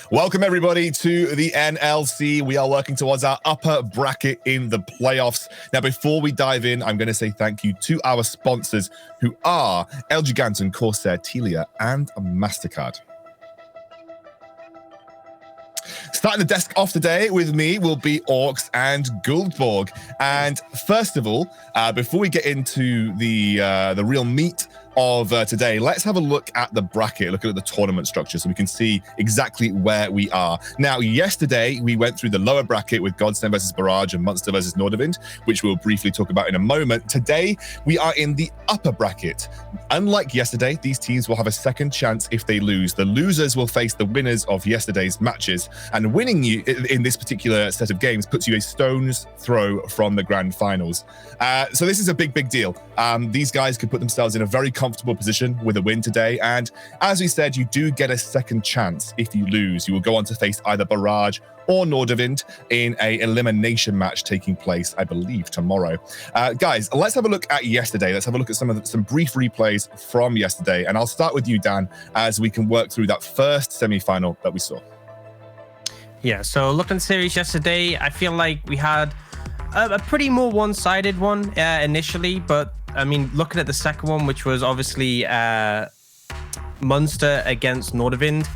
Welcome, everybody, to the NLC. We are working towards our upper bracket in the playoffs. Now, before we dive in, I'm going to say thank you to our sponsors, who are El Giganten, Corsair, Telia, and MasterCard. Starting the desk off today with me will be Orcs and Guldborg. And first of all, before we get into the real meat of today, let's have a look at the bracket, look at the tournament structure so we can see exactly where we are. Now, yesterday, we went through the lower bracket with Godsend versus Barrage and Munster versus Nordavind, which we'll briefly talk about in a moment. Today, we are in the upper bracket. Unlike yesterday, these teams will have a second chance if they lose. The losers will face the winners of yesterday's matches, and winning you in this particular set of games puts you a stone's throw from the grand finals. So this is a big deal. These guys could put themselves in a very comfortable position with a win today, and as we said, you do get a second chance if you lose. You will go on to face either Barrage or Nordavind in a elimination match taking place, I believe, tomorrow. Guys, let's have a look at yesterday. Let's have a look at some brief replays from yesterday, and I'll start with you, Dan, as we can work through that first semi-final that we saw. Yeah, so looking at the series yesterday, I feel like we had a pretty more one-sided one initially, but I mean, looking at the second one, which was obviously Munster against Nordavind,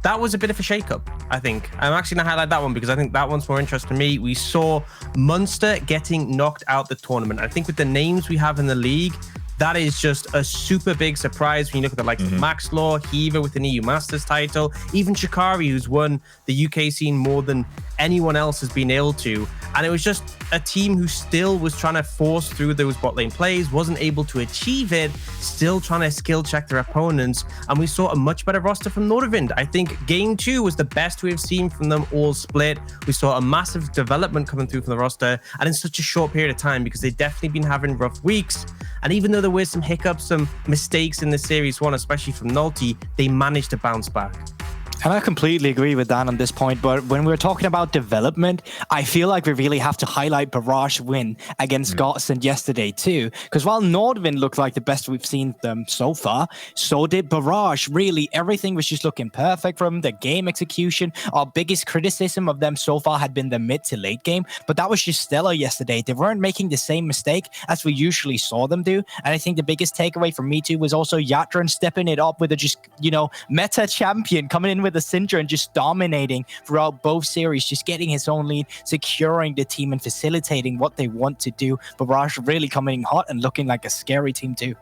that was a bit of a shake-up, I think. I'm actually going to highlight that one because I think that one's more interesting to me. We saw Munster getting knocked out the tournament. I think with the names we have in the league, that is just a super big surprise when you look at the likes of Max Law, Heaver with an EU Masters title, even Shikari, who's won the UK scene more than anyone else has been able to. And it was just a team who still was trying to force through those bot lane plays, wasn't able to achieve it, still trying to skill check their opponents. And we saw a much better roster from Nordavind. I think game 2 was the best we've seen from them all split. We saw a massive development coming through from the roster, and in such a short period of time, because they've definitely been having rough weeks. And even though there were some hiccups, some mistakes in the series one, especially from Nulty, they managed to bounce back. And I completely agree with Dan on this point, but when we're talking about development, I feel like we really have to highlight Barrage win against Godsend yesterday too, because while Nordavind looked like the best we've seen them so far, so did Barrage. Really, everything was just looking perfect from the game execution. Our biggest criticism of them so far had been the mid to late game, but that was just stellar yesterday. They weren't making the same mistake as we usually saw them do, and I think the biggest takeaway from me too was also Yatran stepping it up with a just, meta champion coming in with the Syndra and just dominating throughout both series, just getting his own lead, securing the team and facilitating what they want to do. Barrage really coming in hot and looking like a scary team too.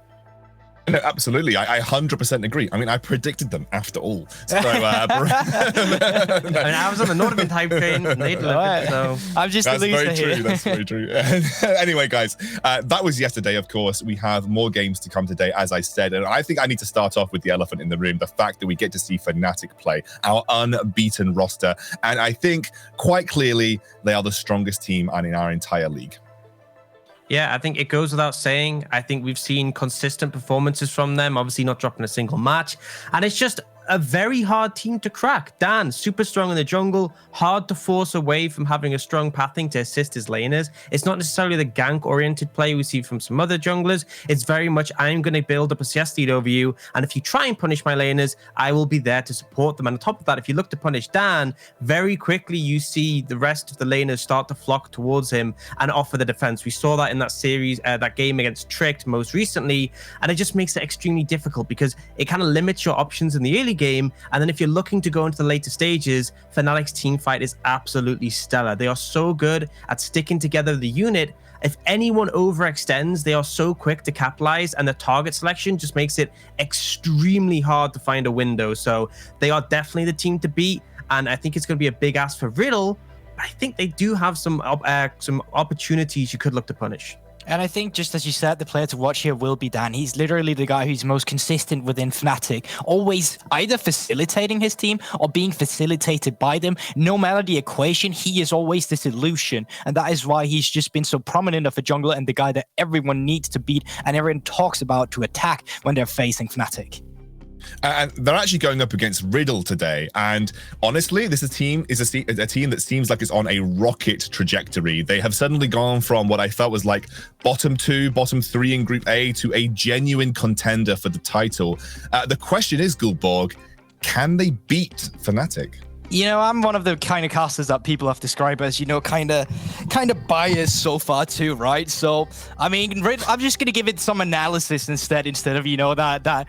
No, absolutely. I 100% agree. I mean, I predicted them after all. So, I was on the Nordavind hype train and they delivered, so I'm just That's very here. true. That's very true. Anyway, guys, that was yesterday, of course. We have more games to come today, as I said. And I think I need to start off with the elephant in the room, the fact that we get to see Fnatic play, our unbeaten roster. And I think quite clearly they are the strongest team in our entire league. Yeah, I think it goes without saying. I think we've seen consistent performances from them, obviously not dropping a single match. And it's just a very hard team to crack. Dan, super strong in the jungle, hard to force away from having a strong pathing to assist his laners. It's not necessarily the gank-oriented play we see from some other junglers. It's very much, I'm going to build up a CS lead over you, and if you try and punish my laners, I will be there to support them. And on top of that, if you look to punish Dan, very quickly you see the rest of the laners start to flock towards him and offer the defense. We saw that in that series, that game against Tricked most recently, and it just makes it extremely difficult because it kind of limits your options in the early game. And then if you're looking to go into the later stages, Fnatic's team fight is absolutely stellar. They are so good at sticking together the unit. If anyone overextends, they are so quick to capitalize, and the target selection just makes it extremely hard to find a window. So they are definitely the team to beat, and I think it's going to be a big ask for Riddle. I think they do have some opportunities you could look to punish. And I think, just as you said, the player to watch here will be Dan. He's literally the guy who's most consistent within Fnatic, always either facilitating his team or being facilitated by them. No matter the equation, he is always the solution. And that is why he's just been so prominent of a jungler and the guy that everyone needs to beat and everyone talks about to attack when they're facing Fnatic. And they're actually going up against Riddle today. And honestly, this team is a team that seems like it's on a rocket trajectory. They have suddenly gone from what I felt was like bottom 2, bottom 3 in Group A to a genuine contender for the title. The question is, Guldborg, can they beat Fnatic? You know, I'm one of the kind of casters that people have described as, you know, kind of biased so far too, right? So, I mean, I'm just gonna give it some analysis instead of you know that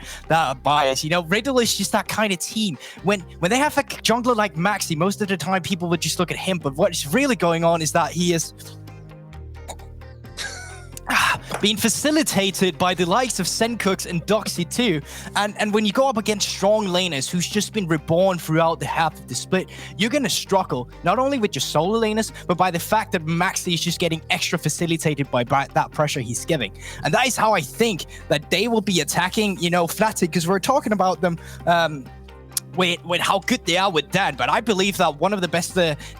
bias. You know, Riddle is just that kind of team. When they have a jungler like Maxi, most of the time people would just look at him, but what's really going on is that he is being facilitated by the likes of Senkux and Doxy too. And when you go up against strong laners who's just been reborn throughout the half of the split, you're going to struggle, not only with your solo laners, but by the fact that Maxi is just getting extra facilitated by that pressure he's giving. And that is how I think that they will be attacking, you know, Fnatic, because we're talking about them with how good they are with Dan, but I believe that one of the best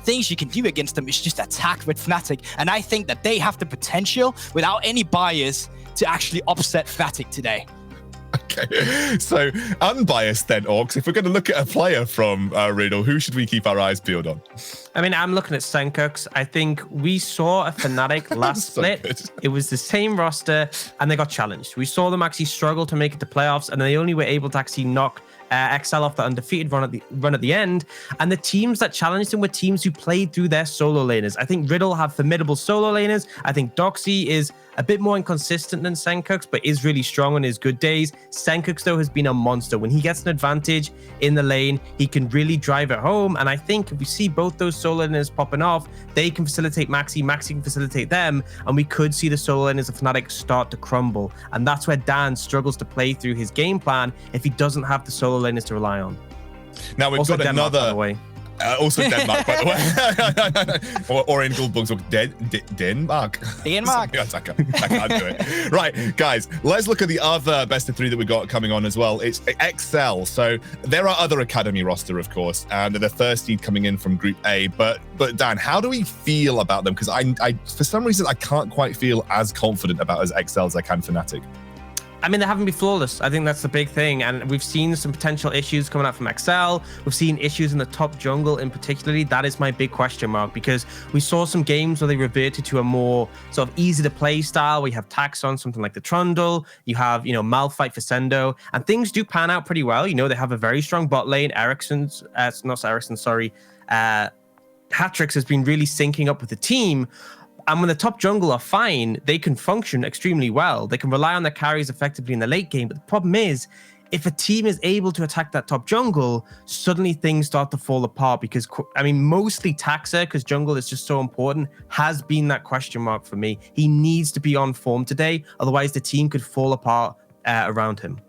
things you can do against them is just attack with Fnatic, and I think that they have the potential, without any bias, to actually upset Fnatic today. Okay, so unbiased then, Orcs. If we're going to look at a player from Riddle, who should we keep our eyes peeled on? I mean, I'm looking at Senkux. I think we saw a Fnatic last So split. good. It was the same roster, and they got challenged. We saw them actually struggle to make it to playoffs, and they only were able to actually knock XL off the undefeated run at the end. And the teams that challenged them were teams who played through their solo laners. I think Riddle have formidable solo laners. I think Doxy is a bit more inconsistent than Senkux, but is really strong on his good days. Senkux, though, has been a monster. When he gets an advantage in the lane, he can really drive it home. And I think if we see both those solo laners popping off, they can facilitate Maxi, Maxi can facilitate them, and we could see the solo laners of Fnatic start to crumble. And that's where Dan struggles to play through his game plan if he doesn't have the solo laners to rely on. Now we've Also got Denmark, another. by the way. Also Denmark, by the way. or in Goldbug's book, Denmark. Denmark. I can't do it. Right, guys, let's look at the other best of three that we got coming on as well. It's XL. So there are other academy roster, of course, and they're the first seed coming in from Group A. But Dan, how do we feel about them? Because I for some reason I can't quite feel as confident about as XL as I can Fnatic. I mean, they haven't been flawless. I think that's the big thing. And we've seen some potential issues coming out from XL. We've seen issues in the top jungle in particularly. That is my big question mark, because we saw some games where they reverted to a more sort of easy to play style. We have tax on something like the Trundle. You have, you know, Malphite for Sendo, and things do pan out pretty well. You know, they have a very strong bot lane. Hatrix has been really syncing up with the team. And when the top jungle are fine, they can function extremely well. They can rely on their carries effectively in the late game. But the problem is, if a team is able to attack that top jungle, suddenly things start to fall apart. Because, I mean, mostly Taxa, because jungle is just so important, has been that question mark for me. He needs to be on form today. Otherwise, the team could fall apart around him.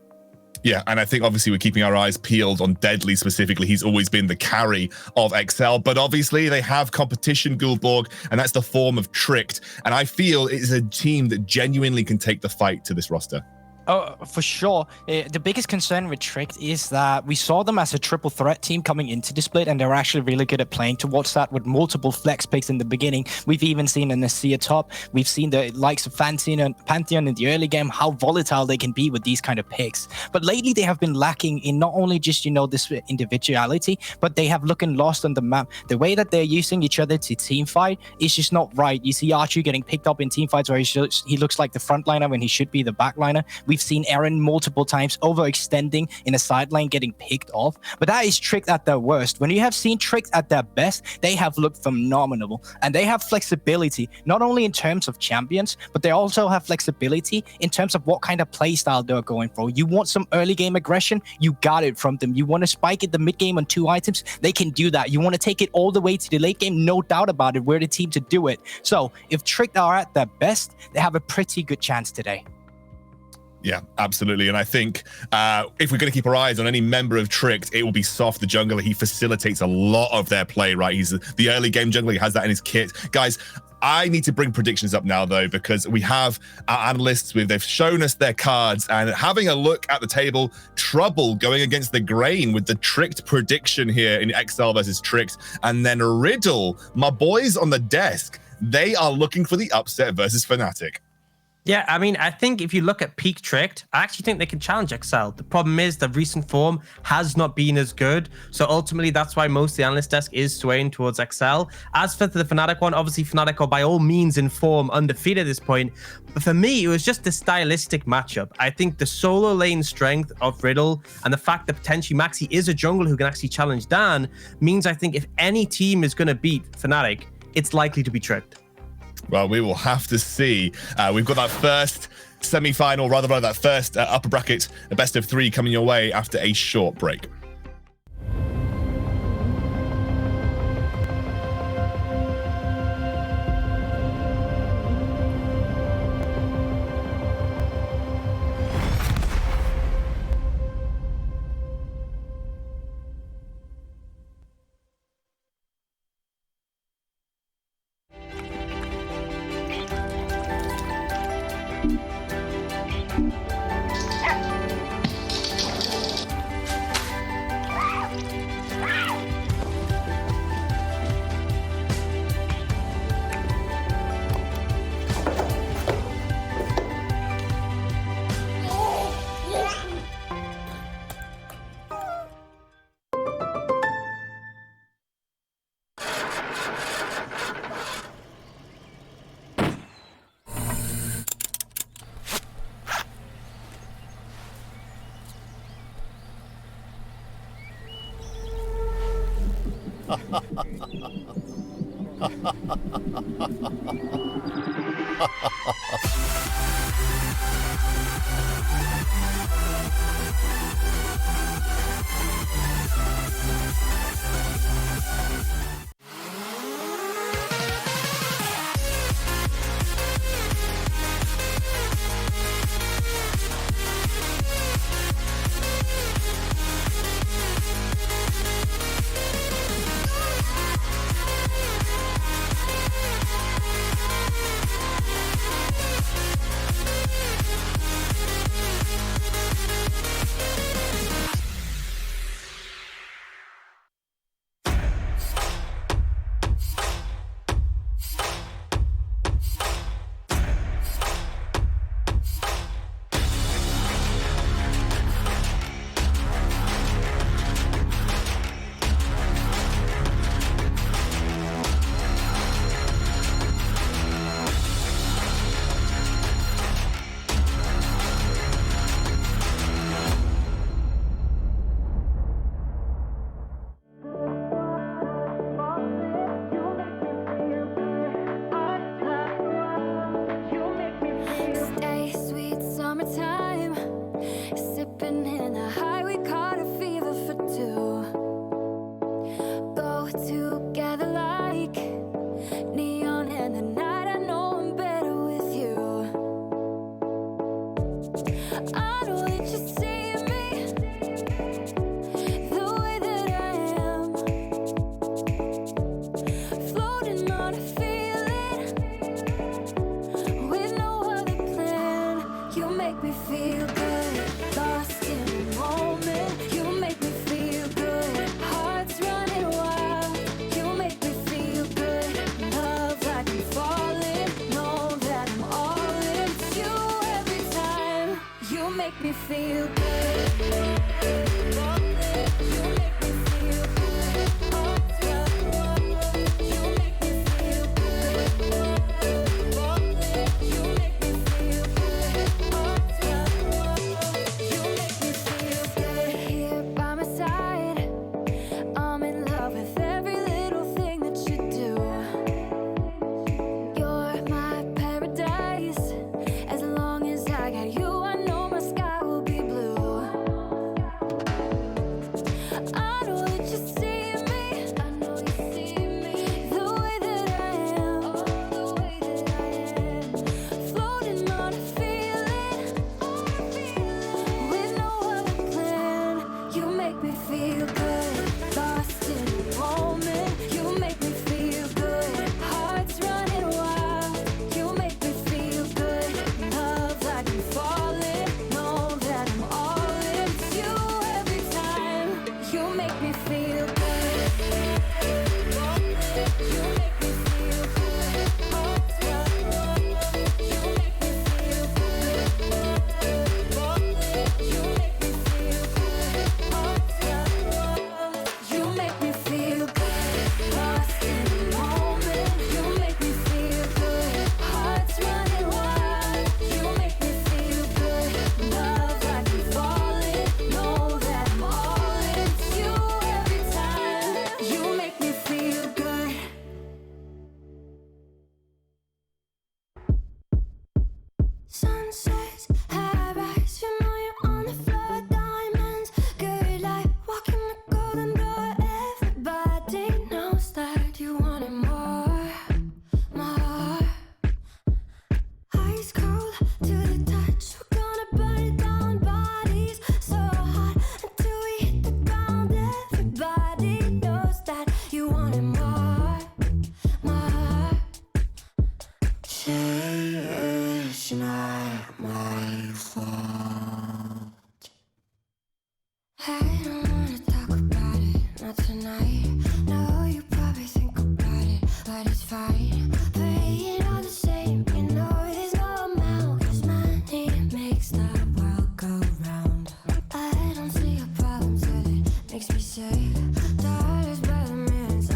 Yeah, and I think obviously we're keeping our eyes peeled on Deadly specifically. He's always been the carry of XL, but obviously they have competition, Guldborg, and that's the form of Tricked. And I feel it is a team that genuinely can take the fight to this roster. Oh, for sure. The biggest concern with Tricked is that we saw them as a triple threat team coming into the split, and they're actually really good at playing towards that with multiple flex picks in the beginning. We've even seen in the Sia top, we've seen the likes of Pantheon in the early game, how volatile they can be with these kind of picks. But lately they have been lacking in not only just, you know, this individuality, but they have looking lost on the map. The way that they're using each other to team fight is just not right. You see Archer getting picked up in team fights where he looks like the frontliner when he should be the backliner. We've seen Aaron multiple times overextending in a side lane, getting picked off. But that is Tricked at their worst. When you have seen Tricked at their best, they have looked phenomenal. And they have flexibility, not only in terms of champions, but they also have flexibility in terms of what kind of play style they're going for. You want some early game aggression, you got it from them. You want to spike it the mid game on 2 items, they can do that. You want to take it all the way to the late game, no doubt about it. We're the team to do it. So if Tricked are at their best, they have a pretty good chance today. Yeah, absolutely. And I think if we're going to keep our eyes on any member of Tricked, it will be Soft, the jungler. He facilitates a lot of their play, right? He's the early game jungler. He has that in his kit. Guys, I need to bring predictions up now, though, because we have our analysts. They've shown us their cards, and having a look at the table, Trouble going against the grain with the Tricked prediction here in XL versus Tricked. And then Riddle, my boys on the desk, they are looking for the upset versus Fnatic. Yeah, I mean, I think if you look at Peak Tricked, I actually think they can challenge Excel. The problem is the recent form has not been as good. So ultimately, that's why most of the analyst desk is swaying towards Excel. As for the Fnatic one, obviously Fnatic are by all means in form undefeated at this point. But for me, it was just the stylistic matchup. I think the solo lane strength of Riddle and the fact that potentially Maxi is a jungle who can actually challenge Dan means I think if any team is going to beat Fnatic, it's likely to be Tricked. Well, we will have to see. We've got that first semi-final, rather that first upper bracket, the best of 3 coming your way after a short break. Sunsets, high rise, you know you're on the floor, diamonds, good light, walking the golden door. Everybody knows that you want it more, more. Ice cold to the touch, we're gonna burn it down, bodies so hot until we hit the ground. Everybody knows that you want it more, more. Say it's not my fault. I don't wanna talk about it, not tonight. No, you probably think about it, but it's fine. Playing all the same, you know there's no amount, 'cause money makes the world go round. I don't see a problem till it makes me sick. Dollars by the minutes,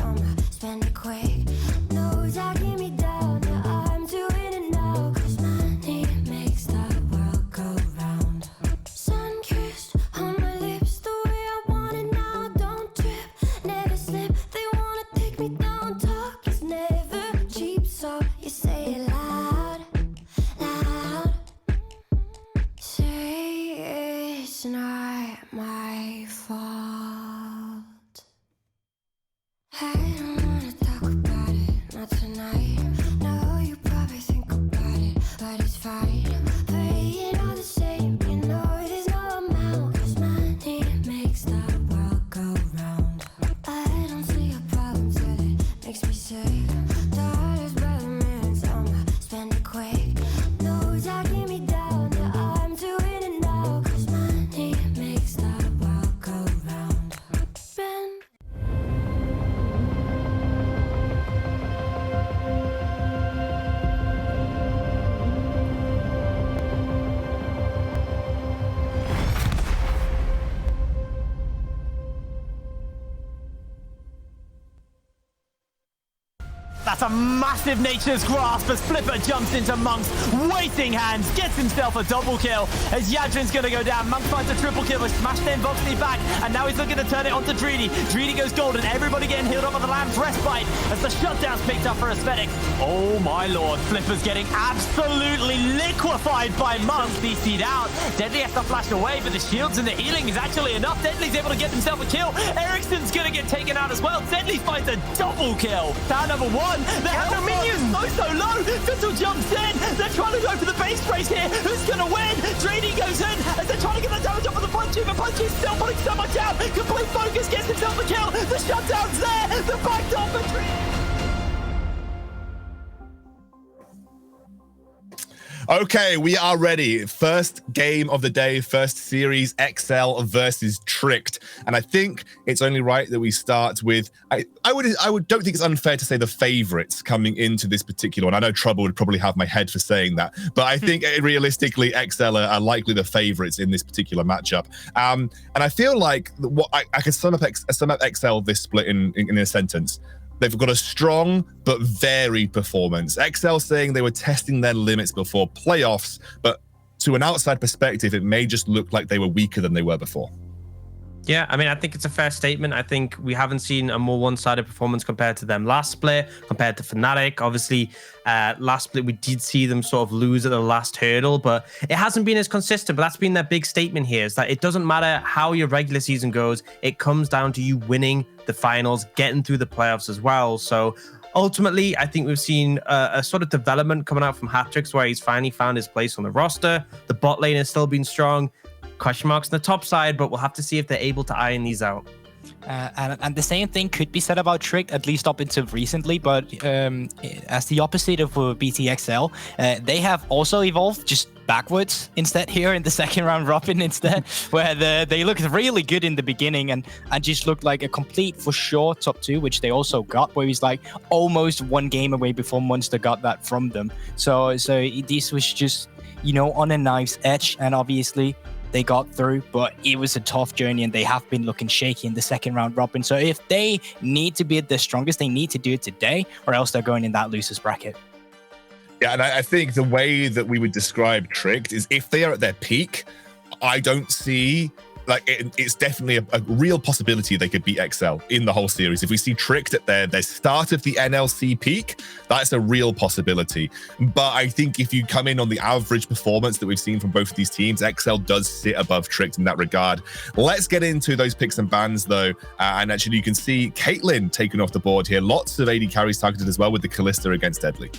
spend it quick. No talking me down, yeah, I'm doing it now, 'cause money makes the world go round. Sun kissed on my lips, the way I want it now. Don't trip, never slip. They wanna take me down. Talk is never cheap, so you say it loud, loud. Say it's not my fault. I don't wanna talk about it, not tonight. No, you probably think about it, but it's fine. Playing all the same, you know there's no amount, 'cause money makes the world go round. I don't see a problem till it makes me sick. Dollars by the minutes, spend it quick. No talking me down, yeah, I'm doing it now, 'cause money makes the world go round. Spend That's a massive nature's grasp as Flipper jumps into Monk's waiting hands, gets himself a double kill as Yadrin's going to go down. Monk finds a triple kill, but smashed in Voxley back, and now he's looking to turn it onto Dreedy. Dreedy goes golden, everybody getting healed up with the Lamb's Respite as the shutdown's picked up for Aesthetic. Oh my lord, Flipper's getting absolutely liquefied by Monk. DC'd out, Deadly has to flash away, but the shields and the healing is actually enough. Deadly's able to get himself a kill. Ericsson's going to get taken out as well. Deadly finds a double kill. Down number one. The health minions so low. Fizzle jumps in. They're trying to go for the base race here. Who's going to win? Dreedy goes in as they're trying to get the damage off of the Punchy, but Punchy's still putting so much out. Complete focus gets himself a kill. The shutdown's there. The backdoor for Dreedy. Okay, we are ready. First game of the day, first series, XL versus Tricked. And I think it's only right that we start with, I don't think it's unfair to say the favorites coming into this particular one. I know Trouble would probably have my head for saying that, but I think realistically, XL are likely the favorites in this particular matchup. And I feel like what I can sum up XL this split in a sentence. They've got a strong but varied performance. XL saying they were testing their limits before playoffs, but to an outside perspective, it may just look like they were weaker than they were before. Yeah, I mean, I think it's a fair statement. I think we haven't seen a more one-sided performance compared to them last split, compared to Fnatic. Obviously, last split, we did see them sort of lose at the last hurdle, but it hasn't been as consistent. But that's been their big statement here, is that it doesn't matter how your regular season goes. It comes down to you winning the finals, getting through the playoffs as well. So ultimately, I think we've seen a sort of development coming out from Hatrix, where he's finally found his place on the roster. The bot lane has still been strong. Question marks on the top side, but we'll have to see if they're able to iron these out. And the same thing could be said about Tricked, at least up until recently, but as the opposite of BTXL, they have also evolved just backwards instead here in the second round robin instead, where they looked really good in the beginning and just looked like a complete for sure top two, which they also got, where he's like almost one game away before Monster got that from them. So this was just, you know, on a knife's edge, and obviously they got through, but it was a tough journey and they have been looking shaky in the second round robin. So if they need to be at their strongest, they need to do it today, or else they're going in that losers bracket. Yeah, and I think the way that we would describe Tricked is if they are at their peak, I don't see like it's definitely a real possibility they could beat XL in the whole series. If we see Tricked at their start of the NLC peak, that's a real possibility. But I think if you come in on the average performance that we've seen from both of these teams, XL does sit above Tricked in that regard. Let's get into those picks and bans though. And actually you can see Caitlyn taken off the board here. Lots of AD carries targeted as well with the Kalista against Deadly.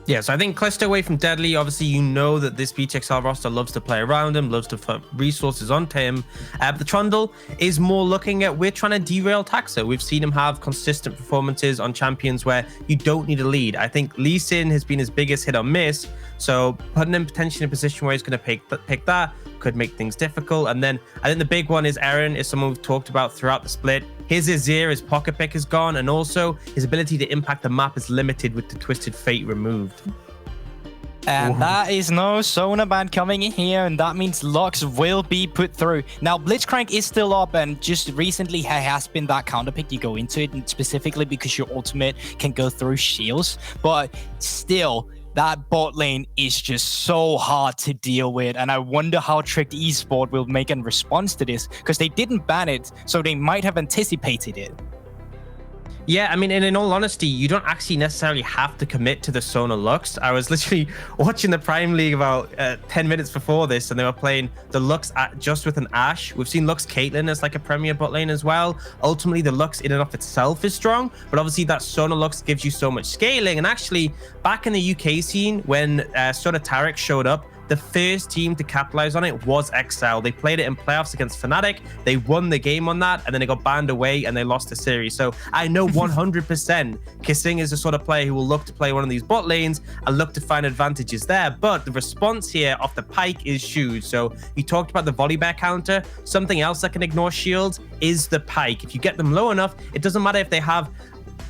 Yeah, so I think Kalista away from Deadly, obviously you know that this BTXL roster loves to play around him, loves to put resources onto him. But the Trundle is more looking at, we're trying to derail Taxa. We've seen him have consistent performances on champions where you don't need a lead. I think Lee Sin has been his biggest hit or miss, so putting him potentially in a position where he's going to pick that could make things difficult. And then I think the big one is Eren is someone we've talked about throughout the split. His Azir, his pocket pick is gone, and also his ability to impact the map is limited with the Twisted Fate removed. And that is no Sona ban coming in here, and that means Lux will be put through. Now, Blitzcrank is still up, and just recently has been that counter pick you go into it, and specifically because your ultimate can go through shields. But still, that bot lane is just so hard to deal with, and I wonder how Tricked Esports will make in response to this, because they didn't ban it, so they might have anticipated it. Yeah, I mean, and in all honesty, you don't actually necessarily have to commit to the Sona Lux. I was literally watching the Prime League about 10 minutes before this, and they were playing the Lux just with an Ashe. We've seen Lux Caitlyn as like a premier bot lane as well. Ultimately, the Lux in and of itself is strong, but obviously that Sona Lux gives you so much scaling. And actually, back in the UK scene, when Sona Taric showed up, the first team to capitalize on it was XL. They played it in playoffs against Fnatic. They won the game on that, and then they got banned away and they lost the series. So I know 100% Kissing is the sort of player who will look to play one of these bot lanes and look to find advantages there. But the response here off the Pyke is huge. So you talked about the Volibear counter. Something else that can ignore shields is the Pyke. If you get them low enough, it doesn't matter if they have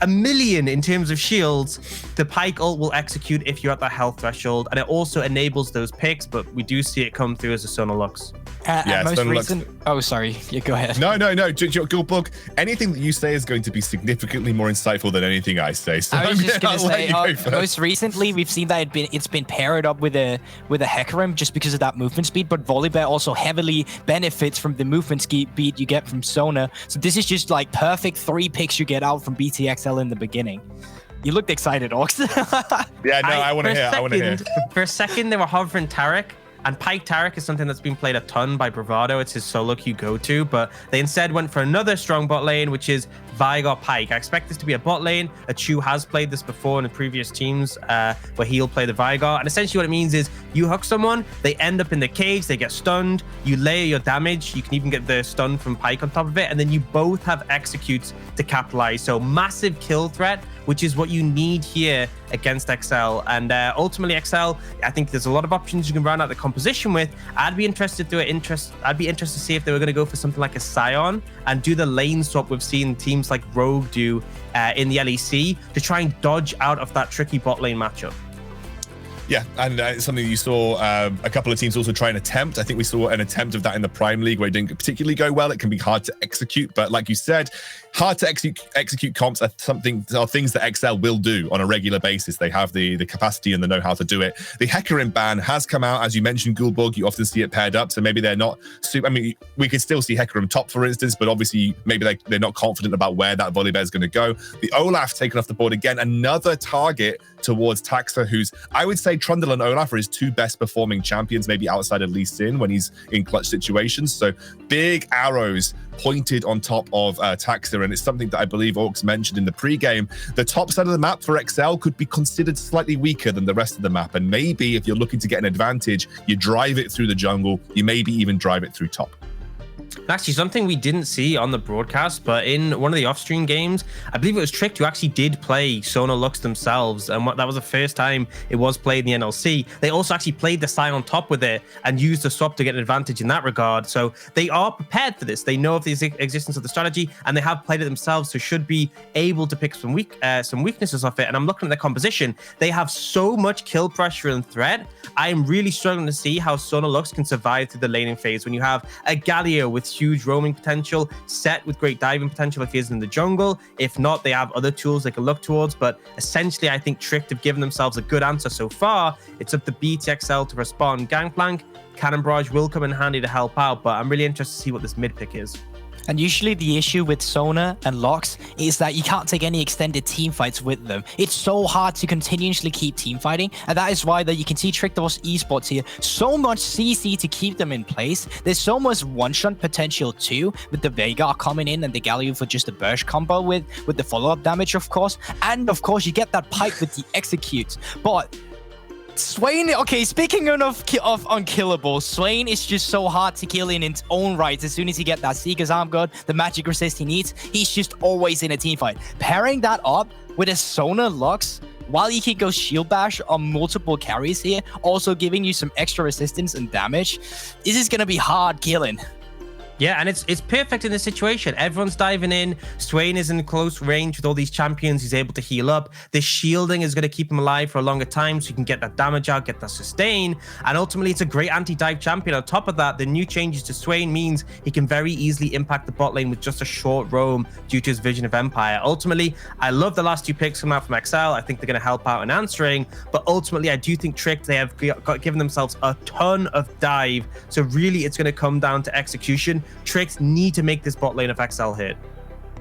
a million in terms of shields, the Pyke ult will execute if you're at that health threshold, and it also enables those picks, but we do see it come through as a Sona Lux. Yeah, most recent... Oh, sorry. You go ahead. No. Goldbug, anything that you say is going to be significantly more insightful than anything I say. So I was just going to say, most recently, we've seen that it's been paired up with a Hecarim just because of that movement speed, but Volibear also heavily benefits from the movement speed you get from Sona. So this is just like perfect 3 picks you get out from BTXL in the beginning. You looked excited, Ox. Yeah, no, I want to hear. For a second, they were hovering Taric. And Pyke Taric is something that's been played a ton by Bravado. It's his solo queue go-to, but they instead went for another strong bot lane, which is Veigar Pyke. I expect this to be a bot lane. Achu has played this before in the previous teams where he'll play the Veigar. And essentially what it means is you hook someone, they end up in the cage, they get stunned, you layer your damage, you can even get the stun from Pyke on top of it, and then you both have executes to capitalize. So massive kill threat, which is what you need here against XL. And ultimately XL, I think there's a lot of options you can round out the composition with. I'd be interested to see if they were going to go for something like a Scion and do the lane swap we've seen teams like Rogue do in the LEC to try and dodge out of that tricky bot lane matchup. Yeah, and it's something you saw a couple of teams also try and attempt. I think we saw an attempt of that in the Prime League where it didn't particularly go well. It can be hard to execute, but like you said, hard to execute comps are things that XL will do on a regular basis. They have the capacity and the know-how to do it. The Hecarim ban has come out, as you mentioned, Gulborg. You often see it paired up, so maybe they're not super. I mean, we could still see Hecarim top, for instance, but obviously maybe they're not confident about where that Volibear is going to go. The Olaf taken off the board again, another target towards Taxa, who's, I would say, Trundle and Olaf are his 2 best performing champions, maybe outside of Lee Sin when he's in clutch situations. So big arrows pointed on top of Taxa, and it's something that I believe Orcs mentioned in the pregame. The top side of the map for XL could be considered slightly weaker than the rest of the map, and maybe if you're looking to get an advantage, you drive it through the jungle, you maybe even drive it through top. Actually, something we didn't see on the broadcast, but in one of the off-stream games, I believe it was Tricked who actually did play Sona Lux themselves, and that was the first time it was played in the NLC. They also actually played the Scion on top with it and used the swap to get an advantage in that regard. So they are prepared for this. They know of the existence of the strategy, and they have played it themselves, so should be able to pick some weaknesses off it. And I'm looking at the composition. They have so much kill pressure and threat. I am really struggling to see how Sona Lux can survive through the laning phase when you have a Galio with huge roaming potential, set with great diving potential if he is in the jungle. If not, they have other tools they can look towards. But essentially, I think Tricked have given themselves a good answer so far. It's up to BTXL to respond. Gangplank, Cannon Barrage will come in handy to help out, but I'm really interested to see what this mid pick is. And usually the issue with Sona and Lux is that you can't take any extended team fights with them. It's so hard to continuously keep team fighting, and that is why that you can see Trickdor's Esports here. So much CC to keep them in place. There's so much one-shot potential too, with the Veigar coming in and the Galio for just a burst combo with the follow-up damage, of course. And of course, you get that pipe with the executes. But Swain, okay, speaking of unkillable, Swain is just so hard to kill in its own right. As soon as you get that Seeker's Arm Guard, the magic resist he needs, he's just always in a team fight. Pairing that up with a Sona Lux, while you can go Shield Bash on multiple carries here, also giving you some extra resistance and damage, this is going to be hard killing. Yeah, and it's perfect in this situation. Everyone's diving in. Swain is in close range with all these champions. He's able to heal up. The shielding is going to keep him alive for a longer time, so you can get that damage out, get that sustain. And ultimately, it's a great anti-dive champion. On top of that, the new changes to Swain means he can very easily impact the bot lane with just a short roam due to his Vision of Empire. Ultimately, I love the last two picks coming out from XL. I think they're going to help out in answering. But ultimately, I do think Tricked, they have given themselves a ton of dive. So really, it's going to come down to execution. Tricks need to make this bot lane of XL hit.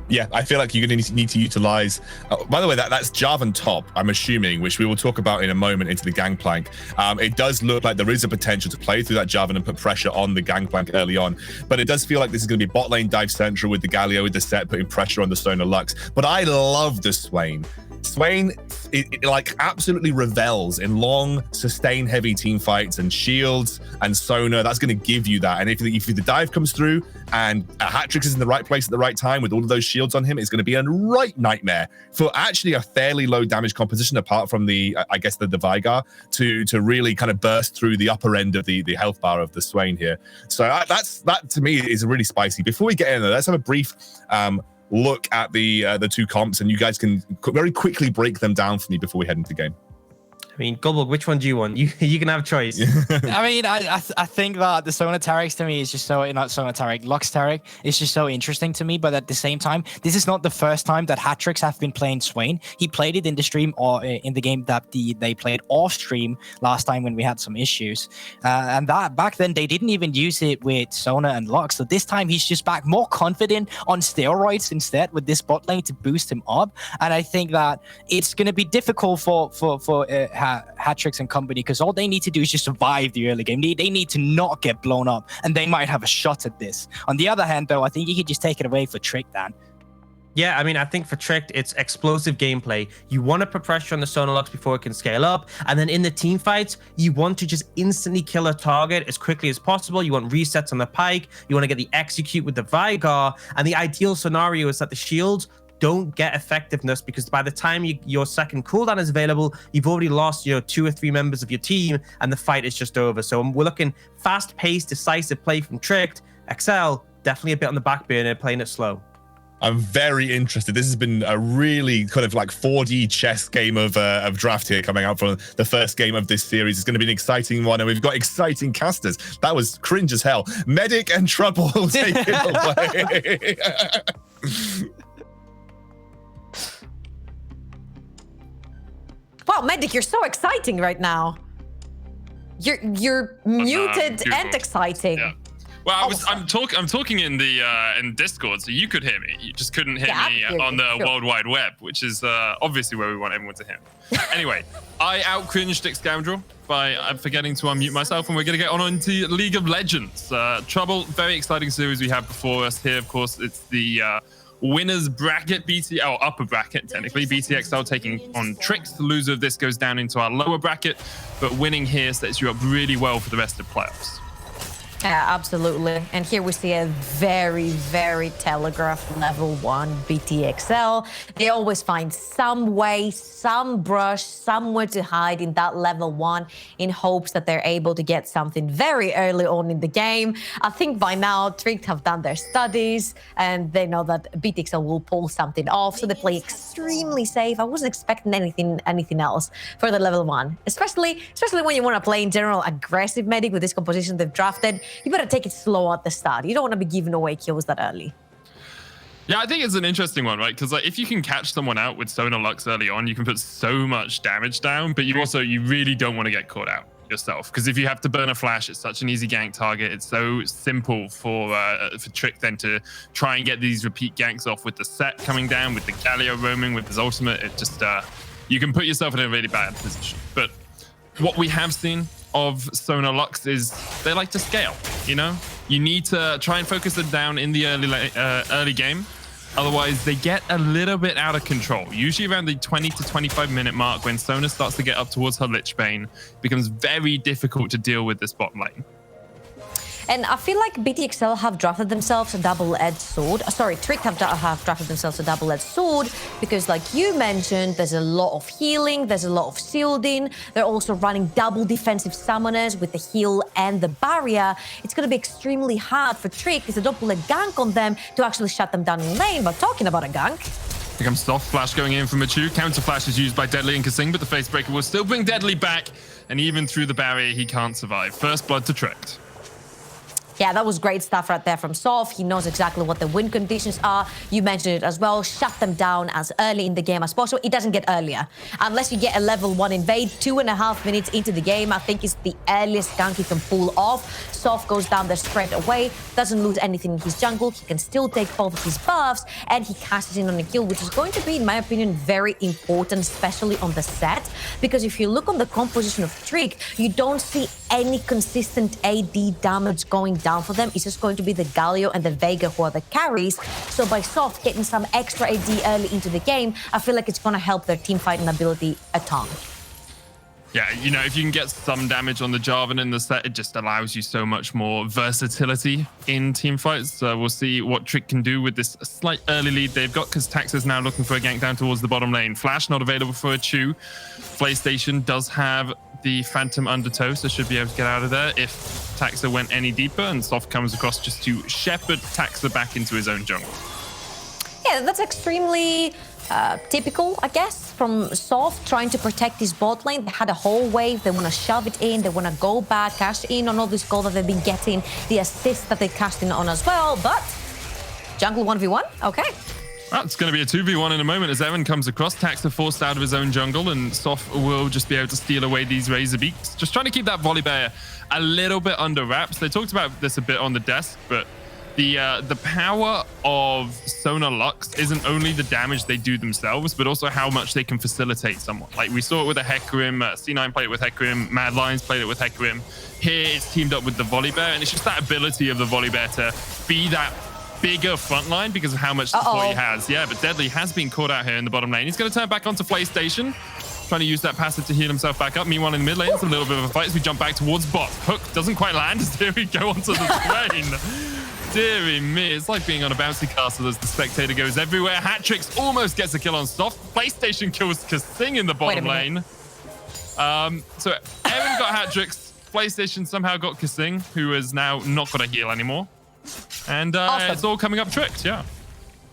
Yeah, I feel like you're going to need to utilize. By the way, that's Jarvan top, I'm assuming, which we will talk about in a moment into the Gangplank. It does look like there is a potential to play through that Jarvan and put pressure on the Gangplank early on. But it does feel like this is going to be bot lane dive central with the Galio, with the set, putting pressure on the Sona Lux. But I love the Swain. Swain, it like absolutely revels in long, sustain heavy team fights and shields and Sona. That's going to give you that. And if the dive comes through and a Hat-Trick is in the right place at the right time with all of those shields on him, it's going to be a right nightmare for actually a fairly low damage composition, apart from the, I guess, the Veigar, to really kind of burst through the upper end of the health bar of the Swain here. So that to me is really spicy. Before we get in there, let's have a brief look at the two comps, and you guys can very quickly break them down for me before we head into the game. I mean, Goldberg, which one do you want? You can have a choice. I mean, I think that the Sona Tarics to me is just so, not Sona Taric, Lux Taric is just so interesting to me. But at the same time, this is not the first time that Hat-Tricks have been playing Swain. He played it in the stream or in the game that they played off stream last time when we had some issues. And that back then they didn't even use it with Sona and Lux. So this time he's just back more confident on steroids instead with this bot lane to boost him up. And I think that it's going to be difficult for Hat-Tricks and company, because all they need to do is just survive the early game. They need to not get blown up, and they might have a shot at this. On the other hand, though, I think you could just take it away for Trick, Dan. Yeah, I mean, I think for Tricked, it's explosive gameplay. You want to put pressure on the Sona Lux before it can scale up. And then in the team fights, you want to just instantly kill a target as quickly as possible. You want resets on the Pike. You want to get the execute with the Veigar. And the ideal scenario is that the shields don't get effectiveness, because by the time your second cooldown is available, you've already lost 2 or 3 members of your team, and the fight is just over. So we're looking fast-paced, decisive play from Tricked. XL, definitely a bit on the back burner, playing it slow. I'm very interested. This has been a really kind of like 4D chess game of draft here coming out from the first game of this series. It's going to be an exciting one, and we've got exciting casters. That was cringe as hell. Medic and Trouble take it away. Wow, Medic, you're so exciting right now. You're muted and exciting. Yeah. Well, I'm talking in the in Discord, so you could hear me. You just couldn't hear me on the World Wide Web, which is obviously where we want everyone to hear. Anyway, I out-cringed Scoundrel by forgetting to unmute myself, and we're going to get on into League of Legends. Trouble, very exciting series we have before us here. Of course, it's the winners bracket, upper bracket, technically. BTXL taking on Tricks. The loser of this goes down into our lower bracket, but winning here sets you up really well for the rest of playoffs. Yeah, absolutely. And here we see a very, very telegraphed level 1 BTXL. They always find some way, some brush, somewhere to hide in that level 1 in hopes that they're able to get something very early on in the game. I think by now, Tricked have done their studies and they know that BTXL will pull something off. So they play extremely safe. I wasn't expecting anything else for the level 1, especially when you want to play in general aggressive Medic with this composition they've drafted. you better take it slow at the start. You don't want to be giving away kills that early. Yeah, I think it's an interesting one, right? Because like if you can catch someone out with Sonar Lux early on, you can put so much damage down, but you really don't want to get caught out yourself. Because if you have to burn a flash, it's such an easy gank target. It's so simple for Trick then to try and get these repeat ganks off with the set coming down, with the Galio roaming, with his ultimate. It just you can put yourself in a really bad position. But what we have seen of Sonar Lux is they like to scale. You know, you need to try and focus them down in the early game. Otherwise, they get a little bit out of control. Usually around the 20 to 25 minute mark, when Sona starts to get up towards her Lich Bane, it becomes very difficult to deal with this bot lane. And I feel like BTXL have drafted themselves a double-edged sword. Sorry, Trick have drafted themselves a double-edged sword because, like you mentioned, there's a lot of healing, there's a lot of shielding. They're also running double defensive summoners with the heal and the barrier. It's going to be extremely hard for Trick because they don't pull a gank on them to actually shut them down in lane. But talking about a gank, Here comes soft flash going in from Machu. Counter flash is used by Deadly and Kasing, but the face breaker will still bring Deadly back. And even through the barrier, he can't survive. First blood to Trick. yeah, that was great stuff right there from Soph. He knows exactly what the win conditions are. You mentioned it as well. Shut them down as early in the game as possible. It doesn't get earlier. Unless you get a level 1 invade, 2.5 minutes into the game, I think is the earliest gank you can pull off. Soph goes down there straight away, doesn't lose anything in his jungle. He can still take both of his buffs, and he cashes in on a kill, which is going to be, in my opinion, very important, especially on the set. Because if you look on the composition of Trick, you don't see any consistent AD damage going down for them. It's just going to be the Galio and the Vega who are the carries. So by Soft getting some extra AD early into the game, I feel like it's going to help their team fighting ability a ton. Yeah, you know, if you can get some damage on the Jarvan in the set, it just allows you so much more versatility in team fights. We'll see what Trick can do with this slight early lead they've got, because Tax is now looking for a gank down towards the bottom lane. Flash not available for a Chew. PlayStation does have the Phantom Undertow, so should be able to get out of there if Taxa went any deeper, and Soft comes across just to shepherd Taxa back into his own jungle. Yeah, that's extremely typical, I guess, from Soft trying to protect his bot lane. They had a whole wave. They want to shove it in. They want to go back, cash in on all this gold that they've been getting, the assists that they cashed in on as well. But jungle 1v1, okay. It's going to be a 2v1 in a moment as Evan comes across. Taxa forced out of his own jungle, and Soft will just be able to steal away these Razor Beaks. Just trying to keep that Volibear a little bit under wraps. They talked about this a bit on the desk, but the power of Sonar Lux isn't only the damage they do themselves, but also how much they can facilitate someone. Like we saw it with a Hecarim, C9 played it with Hecarim, Mad Lions played it with Hecarim. Here it's teamed up with the Volibear, and it's just that ability of the Volibear to be that bigger front line because of how much support he has. Yeah, but Deadly has been caught out here in the bottom lane. He's going to turn back onto PlayStation, trying to use that passive to heal himself back up. Meanwhile, in the mid lane, it's a little bit of a fight as we jump back towards bot. Hook doesn't quite land as here we go onto the lane. Deary me, it's like being on a bouncy castle as the spectator goes everywhere. Hat-Tricks almost gets a kill on Soft. PlayStation kills Kasing in the bottom lane. So Evan got Hat-Tricks. PlayStation somehow got Kasing, who has now not got a heal anymore. And awesome. It's all coming up tricked, yeah.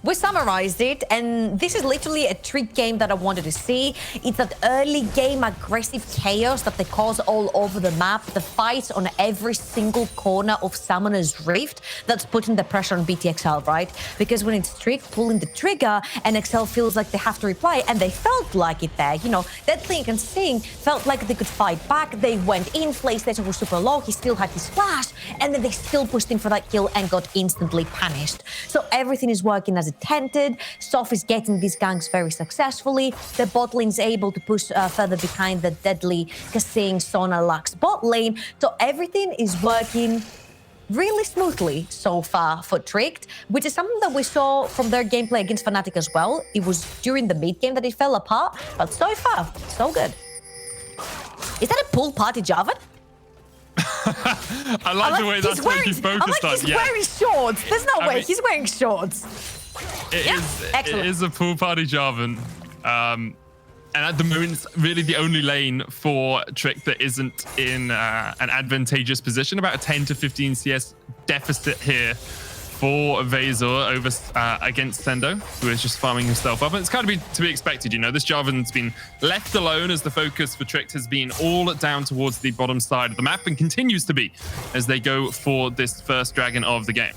We summarized it, and this is literally a Trick game that I wanted to see. It's that early game aggressive chaos that they cause all over the map, the fights on every single corner of Summoner's Rift that's putting the pressure on BTXL, right? Because when it's Trick pulling the trigger and XL feels like they have to reply, and they felt like it there, you know, Deadly and Sing felt like they could fight back. They went in, PlayStation was super low, he still had his flash, and then they still pushed in for that kill and got instantly punished. So everything is working as intended. Soft is getting these ganks very successfully. The bot lane is able to push further behind the Deadly Kasing Sonar Lux bot lane. So everything is working really smoothly so far for Tricked, which is something that we saw from their gameplay against Fnatic as well. It was during the mid game that it fell apart, but so far, so good. Is that a pool party, Jarvan? I like the way that's what you focused on. He's wearing shorts. There's no way he's wearing shorts. It is a pool party Jarvan. And at the moment, it's really the only lane for Trick that isn't in an advantageous position. About a 10 to 15 CS deficit here for Razor over against Sendo, who is just farming himself up. And it's kind of to be expected, you know. This Jarvan's been left alone as the focus for Tricked has been all down towards the bottom side of the map and continues to be as they go for this first dragon of the game.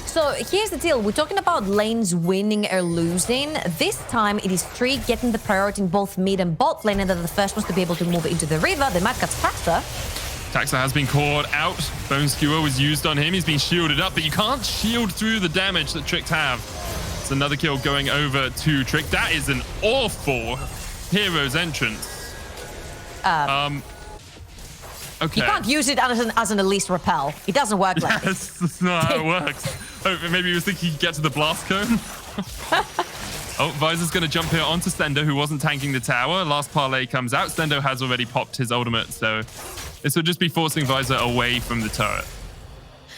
So here's the deal. We're talking about lanes winning or losing. This time it is Trick getting the priority in both mid and bot lane, and they're the first ones to be able to move into the river. They might cut faster. Taxa has been caught out. Bone Skewer was used on him. He's been shielded up, but you can't shield through the damage that Tricked have. It's another kill going over to Trick. That is an awful hero's entrance. Okay. You can't use it as an Elise repel. It doesn't work like this. That's not how it works. Oh, maybe he was thinking he'd get to the blast cone. Oh, Visor's going to jump here onto Stendo, who wasn't tanking the tower. Last parlay comes out. Stendo has already popped his ultimate, so this will just be forcing Visor away from the turret.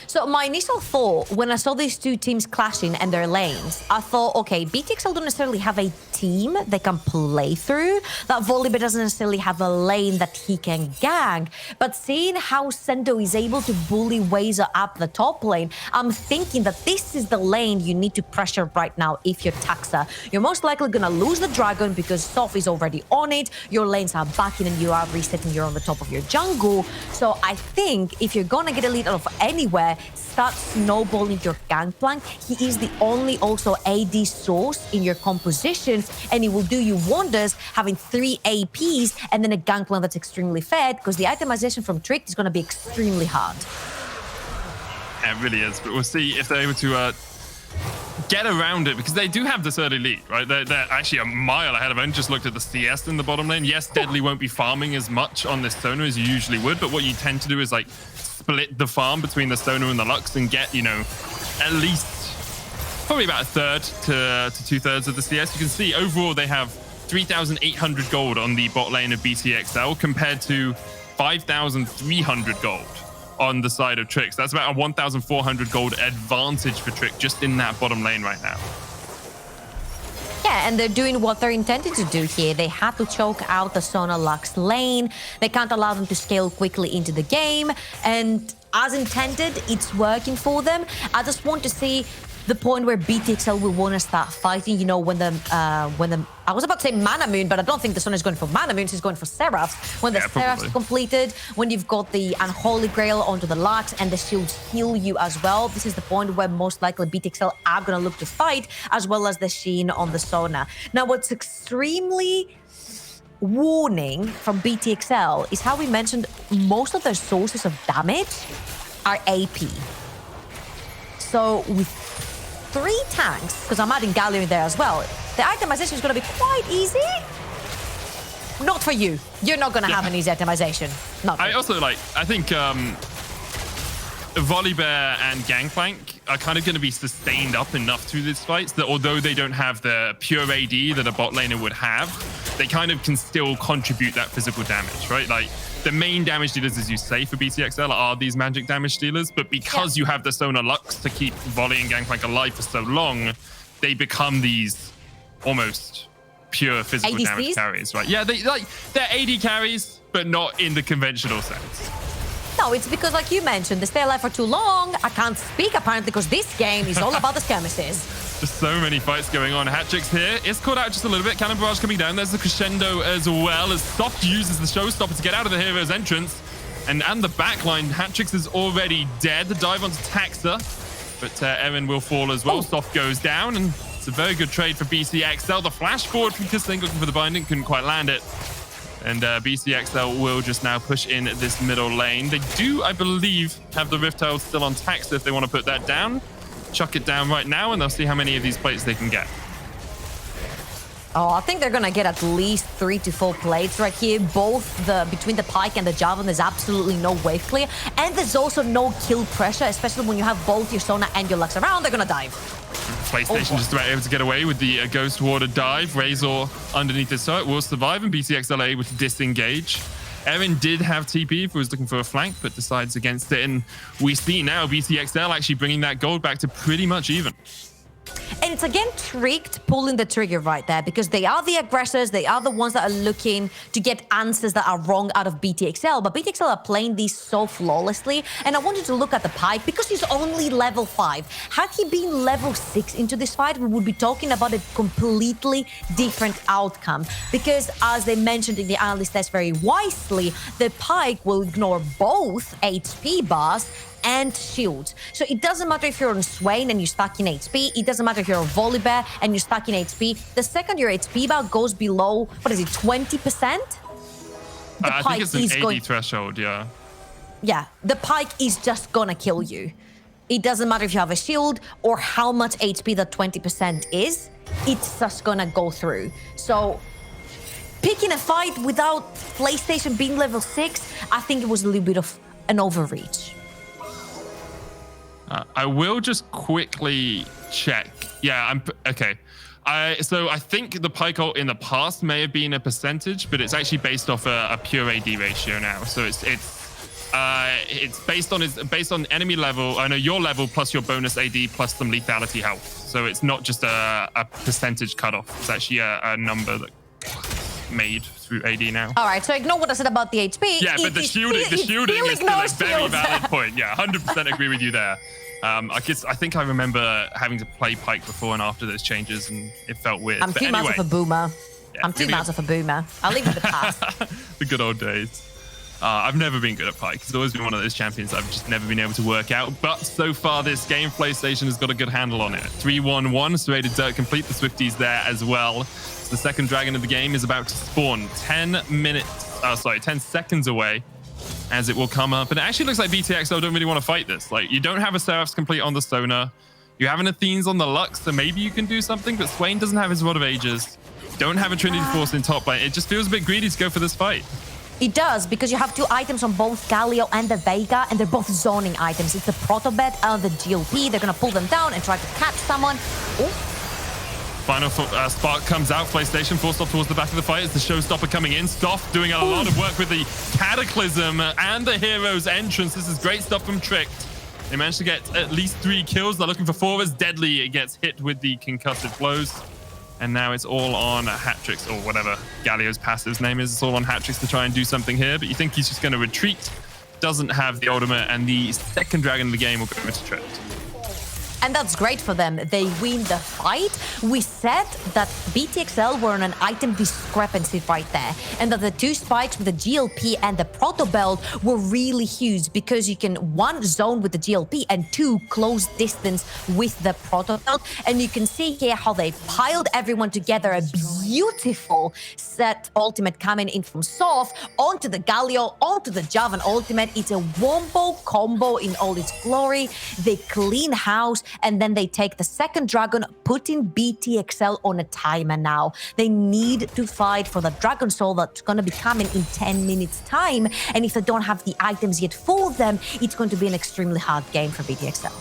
So my initial thought when I saw these two teams clashing and their lanes, I thought, okay, BTXL don't necessarily have a team they can play through. That Volibear doesn't necessarily have a lane that he can gank. But seeing how Sendo is able to bully Razor up the top lane, I'm thinking that this is the lane you need to pressure right now if you're Taxa. You're most likely going to lose the dragon because Soph is already on it. Your lanes are backing and you are resetting. You're on the top of your jungle. So I think if you're going to get a lead out of anywhere, start snowballing your gangplank. He is the only also AD source in your composition, and it will do you wonders having 3 APs and then a gangplank that's extremely fed, because the itemization from Tricked is going to be extremely hard. Yeah, it really is, but we'll see if they're able to get around it, because they do have this early lead, right? They're actually a mile ahead of it. I just looked at the CS in the bottom lane. Yes, Deadly won't be farming as much on this Sonar as you usually would, but what you tend to do is like split the farm between the Sonar and the Lux and get, you know, at least probably about a third to 2/3 of the CS. You can see overall they have 3,800 gold on the bot lane of BTXL compared to 5,300 gold on the side of Trick. So that's about a 1,400 gold advantage for Trick just in that bottom lane right now. Yeah, and they're doing what they're intended to do here. They had to choke out the Sona Lux lane. They can't allow them to scale quickly into the game. And as intended, it's working for them. I just want to see the point where BTXL will want to start fighting, you know, when the I was about to say Mana Moon, but I don't think the Sun is going for Mana Moon, he's going for Seraphs. When the Seraphs are completed, when you've got the Unholy Grail onto the Lux and the shields heal you as well, this is the point where most likely BTXL are going to look to fight, as well as the Sheen on the Sona. Now, what's extremely warning from BTXL is how we mentioned most of their sources of damage are AP. So with 3 tanks, because I'm adding Galio in there as well, the itemization is going to be quite easy. Not for you. You're not going to have an easy itemization. Not I also like, I think Volibear and Gangplank are kind of going to be sustained up enough through these fights that although they don't have the pure AD that a bot laner would have, they kind of can still contribute that physical damage, right? Like, the main damage dealers, as you say, for BTXL are these magic damage dealers, but because you have the Sona Lux to keep Volley and Gangplank alive for so long, they become these almost pure physical ADCs? Damage carries, right? Yeah, they're AD carries, but not in the conventional sense. No, it's because, like you mentioned, they stay alive for too long. I can't speak, apparently, because this game is all about the skirmishes. Just so many fights going on. Hattrick's here. It's caught out just a little bit. Cannon Barrage coming down. There's the crescendo as well as Soft uses the showstopper to get out of the hero's entrance. And the backline, Hattrick's is already dead. The dive onto Taxa, but Erin will fall as well. Soft goes down, and it's a very good trade for BCXL. The flash forward from Kissling looking for the binding, couldn't quite land it. And BCXL will just now push in this middle lane. They do, I believe, have the Rift Tiles still on Taxa if they want to put that down. Chuck it down right now, and they'll see how many of these plates they can get. Oh, I think they're gonna get at least 3 to 4 plates right here. Both between the Pike and the Javelin, there's absolutely no wave clear, and there's also no kill pressure, especially when you have both your Sona and your Lux around. They're gonna dive. PlayStation just about able to get away with the Ghost Water dive. Razor underneath the turret will survive, and BCXL able to disengage. Erin did have TP if he was looking for a flank, but decides against it. And we see now BCXL actually bringing that gold back to pretty much even. And it's again Tricked pulling the trigger right there because they are the aggressors. They are the ones that are looking to get answers that are wrong out of BTXL. But BTXL are playing these so flawlessly. And I wanted to look at the Pyke because he's only level 5. Had he been level 6 into this fight, we would be talking about a completely different outcome. Because as they mentioned in the analyst test very wisely, the Pyke will ignore both HP bars and shield. So it doesn't matter if you're on Swain and you're stuck in HP. It doesn't matter if you're on Volibear and you're stuck in HP. The second your HP bar goes below, what is it, 20%? I think it's an 80 threshold, yeah. Yeah, the Pyke is just gonna kill you. It doesn't matter if you have a shield or how much HP that 20% is. It's just gonna go through. So picking a fight without PlayStation being level 6, I think it was a little bit of an overreach. I will just quickly check. Yeah, okay. So I think the Pyke ult in the past may have been a percentage, but it's actually based off a pure AD ratio now. So it's based on enemy level. I know your level plus your bonus AD plus some lethality health. So it's not just a percentage cutoff. It's actually a number that made through AD now. All right, so ignore what I said about the HP. Yeah, but the shielding is still a very valid point. Yeah, 100% agree with you there. I think I remember having to play Pyke before and after those changes, and it felt weird. I'm too much of a boomer. Yeah, I'm too much of a boomer. I'll leave it to the past. The good old days. I've never been good at Pyke. It's always been one of those champions I've just never been able to work out. But so far this game, PlayStation has got a good handle on it. 3-1-1, Serrated Dirt complete. The Swifties there as well. The second dragon of the game is about to spawn 10 seconds away as it will come up. And it actually looks like BTXL don't really want to fight this. Like, you don't have a Seraph's complete on the Sona. You have an Athene's on the Lux, so maybe you can do something, but Swain doesn't have his Rod of Ages. Don't have a Trinity Force in top lane. It just feels a bit greedy to go for this fight. It does, because you have 2 items on both Galio and the Veiga, and they're both zoning items. It's the Protobed and the GLP. They're going to pull them down and try to catch someone. Oh. Final spark comes out. PlayStation forced off towards the back of the fight. It's the showstopper coming in. Stoff doing a lot of work with the Cataclysm and the Hero's entrance. This is great stuff from Tricked. They managed to get at least 3 kills. They're looking for 4 as Deadly gets hit with the concussive blows. And now it's all on Hat-Tricks, or whatever Galio's passive's name is. It's all on Hat-Tricks to try and do something here. But you think he's just going to retreat. Doesn't have the ultimate. And the second dragon of the game will go into Tricked. And that's great for them. They win the fight. We said that BTXL were on an item discrepancy right there, and that the 2 spikes with the GLP and the Proto Belt were really huge because you can 1 zone with the GLP and 2 close distance with the Proto Belt. And you can see here how they piled everyone together. A beautiful set ultimate coming in from Soft onto the Galio, onto the Javan ultimate. It's a wombo combo in all its glory. They clean house. And then they take the second dragon, putting BTXL on a timer now. They need to fight for the Dragon Soul that's going to be coming in 10 minutes time. And if they don't have the items yet for them, it's going to be an extremely hard game for BTXL.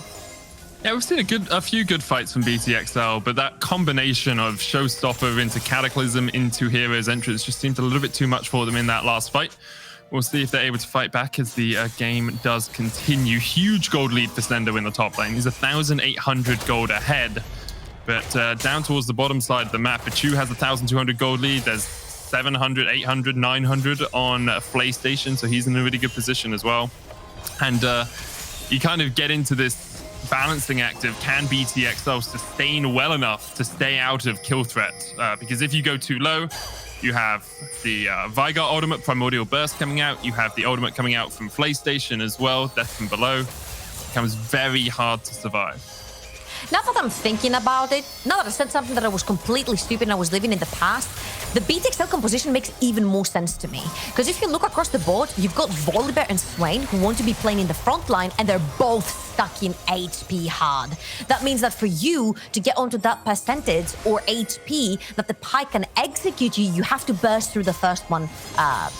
Yeah, we've seen a few good fights from BTXL, but that combination of Showstopper into Cataclysm into Hero's entrance just seemed a little bit too much for them in that last fight. We'll see if they're able to fight back as the game does continue. Huge gold lead for Sendo in the top lane. He's 1,800 gold ahead. But down towards the bottom side of the map, Achu has 1,200 gold lead. There's 700, 800, 900 on PlayStation, so he's in a really good position as well. And you kind of get into this balancing act of, can BTXL sustain well enough to stay out of kill threat? Because if you go too low, you have the Veigar ultimate Primordial Burst coming out. You have the ultimate coming out from PlayStation as well, Death from Below. It becomes very hard to survive. Now that I'm thinking about it, now that I said something that I was completely stupid and I was living in the past, the BTXL composition makes even more sense to me. Because if you look across the board, you've got Volibear and Swain who want to be playing in the front line, and they're both stuck in HP hard. That means that for you to get onto that percentage or HP that the Pyke can execute you, you have to burst through the first one,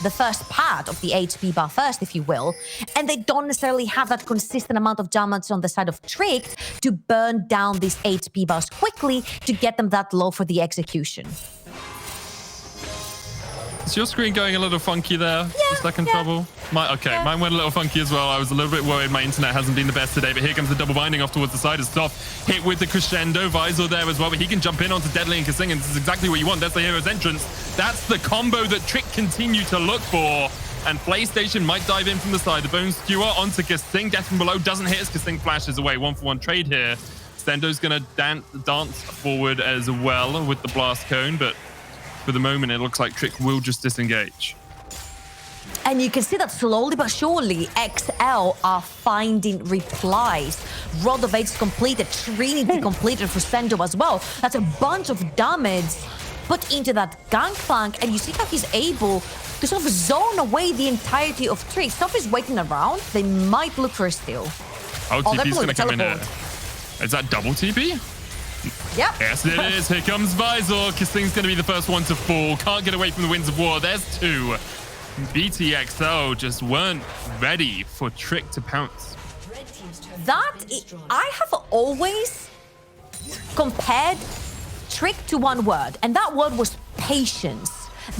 the first part of the HP bar first, if you will. And they don't necessarily have that consistent amount of damage on the side of Tricked to burn down these HP bars quickly to get them that low for the execution. Is your screen going a little funky there? The second double? Mine went a little funky as well. I was a little bit worried my internet hasn't been the best today, but here comes the double binding off towards the side of Soft. Hit with the crescendo. Visor there as well, but he can jump in onto Deadly and Kasing, and this is exactly what you want. That's the hero's entrance. That's the combo that Trick continue to look for. And PlayStation might dive in from the side. The Bone Skewer onto Kasing. Death from below doesn't hit as Kasing flashes away. 1-for-1 trade here. Sendo's going to dance forward as well with the blast cone, but for the moment, it looks like Trick will just disengage. And you can see that slowly but surely, XL are finding replies. Rod of Ages completed, Trinity completed for Sendo as well. That's a bunch of damage put into that gangplank, and you see how he's able to sort of zone away the entirety of Trick. Stuff is waiting around. They might look for a steal. Oh, TP's going to come in here. Is that double TP? Yep. Yes, it is. Here comes Visor. Kasing's going to be the first one to fall. Can't get away from the Winds of War. There's two. BTXL just weren't ready for Trick to pounce. I have always compared Trick to one word, and that word was patience.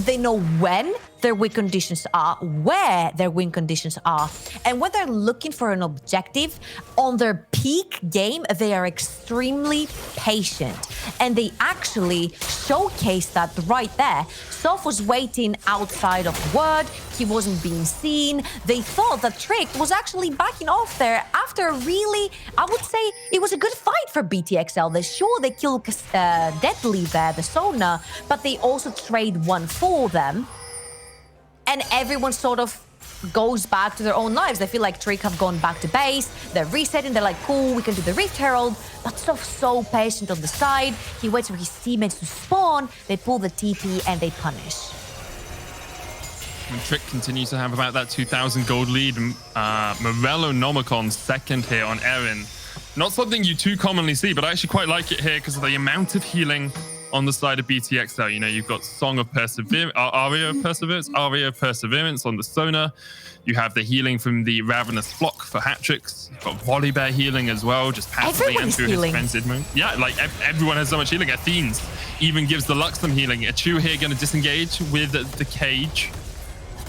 They know when their win conditions are, where their win conditions are, and when they're looking for an objective on their peak game, they are extremely patient, and they actually showcase that right there. Soph was waiting outside of Word. He wasn't being seen. They thought that Trick was actually backing off there after a really, I would say, it was a good fight for BTXL. They killed Deadly there, the Sona, but they also trade one for them. And everyone sort of goes back to their own lives. They feel like Trick have gone back to base. They're resetting. They're like, cool, we can do the Rift Herald. But Soph's so patient on the side. He waits for his teammates to spawn. They pull the TP and they punish. And Trick continues to have about that 2,000 gold lead. Morello Nomicon second here on Erin. Not something you too commonly see, but I actually quite like it here because of the amount of healing on the side of BTXL. You know, you've got Song of Perseverance, Aria of Perseverance on the Sona. You have the healing from the Ravenous Flock for hat-tricks. You've got Volibear healing as well, just passively and through his frenzied move. Yeah, like everyone has so much healing. Athene's even gives the Lux some healing. Achu here going to disengage with the cage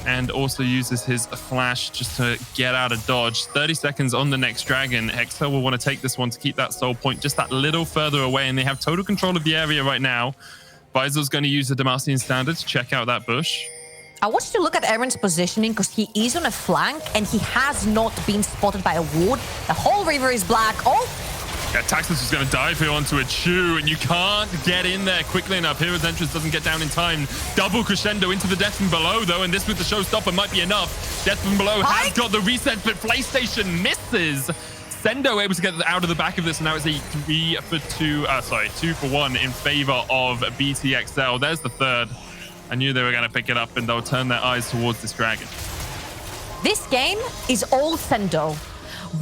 and also uses his flash just to get out of dodge. 30 seconds on the next dragon. Hexel will want to take this one to keep that soul point just that little further away, and they have total control of the area right now. Visor's going to use the Demacian Standard to check out that bush. I want you to look at Aaron's positioning because he is on a flank and he has not been spotted by a ward. The whole river is black. Oh! Yeah, Taxus is going to dive here onto a Chew, and you can't get in there quickly enough. Hero's entrance doesn't get down in time. Double crescendo into the Death from Below, though, and this with the showstopper might be enough. Death from Below has got the reset, but PlayStation misses. Sendo able to get out of the back of this, and now it's a 2-for-1 in favor of BTXL. There's the third. I knew they were going to pick it up, and they'll turn their eyes towards this dragon. This game is all Sendo.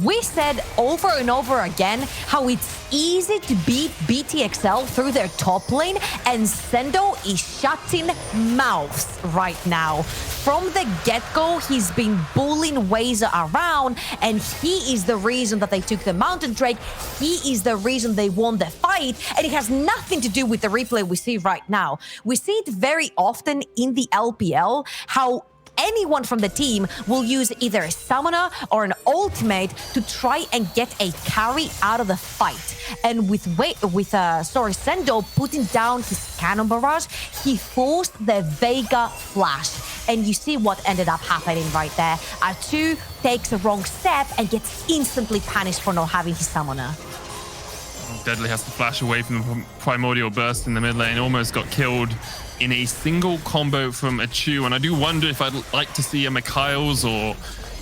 We said over and over again how it's easy to beat BTXL through their top lane, and Sendo is shutting mouths right now. From the get-go, he's been bullying Wazer around, and he is the reason that they took the Mountain Drake. He is the reason they won the fight, and it has nothing to do with the replay we see right now. We see it very often in the LPL, how anyone from the team will use either a summoner or an ultimate to try and get a carry out of the fight. And with Sendo putting down his cannon barrage, he forced the Vega flash. And you see what ended up happening right there. Atu takes a wrong step and gets instantly punished for not having his summoner. Deadly has to flash away from the Primordial Burst in the mid lane. Almost got killed in a single combo from Achu. And I do wonder if I'd like to see a Mikhail's or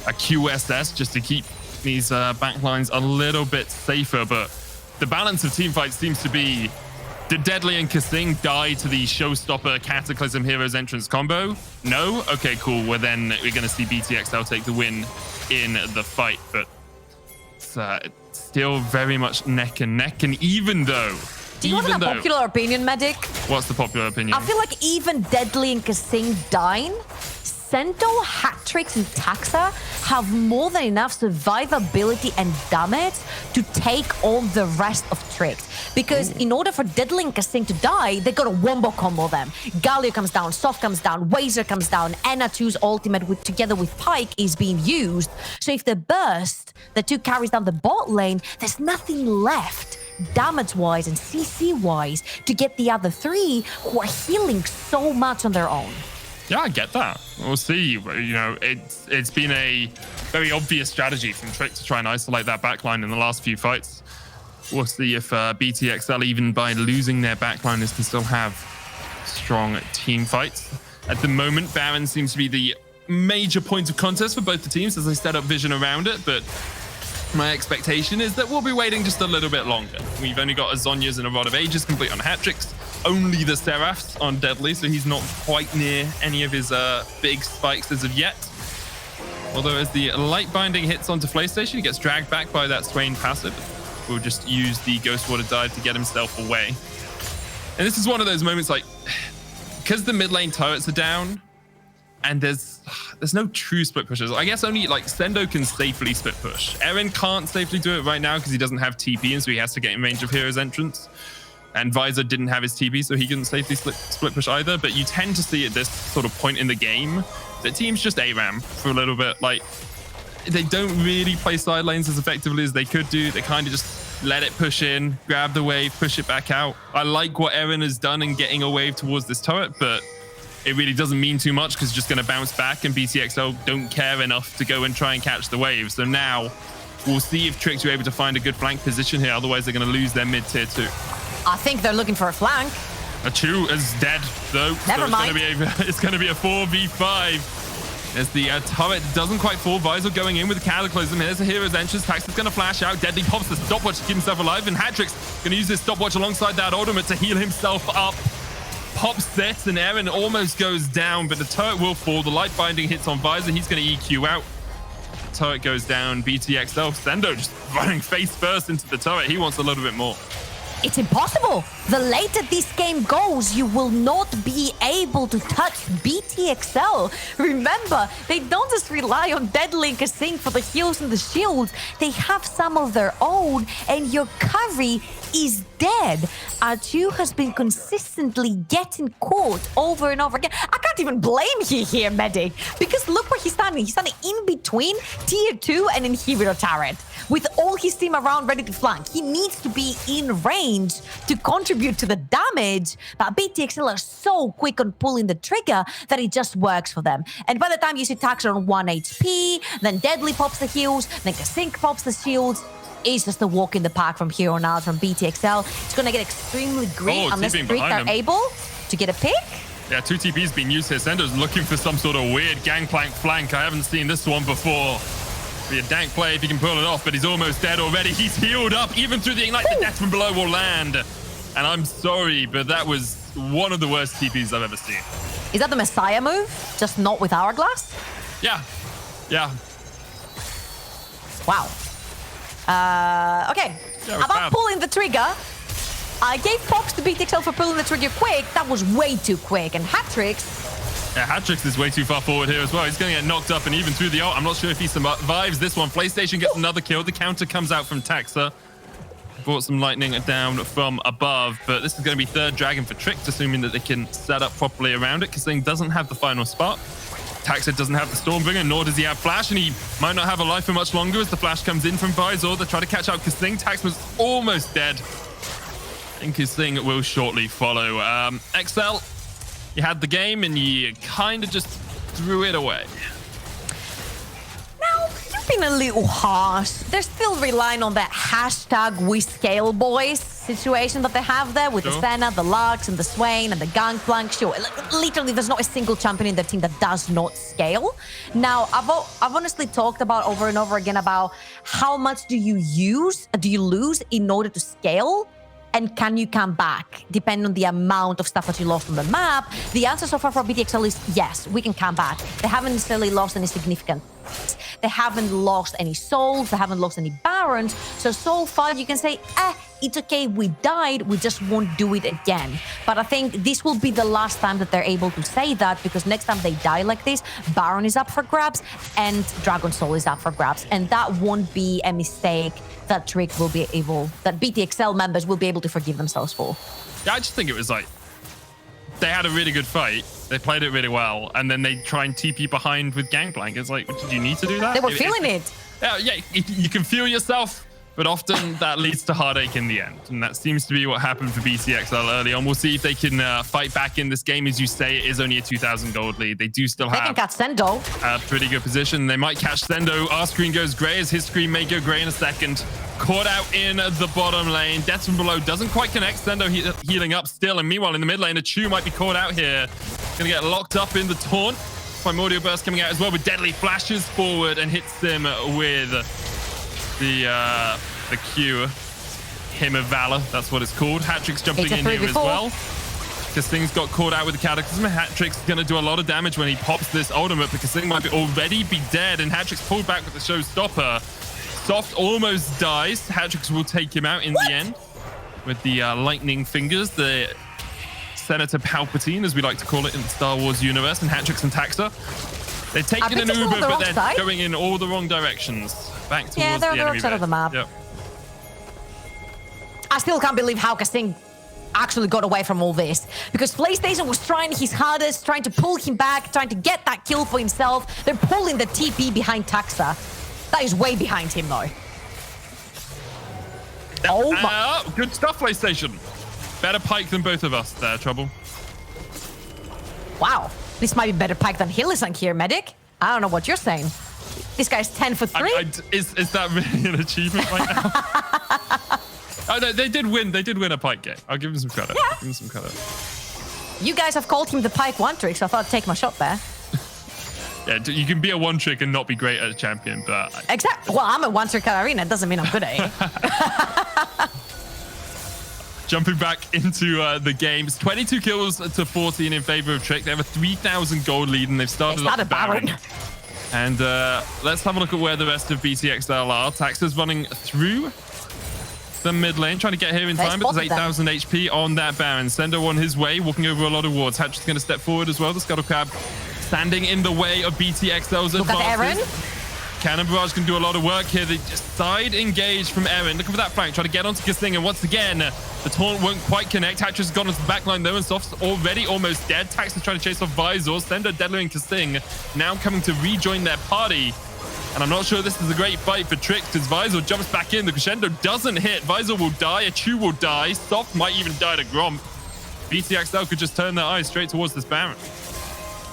a QSS just to keep these backlines a little bit safer. But the balance of team fights seems to be, did Deadly and Kasing die to the showstopper Cataclysm Heroes entrance combo? No? Okay, cool. Well, then we're going to see BTXL take the win in the fight. But it's still very much neck and neck. And even though... Do you want a popular opinion, Medic? What's the popular opinion? I feel like even Deadly and Kasing dying Sento, Hatrix, and Taxa have more than enough survivability and damage to take on the rest of Tricks. Because in order for Deadly and Kasing to die, they gotta wombo combo them. Galio comes down, Soft comes down, Wazer comes down, N2's ultimate together with Pyke is being used. So if they burst, the 2 carries down the bot lane, there's nothing left damage-wise and CC-wise to get the other 3 who are healing so much on their own. Yeah, I get that. We'll see. You know, it's been a very obvious strategy from Trick to try and isolate that backline in the last few fights. We'll see if BTXL, even by losing their backliners, can still have strong team fights. At the moment, Baron seems to be the major point of contest for both the teams as they set up vision around it, but my expectation is that we'll be waiting just a little bit longer. We've only got a Zhonya's and a Rod of Ages complete on Hatrix, only the Seraphs on Deadly, so he's not quite near any of his big spikes as of yet. Although as the light binding hits onto PlayStation, he gets dragged back by that Swain passive. We'll just use the Ghost Water dive to get himself away. And this is one of those moments, like, because the mid lane turrets are down, and there's no true split pushers. I guess only like Sendo can safely split push. Eren can't safely do it right now because he doesn't have TP, and so he has to get in range of Hero's entrance. And Visor didn't have his TP, so he couldn't safely split push either. But you tend to see at this sort of point in the game that teams just ARAM for a little bit. Like, they don't really play side lanes as effectively as they could do. They kind of just let it push in, grab the wave, push it back out. I like what Eren has done in getting a wave towards this turret, but it really doesn't mean too much because it's just going to bounce back, and BTXL don't care enough to go and try and catch the wave. So now we'll see if Tricks are able to find a good flank position here. Otherwise, they're going to lose their mid tier 2. I think they're looking for a flank. A Chu is dead, though. Never mind. It's going to be a 4v5. As the turret doesn't quite fall, Visor going in with the Cataclysm. Here's a Hero's entrance. Tax is going to flash out. Deadly pops the stopwatch to keep himself alive, and Hatrix going to use this stopwatch alongside that ultimate to heal himself up. Pop sets, and Eren almost goes down, but the turret will fall. The light binding hits on Visor. He's going to EQ out. The turret goes down. BTXL. Sendo just running face first into the turret. He wants a little bit more. It's impossible. The later this game goes, you will not be able to touch BTXL. Remember, they don't just rely on Deadly and Kasing for the heals and the shields. They have some of their own, and your carry is dead. Achu has been consistently getting caught over and over again. I can't even blame you here, Medic, because look where he's standing. He's standing in between tier 2 and Inhibitor turret with all his team around ready to flank. He needs to be in range to contribute to the damage, but BTXL are so quick on pulling the trigger that it just works for them. And by the time you see Taxer on 1 HP, then Deadly pops the heals, then Kasink pops the shields, it's just a walk in the park from here on out from BTXL. It's going to get extremely green unless Greek are able to get a pick. Yeah, 2 TPs being used here. Sendo's looking for some sort of weird gangplank flank. I haven't seen this one before. Be a dank play if he can pull it off, but he's almost dead already. He's healed up. Even through the Ignite, the death from below will land. And I'm sorry, but that was one of the worst TPs I've ever seen. Is that the Messiah move? Just not with Hourglass? Yeah. Yeah. Wow. Okay. Yeah, about pulling the trigger, I gave props to BTXL for pulling the trigger quick. That was way too quick. And Hatrix. Yeah, Hatrix is way too far forward here as well. He's going to get knocked up, and even through the ult, I'm not sure if he survives this one. PlayStation gets another kill. The counter comes out from Taxa. Brought some lightning down from above, but this is going to be third dragon for Trick, assuming that they can set up properly around it, because Thing doesn't have the final spot. Taxa doesn't have the Stormbringer, nor does he have Flash, and he might not have a life for much longer as the Flash comes in from Visor. They try to catch out Kasing. Tax was almost dead. I think Kasing will shortly follow. XL, you had the game, and you kind of just threw it away. Now, you've been a little harsh. They're still relying on that hashtag we scale boys situation that they have there with the Senna, the Lux, and the Swain, and the Gangplank. Sure, literally, there's not a single champion in their team that does not scale. Now, I've honestly talked about over and over again about how much do you lose in order to scale? And can you come back, depending on the amount of stuff that you lost on the map? The answer so far for BTXL is yes, we can come back. They haven't necessarily lost any significant. They haven't lost any souls. They haven't lost any barons. So far, you can say, it's okay, we died, we just won't do it again. But I think this will be the last time that they're able to say that, because next time they die like this, Baron is up for grabs and Dragon Soul is up for grabs. And that won't be a mistake that Trick will be able, that BTXL members will be able to forgive themselves for. Yeah, I just think it was like, they had a really good fight. They played it really well. And then they try and TP behind with Gangplank. It's like, did you need to do that? They were feeling it. Yeah, you can feel yourself, but often that leads to heartache in the end. And that seems to be what happened for BTXL early on. We'll see if they can fight back in this game. As you say, it is only a 2,000 gold lead. They do still have They can catch Sendo. a pretty good position. They might catch Sendo. Our screen goes gray, as his screen may go gray in a second. Caught out in the bottom lane. Death from below doesn't quite connect. Sendo healing up still. And meanwhile, in the mid lane, a Chu might be caught out here. Gonna get locked up in the taunt. Primordial Burst coming out as well with deadly flashes forward and hits him with the Q. Hymn of Valor, that's what it's called. Hat-Trick's jumping in here as well. Because things got caught out with the Cataclysm. Hat-Trick's going to do a lot of damage when he pops this ultimate, because Thing might already be dead, and Hat-Trick's pulled back with the showstopper. Soft almost dies. Hat-Trick's will take him out in the end with the lightning fingers, the Senator Palpatine, as we like to call it in the Star Wars universe, and Hat-Tricks and Taxa. They're taking an Uber, but they're going in all the wrong directions. Back towards they're on the the wrong enemy side of the map. Yep. I still can't believe how Kasing actually got away from all this, because PlayStation was trying his hardest, trying to pull him back, trying to get that kill for himself. They're pulling the TP behind Taxa. That is way behind him, though. Oh my! Good stuff, PlayStation. Better Pike than both of us there, Trouble. Wow, this might be better Pike than Hylissang here, Medic. I don't know what you're saying. This guy's 10 for 3. Is that really an achievement right now? Oh no, they did win. They did win a Pike game. I'll give them some credit. Yeah. Give them some credit. You guys have called him the Pike one trick, so I thought I'd take my shot there. Yeah, you can be a one trick and not be great at a champion, but Exactly. Well, I'm a one trick at Arena. It doesn't mean I'm good at it. Jumping back into the games, 22 kills to 14 in favor of Trick. They have a 3,000 gold lead, and they've started up the Baron. And let's have a look at where the rest of BTXL are. Taxa's running through the mid lane, trying to get here in time, but there's 8,000 HP on that Baron. Sendo on his way, walking over a lot of wards. Hatch is going to step forward as well. The Scuttle Crab standing in the way of BTXL's advances. Cannon Barrage can do a lot of work here. They just side engage from Eren, looking for that flank, trying to get onto Kasing, and once again, the taunt won't quite connect. Hatch has gone onto the backline though, and Soft's already almost dead. Tax is trying to chase off Visor. Sendo, Deadly, and Kasing now coming to rejoin their party. And I'm not sure this is a great fight for Trick, because Visor jumps back in. The crescendo doesn't hit. Visor will die. A Chu will die. Soft might even die to Gromp. BTXL could just turn their eyes straight towards this Baron.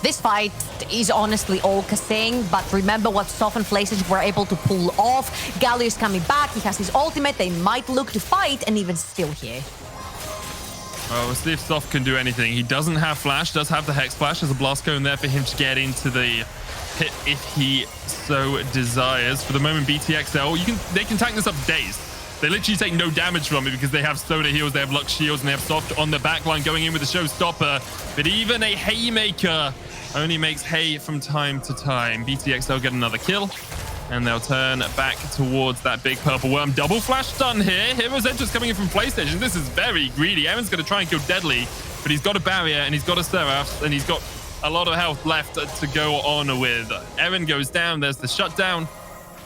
This fight is honestly all Kasing, but remember what Soft and Places were able to pull off. Galio is coming back. He has his ultimate. They might look to fight, and even still here. Well, we'll see if Soft can do anything. He doesn't have Flash, does have the Hex Flash. There's a Blast Cone there for him to get into the pit if he so desires. For the moment, BTXL, they can tank this up days. They literally take no damage from it because they have Soda heals, they have Lux shields, and they have Soft on the backline going in with the showstopper. But even a Haymaker only makes hay from time to time. BTXL get another kill, and they'll turn back towards that big purple worm. Double flash done here. Hero's Entrance coming in from PlayStation. This is very greedy. Eren's going to try and kill Deadly, but he's got a barrier, and he's got a Seraph, and he's got a lot of health left to go on with. Eren goes down. There's the shutdown.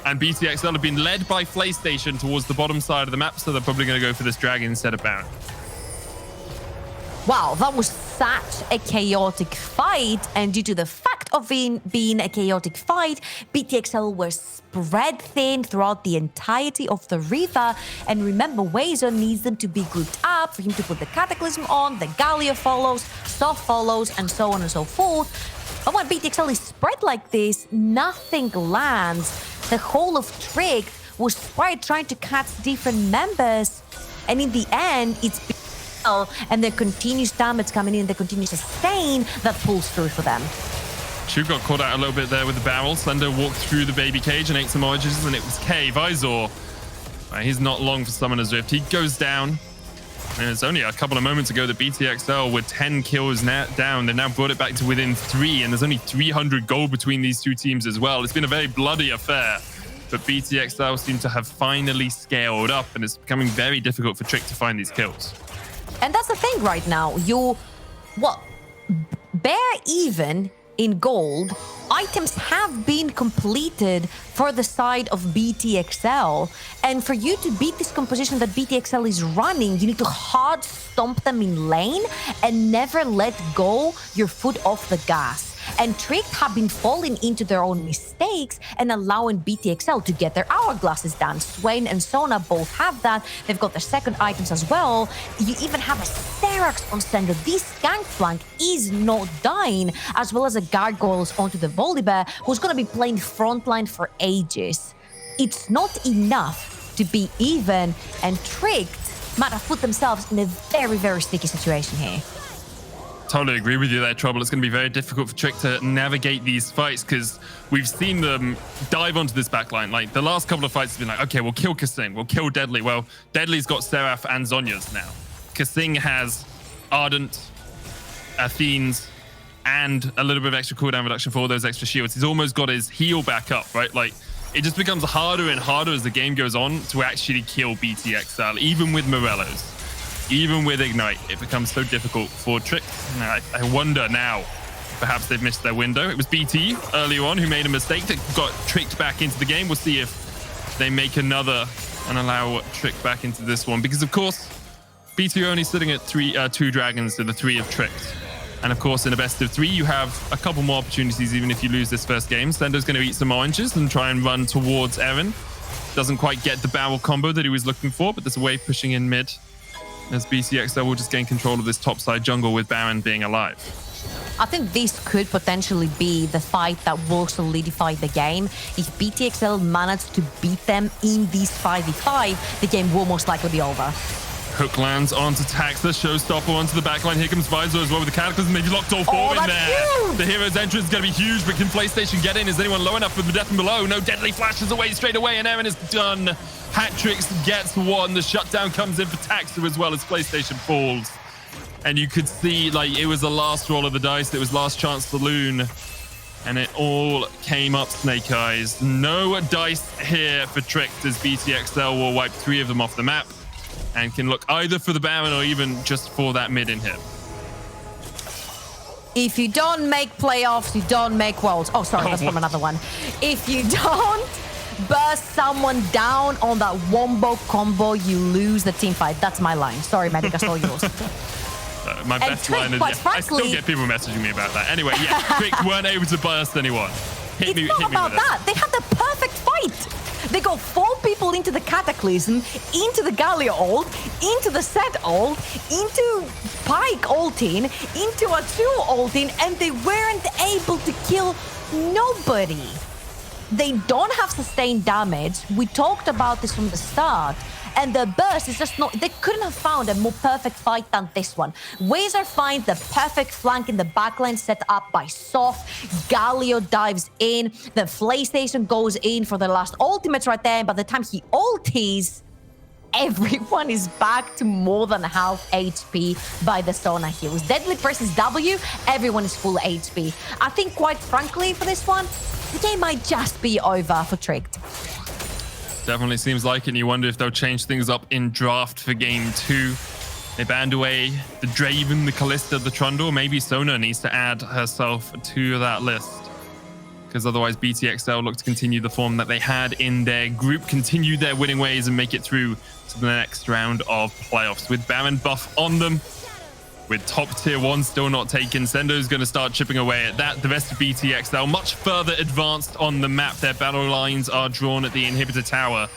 And BTXL have been led by PlayStation towards the bottom side of the map, so they're probably going to go for this dragon instead of Baron. Wow, that was such a chaotic fight, and due to the fact of being a chaotic fight, BTXL were spread thin throughout the entirety of the river. And remember, Wazer needs them to be grouped up for him to put the Cataclysm on, the Galio follows, Soft follows, and so on and so forth. But when BTXL is spread like this, nothing lands. The whole of Trick was spread trying to catch different members, and in the end, it's and the continuous damage coming in, the continuous sustain that pulls through for them. Chu got caught out a little bit there with the barrel. Slender walked through the baby cage and ate some oranges, and it was K. Visor. He's not long for Summoner's Rift. He goes down. And it's only a couple of moments ago that BTXL with 10 kills down. They've now brought it back to within 3, and there's only 300 gold between these two teams as well. It's been a very bloody affair. but BTXL seem to have finally scaled up, and it's becoming very difficult for Trick to find these kills. And that's the thing right now. Bare even in gold, items have been completed for the side of BTXL. And for you to beat this composition that BTXL is running, you need to hard stomp them in lane and never let go your foot off the gas. And Trick have been falling into their own mistakes and allowing BTXL to get their hourglasses down. Swain and Sona both have that. They've got their second items as well. You even have a Serax on Sender. This Gangplank is not dying, as well as a Gargoyles onto the Volibear, who's going to be playing frontline for ages. It's not enough to be even, and Tricked might have put themselves in a very, very sticky situation here. Totally agree with you there, Trouble. It's going to be very difficult for Trick to navigate these fights because we've seen them dive onto this backline. Like, the last couple of fights have been like, okay, we'll kill Kasing, we'll kill Deadly. Well, Deadly's got Seraph and Zhonya's now. Kasing has Ardent, Athene's, and a little bit of extra cooldown reduction for all those extra shields. He's almost got his heal back up, right? Like, it just becomes harder and harder as the game goes on to actually kill BTXL, even with Morello's. Even with Ignite, it becomes so difficult for Trick. I wonder now, perhaps they've missed their window. It was BT earlier on who made a mistake that got Tricked back into the game. We'll see if they make another and allow Trick back into this one. Because, of course, BT are only sitting at 2 dragons to the 3 of Tricked. And, of course, in a best of 3, you have a couple more opportunities even if you lose this first game. Sender's going to eat some oranges and try and run towards Eren. Doesn't quite get the barrel combo that he was looking for, but there's a wave pushing in mid, as BTXL will just gain control of this topside jungle with Baron being alive. I think this could potentially be the fight that will solidify the game. If BTXL managed to beat them in this 5v5, the game will most likely be over. Hook lands onto Taxa, showstopper onto the backline. Here comes Visor as well with the Cataclysm. They've locked all 4 in there. Huge. The hero's entrance is going to be huge, but can PlayStation get in? Is anyone low enough for the death from below? No, Deadly flashes away straight away, and Eren is done. Hatrix gets 1. The shutdown comes in for Taxa as well as PlayStation falls. And you could see, like, it was the last roll of the dice. It was last chance saloon. And it all came up Snake Eyes. No dice here for Tricked, as BTXL will wipe 3 of them off the map and can look either for the Baron or even just for that mid in hit. If you don't make playoffs, you don't make worlds. Oh, sorry, that's from another one. If you don't burst someone down on that wombo combo, you lose the team fight. That's my line. Sorry, Medic, I stole yours. My best line is, frankly, I still get people messaging me about that. Anyway, yeah, Trick weren't able to burst anyone. It's not about that. They had the perfect fight. They got 4 people into the Cataclysm, into the Galio ult, into the Set ult, into Pike ulting, into a 2 ulting, and they weren't able to kill nobody. They don't have sustained damage. We talked about this from the start. And the burst is just not... They couldn't have found a more perfect fight than this one. Wazer finds the perfect flank in the backline set up by Soft. Galio dives in. The PlayStation goes in for the last ultimates right there. And by the time he ulties, everyone is back to more than half HP by the Sona heals. Deadly presses W, everyone is full HP. I think, quite frankly, for this one, the game might just be over for Tricked. Definitely seems like it, and you wonder if they'll change things up in draft for game 2. They banned away the Draven, the Kalista, the Trundle. Maybe Sona needs to add herself to that list, because otherwise BTXL look to continue the form that they had in their group, continue their winning ways, and make it through to the next round of playoffs. With Baron buff on them, with top tier 1 still not taken, Sendo's going to start chipping away at that. The rest of BTXL much further advanced on the map. Their battle lines are drawn at the inhibitor tower.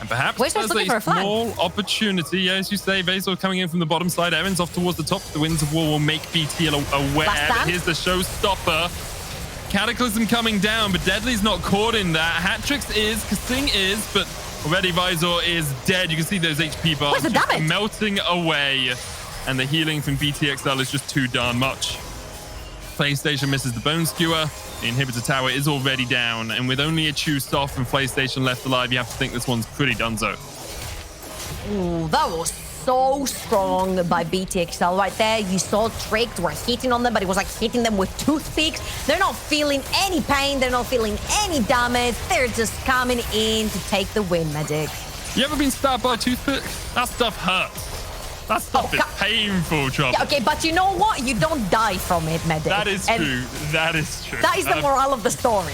And perhaps there's a small opportunity. Yeah, as you say, Basil coming in from the bottom side. Eren's off towards the top. The Winds of War will make BT aware. Here's the showstopper. Cataclysm coming down, but Deadly's not caught in that. Hatrix is, Kasing is, but already Visor is dead. You can see those HP bars just melting away. And the healing from BTXL is just too darn much. PlayStation misses the Bone Skewer. The inhibitor tower is already down. And with only a Chew Soft and PlayStation left alive, you have to think this one's pretty donezo. Ooh, that was so strong by BTXL right there. You saw Tricked were hitting on them, but it was like hitting them with toothpicks. They're not feeling any pain. They're not feeling any damage. They're just coming in to take the win, Medic. You ever been stabbed by a toothpick? That stuff hurts. That stuff is painful, trouble. Yeah, okay, but you know what? You don't die from it, Medic. That is true. That is true. That is the moral of the story.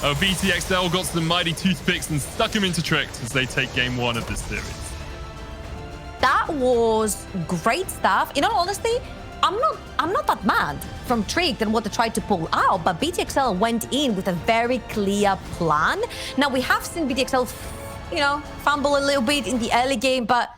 BTXL got some mighty toothpicks and stuck him into Tricked as they take game 1 of this series. That was great stuff. In all honesty, I'm not that mad from Tricked and what they tried to pull out, but BTXL went in with a very clear plan. Now, we have seen BTXL, fumble a little bit in the early game, but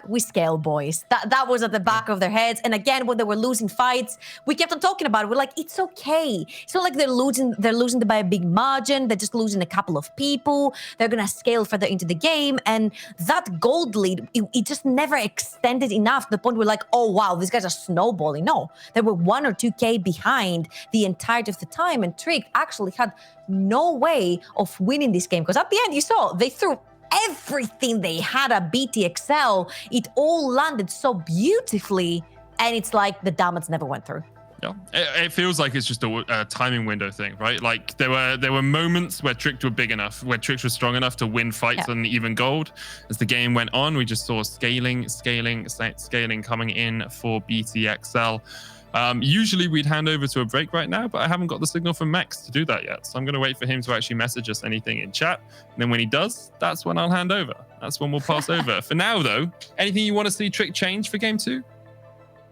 #we scale, boys. That was at the back of their heads. And again, when they were losing fights, we kept on talking about it. We're like, it's okay. It's not like they're losing by a big margin. They're just losing a couple of people. They're gonna scale further into the game. And that gold lead, it just never extended enough to the point where we're like, oh wow, these guys are snowballing. No, they were 1 or 2K behind the entirety of the time. And Trick actually had no way of winning this game. Because at the end, you saw they threw everything they had at BTXL. It all landed so beautifully, and it's like the damage never went through. Yeah, it feels like it's just a timing window thing, right? Like there were moments where Tricked were big enough, where Tricked was strong enough to win fights on even gold. As the game went on, we just saw scaling coming in for BTXL. Usually we'd hand over to a break right now, but I haven't got the signal from Max to do that yet. So I'm going to wait for him to actually message us anything in chat. And then when he does, that's when I'll hand over. That's when we'll pass over. For now, though, anything you want to see Trick change for game 2?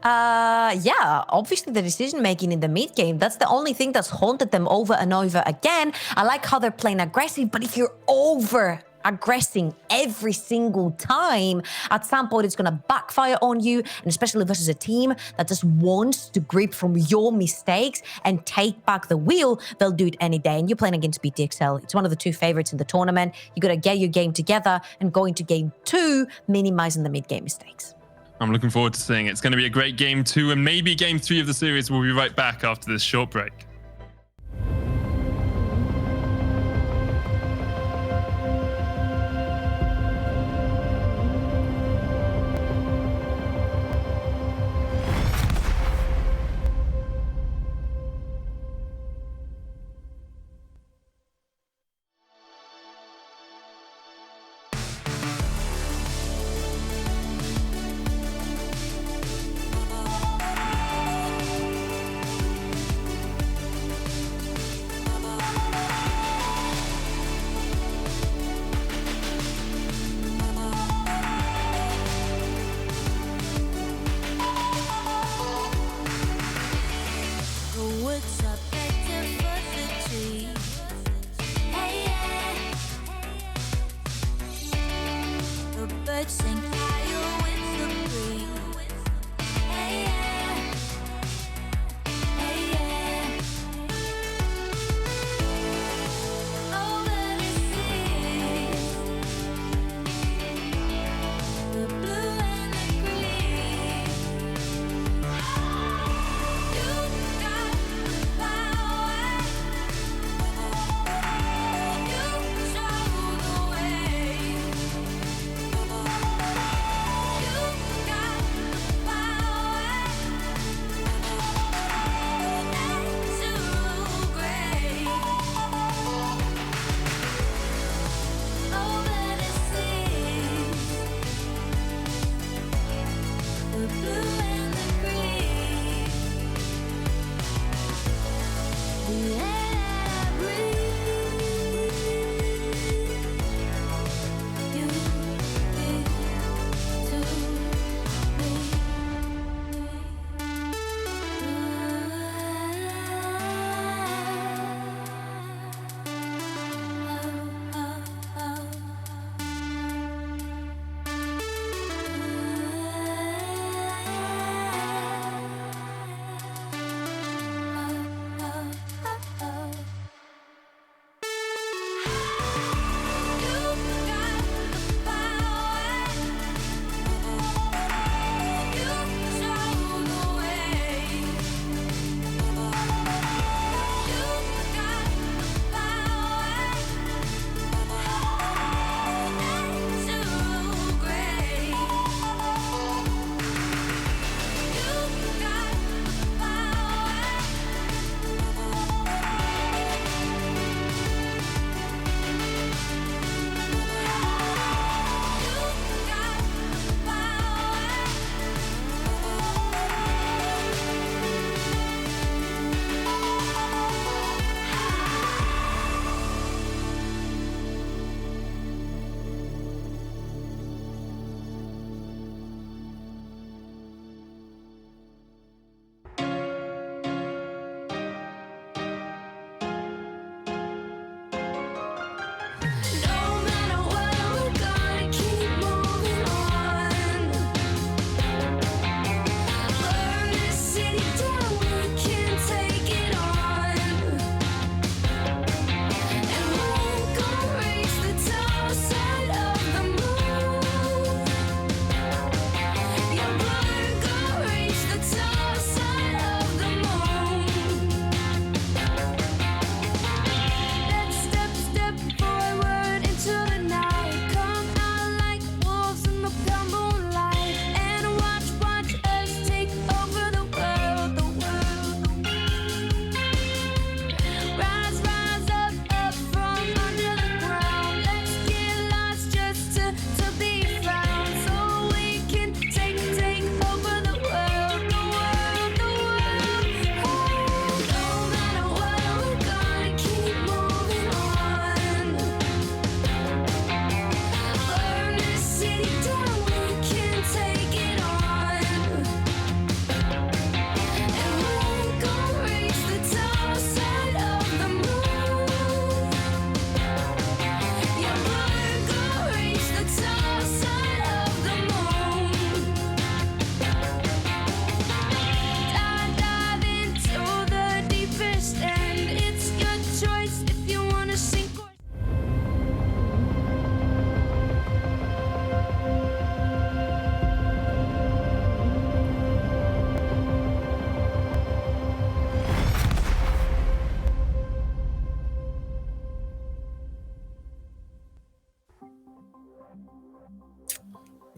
Yeah, obviously the decision making in the mid game, that's the only thing that's haunted them over and over again. I like how they're playing aggressive, but if you're over aggressing every single time, at some point it's going to backfire on you, and especially versus a team that just wants to grip from your mistakes and take back the wheel, they'll do it any day. And you're playing against BTXL. It's one of the 2 favorites in the tournament. You got to get your game together and go into game 2, minimizing the mid-game mistakes. I'm looking forward to seeing it. It's going to be a great game 2 and maybe game 3 of the series. We'll be right back after this short break.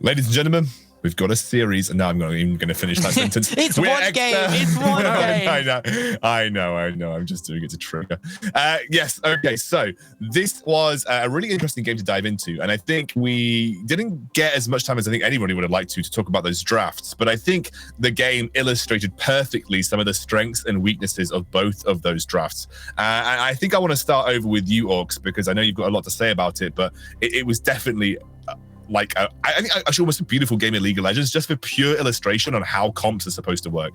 Ladies and gentlemen, we've got a series, and now I'm not even going to finish that sentence. It's one game. It's one game. I know. I'm just doing it to trigger. Yes. Okay. So this was a really interesting game to dive into, and I think we didn't get as much time as I think anybody would have liked to talk about those drafts. But I think the game illustrated perfectly some of the strengths and weaknesses of both of those drafts. And I think I want to start over with you, Orcs, because I know you've got a lot to say about it. But it was definitely. I think actually almost a beautiful game of League of Legends, just for pure illustration on how comps are supposed to work.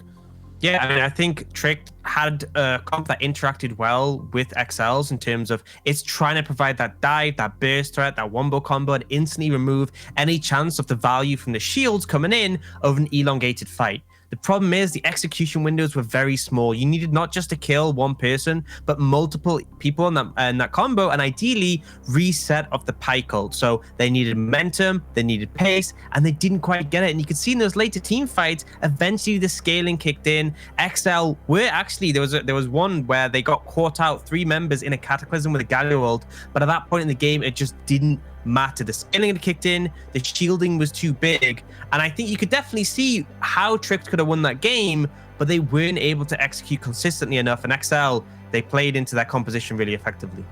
Yeah, I mean, I think Trick had a comp that interacted well with XLs in terms of it's trying to provide that dive, that burst threat, that wombo combo, and instantly remove any chance of the value from the shields coming in of an elongated fight. The problem is the execution windows were very small. You needed not just to kill one person, but multiple people in that combo, and ideally reset of the pike ult. So they needed momentum, they needed pace, and they didn't quite get it. And you could see in those later team fights, eventually the scaling kicked in. XL were actually, there was one where they got caught out 3 members in a Cataclysm with a Galio ult, but at that point in the game, it just didn't matter. The scaling had kicked in, the shielding was too big, and I think you could definitely see how Tricked could have won that game, but they weren't able to execute consistently enough. And XL, they played into that composition really effectively.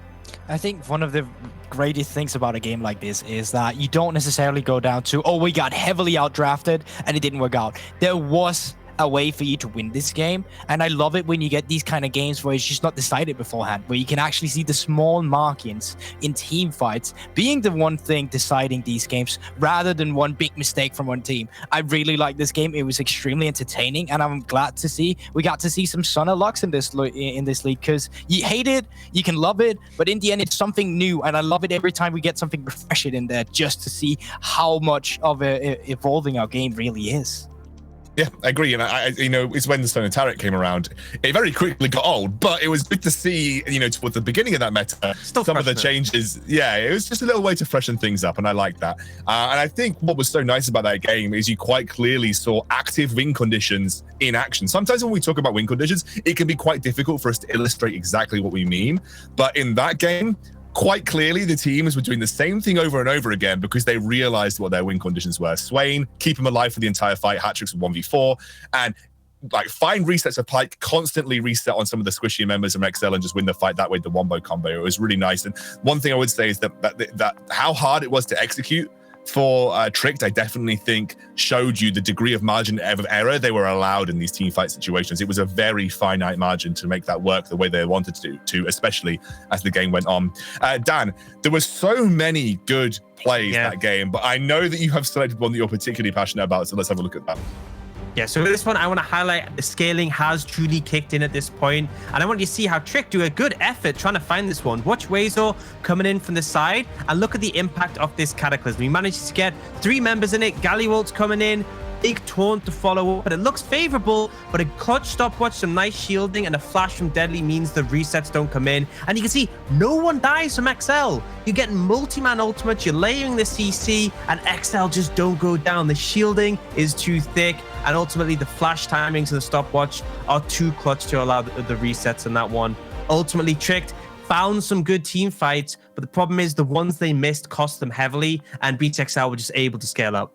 I think one of the greatest things about a game like this is that you don't necessarily go down to, oh, we got heavily outdrafted and it didn't work out. There was a way for you to win this game, and I love it when you get these kind of games where it's just not decided beforehand, where you can actually see the small margins in team fights being the one thing deciding these games rather than one big mistake from one team. I really like this game. It was extremely entertaining, and I'm glad to see we got to see some Sunner Lux in this league, because you hate it, you can love it, but in the end it's something new, and I love it every time we get something refreshing in there, just to see how much of evolving our game really is. Yeah, I agree. And it's when the Stone and Tarot came around, it very quickly got old, but it was good to see, towards the beginning of that meta, some of the changes. Yeah, it was just a little way to freshen things up, and I like that. And I think what was so nice about that game is you quite clearly saw active win conditions in action. Sometimes when we talk about win conditions, it can be quite difficult for us to illustrate exactly what we mean. But in that game, quite clearly, the teams were doing the same thing over and over again because they realized what their win conditions were. Swain, keep him alive for the entire fight, hat-tricks with 1v4, and find resets of Pike, constantly reset on some of the squishy members of XL and just win the fight that way, the wombo combo. It was really nice. And one thing I would say is that how hard it was to execute for Tricked, I definitely think showed you the degree of margin of error they were allowed in these team fight situations. It was a very finite margin to make that work the way they wanted to, especially as the game went on. Dan, there were so many good plays that game, but I know that you have selected one that you're particularly passionate about, so let's have a look at that. Yeah, so this one, I want to highlight the scaling has truly kicked in at this point, and I want you to see how Trick do a good effort trying to find this one. Watch Wazor coming in from the side, and look at the impact of this Cataclysm. He managed to get 3 members in it. Galliwalt's coming in, big taunt to follow up, but it looks favorable, but a clutch stopwatch, some nice shielding, and a flash from Deadly means the resets don't come in. And you can see no one dies from XL. You're getting multi-man ultimates, you're layering the CC, and XL just don't go down. The shielding is too thick, and ultimately the flash timings and the stopwatch are too clutch to allow the resets in that one. Ultimately, Tricked found some good team fights, but the problem is the ones they missed cost them heavily, and BTXL were just able to scale up.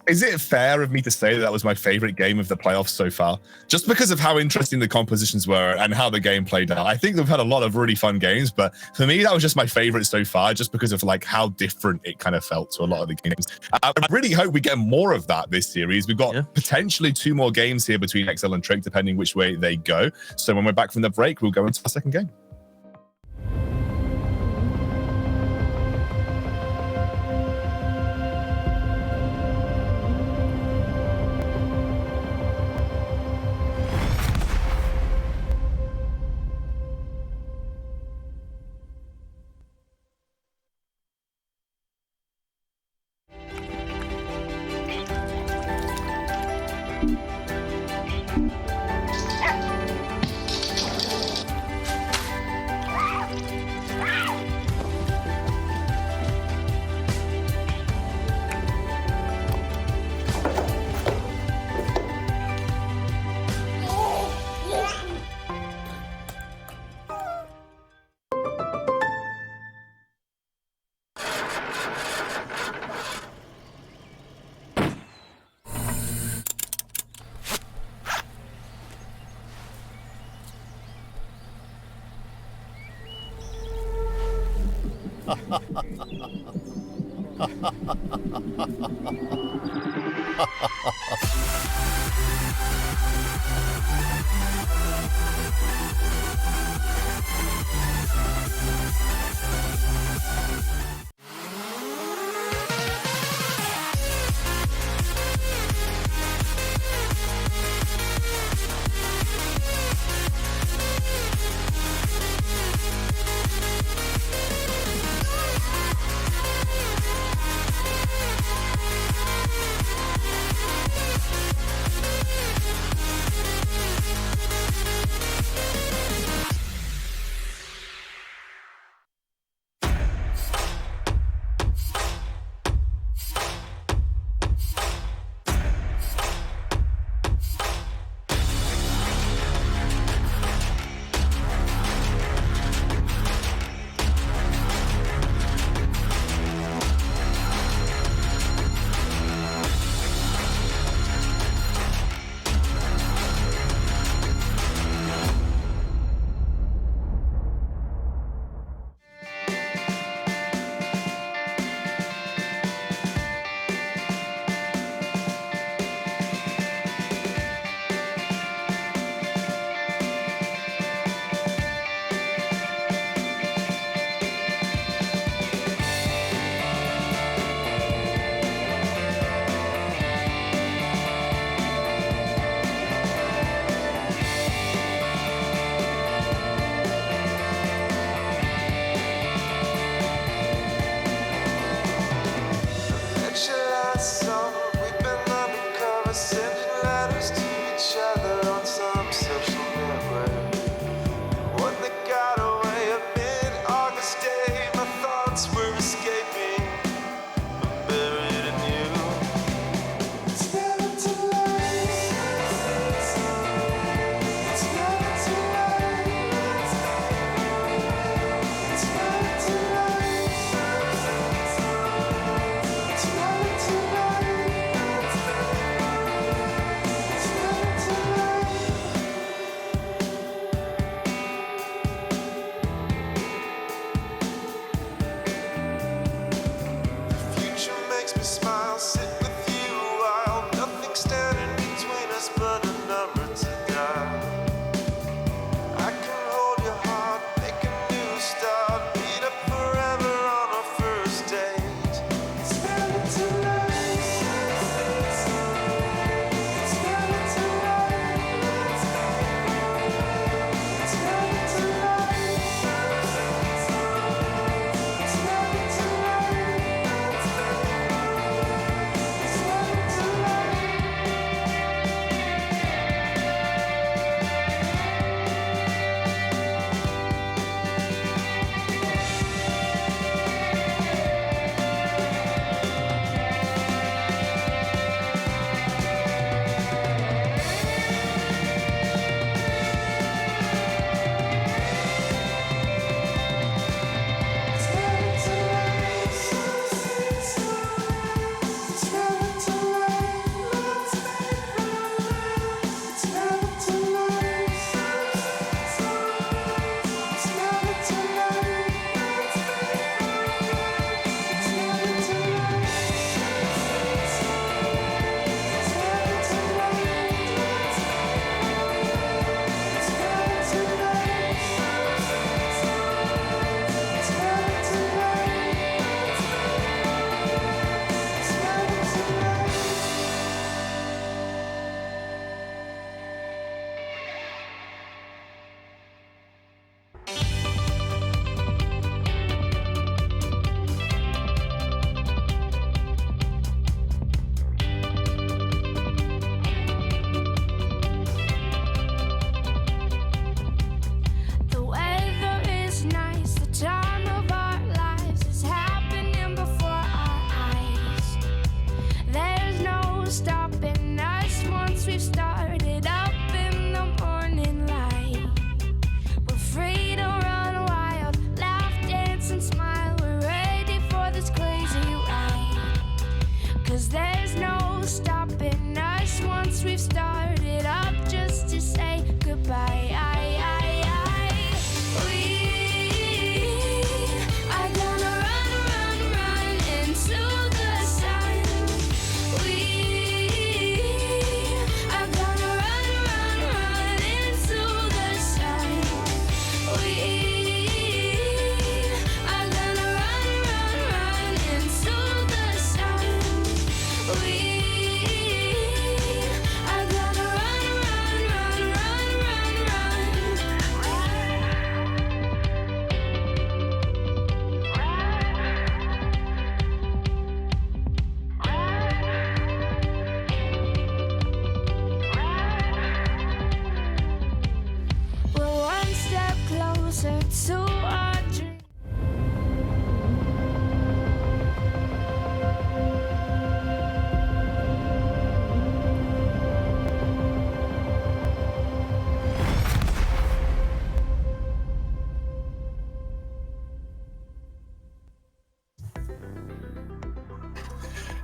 Is it fair of me to say that was my favorite game of the playoffs so far? Just because of how interesting the compositions were and how the game played out. I think we've had a lot of really fun games, but for me, that was just my favorite so far, just because of how different it kind of felt to a lot of the games. I really hope we get more of that this series. We've got potentially 2 more games here between XL and Trick, depending which way they go. So when we're back from the break, we'll go into our second game. closer to our dream.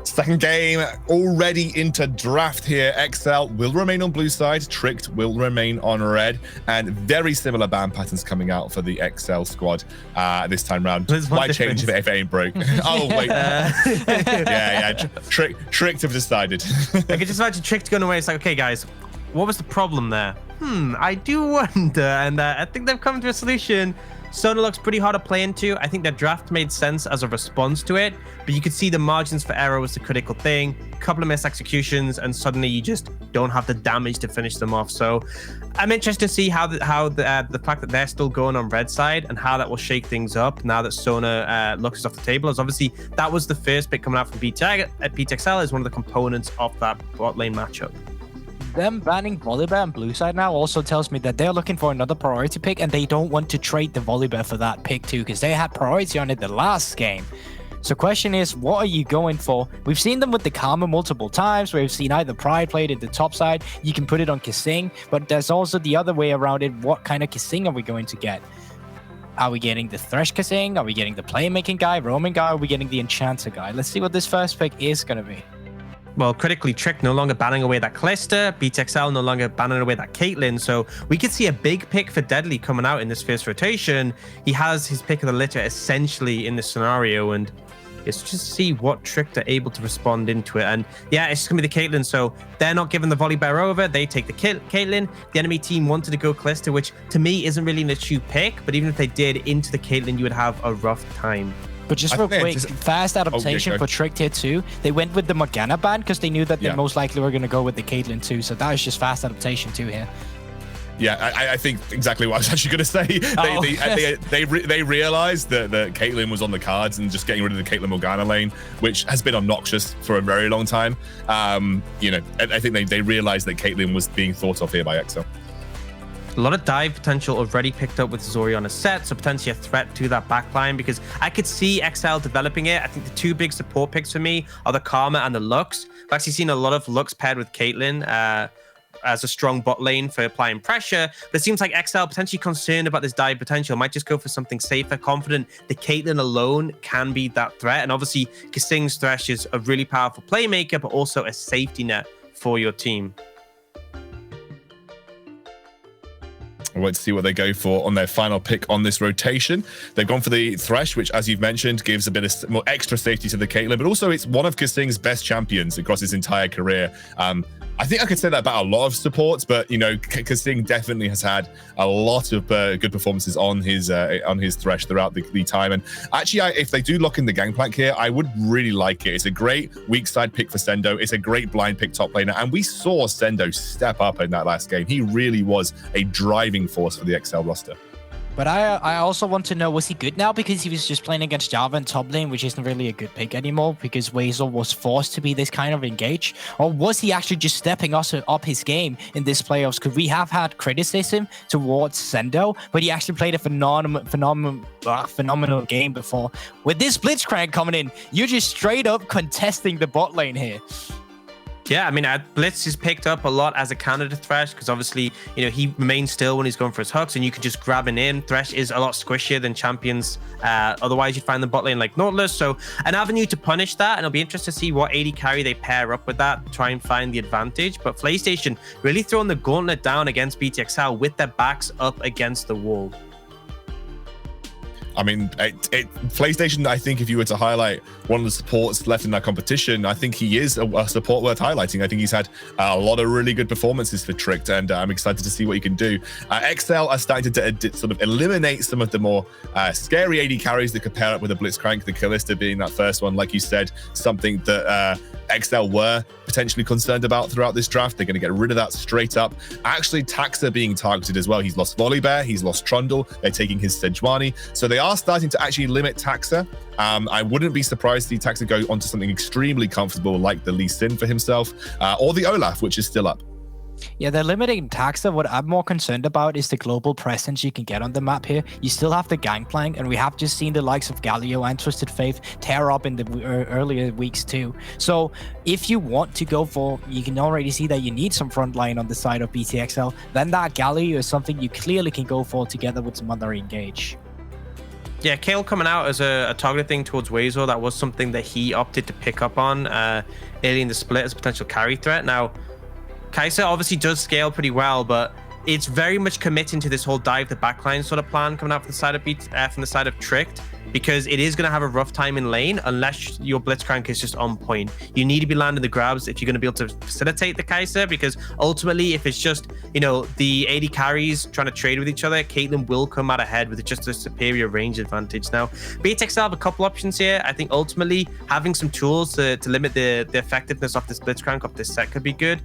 Second game already into draft here. XL will remain on blue side, Tricked will remain on red, and very similar ban patterns coming out for the XL squad this time round. Why change if it ain't broke? Oh wait, yeah. Tricked have decided. I could just imagine Tricked going away. It's like, okay, guys, what was the problem there? I do wonder, and I think they've come to a solution. Sona looks pretty hard to play into. I think their draft made sense as a response to it, but you could see the margins for error was the critical thing. A couple of missed executions, and suddenly you just don't have the damage to finish them off. So I'm interested to see how the fact that they're still going on red side and how that will shake things up now that Sona looks off the table. As obviously that was the first pick coming out from BTXL as one of the components of that bot lane matchup. Them banning Volibear and blue side now also tells me that they're looking for another priority pick, and they don't want to trade the Volibear for that pick too, because they had priority on it the last game. So question is, what are you going for? We've seen them with the Karma multiple times, where we've seen either Pride played at the top side, you can put it on Kissing, but there's also the other way around it. What kind of Kissing are we going to get? Are we getting the Thresh Kissing? Are we getting the playmaking guy, roaming guy? Are we getting the Enchanter guy? Let's see what this first pick is going to be. Well, critically, Trick no longer banning away that Calista, BTXL no longer banning away that Caitlyn, so we could see a big pick for Deadly coming out in this first rotation. He has his pick of the litter essentially in this scenario, and it's just see what Trick are able to respond into it. And yeah, it's just gonna be the Caitlyn, so they're not giving the Volibear over, they take the Caitlyn. The enemy team wanted to go Calista, which to me isn't really an issue pick, but even if they did into the Caitlyn, you would have a rough time. But just real quick, fast adaptation for Tricked here too. They went with the Morgana ban because they knew that they most likely were going to go with the Caitlyn too. So that is just fast adaptation too here. Yeah, I think exactly what I was actually going to say. They realized that Caitlyn was on the cards, and just getting rid of the Caitlyn Morgana lane, which has been obnoxious for a very long time. I think they realized that Caitlyn was being thought of here by XL. A lot of dive potential already picked up with Zori on a set, so potentially a threat to that backline, because I could see XL developing it. I think the two big support picks for me are the Karma and the Lux. I've actually seen a lot of Lux paired with Caitlyn as a strong bot lane for applying pressure, but it seems like XL potentially concerned about this dive potential, might just go for something safer, confident the Caitlyn alone can be that threat. And obviously, Kissing's Thresh is a really powerful playmaker, but also a safety net for your team. We'll wait to see what they go for on their final pick on this rotation. They've gone for the Thresh, which, as you've mentioned, gives a bit of more extra safety to the Caitlyn, but also it's one of Kissing's best champions across his entire career. I think I could say that about a lot of supports, but Kissing definitely has had a lot of good performances on his Thresh throughout the time. And actually, if they do lock in the Gangplank here, I would really like it. It's a great weak side pick for Sendo. It's a great blind pick top laner, and we saw Sendo step up in that last game. He really was a driving force for the XL roster. But I also want to know, was he good now because he was just playing against Java in top lane, which isn't really a good pick anymore because Weasel was forced to be this kind of engaged? Or was he actually just stepping up his game in this playoffs? Because we have had criticism towards Sendo, but he actually played a phenomenal game before. With this Blitzcrank coming in, you're just straight up contesting the bot lane here. Yeah, I mean, Blitz is picked up a lot as a counter to Thresh because obviously, he remains still when he's going for his hooks and you can just grab him in. Thresh is a lot squishier than champions. Otherwise, you'd find the bot lane like Nautilus. So an avenue to punish that, and it'll be interesting to see what AD carry they pair up with that, try and find the advantage. But PlayStation really throwing the gauntlet down against BTXL with their backs up against the wall. I mean, PlayStation, I think if you were to highlight one of the supports left in that competition, I think he is a support worth highlighting. I think he's had a lot of really good performances for Tricked, and I'm excited to see what he can do. XL are starting to sort of eliminate some of the more scary AD carries that could pair up with a Blitzcrank, the Calista being that first one. Like you said, something that XL were potentially concerned about throughout this draft. They're going to get rid of that straight up. Actually, Taxa being targeted as well. He's lost Volibear, he's lost Trundle, they're taking his Sejuani. So they are starting to actually limit Taxa. I wouldn't be surprised to see Taxa go onto something extremely comfortable like the Lee Sin for himself, or the Olaf, which is still up. Yeah, they're limiting Taxa. What I'm more concerned about is the global presence you can get on the map here. You still have the Gangplank, and we have just seen the likes of Galio and Twisted Faith tear up in the earlier weeks too. So if you want to go for, you can already see that you need some front line on the side of BTXL, then that Galio is something you clearly can go for together with some other engage. Yeah, Kale coming out as a targeted thing towards Wazo, that was something that he opted to pick up on early in the split as a potential carry threat. Now, Kai'Sa obviously does scale pretty well, but it's very much committing to this whole dive the backline sort of plan coming out from the side of Tricked, because it is going to have a rough time in lane unless your Blitzcrank is just on point. You need to be landing the grabs if you're going to be able to facilitate the Kai'Sa, because ultimately, if it's just, you know, the AD carries trying to trade with each other, Caitlyn will come out ahead with just a superior range advantage. Now, BTXL have a couple options here. I think ultimately having some tools to limit the effectiveness of this Blitzcrank of this set could be good.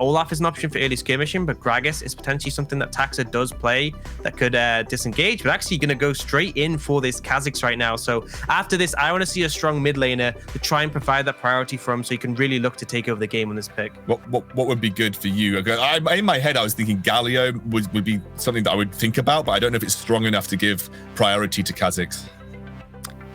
Olaf is an option for early skirmishing, but Gragas is potentially something that Taxa does play that could disengage, but actually going to go straight in for this Kha'Zix right now. So after this, I want to see a strong mid laner to try and provide that priority for him so he can really look to take over the game on this pick. What would be good for you? In my head, I was thinking Galio would be something that I would think about, but I don't know if it's strong enough to give priority to Kha'Zix.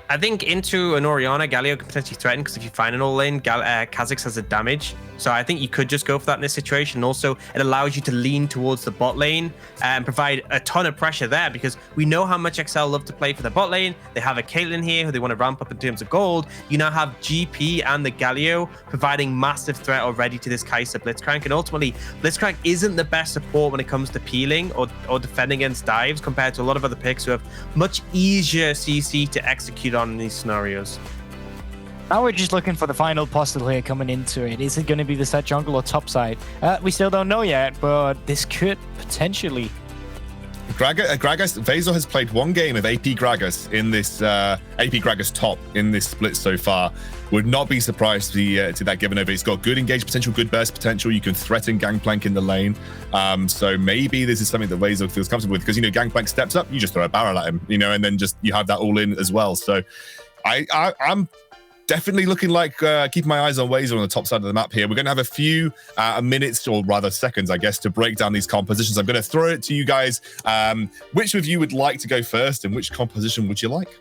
I think into an Orianna, Galio could potentially threaten, because if you find an all lane, Kha'Zix has a damage. So I think you could just go for that in this situation. Also, it allows you to lean towards the bot lane and provide a ton of pressure there, because we know how much XL love to play for the bot lane. They have a Caitlyn here who they want to ramp up in terms of gold. You now have GP and the Galio providing massive threat already to this Kai'Sa Blitzcrank. And ultimately, Blitzcrank isn't the best support when it comes to peeling or defending against dives compared to a lot of other picks who have much easier CC to execute on in these scenarios. Now we're just looking for the final puzzle here coming into it. Is it going to be the set jungle or top side? We still don't know yet, but this could potentially. Gragas, Vaso has played one game of AP Gragas in this AP Gragas top in this split so far. Would not be surprised to that given over. It's got good engage potential, good burst potential. You can threaten Gangplank in the lane. So maybe this is something that Vaso feels comfortable with, because, you know, Gangplank steps up, you just throw a barrel at him, you know, and then just you have that all in as well. So I'm definitely looking like keeping my eyes on Wazer on the top side of the map here. We're going to have a few minutes, or rather seconds, I guess, to break down these compositions. I'm going to throw it to you guys. Which of you would like to go first, and which composition would you like?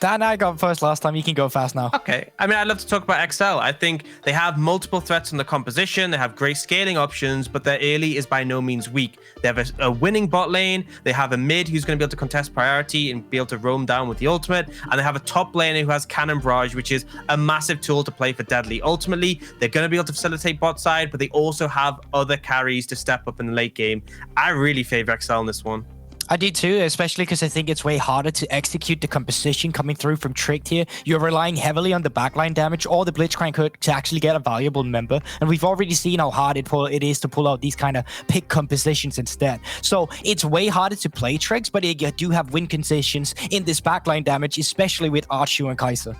Dan, I got first last time. You can go fast now. Okay. I mean, I'd love to talk about XL. I think they have multiple threats in the composition. They have great scaling options, but their early is by no means weak. They have a winning bot lane. They have a mid who's going to be able to contest priority and be able to roam down with the ultimate. And they have a top laner who has Cannon Barrage, which is a massive tool to play for Deadly. Ultimately, they're going to be able to facilitate bot side, but they also have other carries to step up in the late game. I really favor XL in this one. I do too, especially because I think it's way harder to execute the composition coming through from Tricked here. You're relying heavily on the backline damage or the Blitzcrank hook to actually get a valuable member. And we've already seen how hard it is to pull out these kind of pick compositions instead. So it's way harder to play Tricks, but you do have win conditions in this backline damage, especially with Archu and Kai'Sa.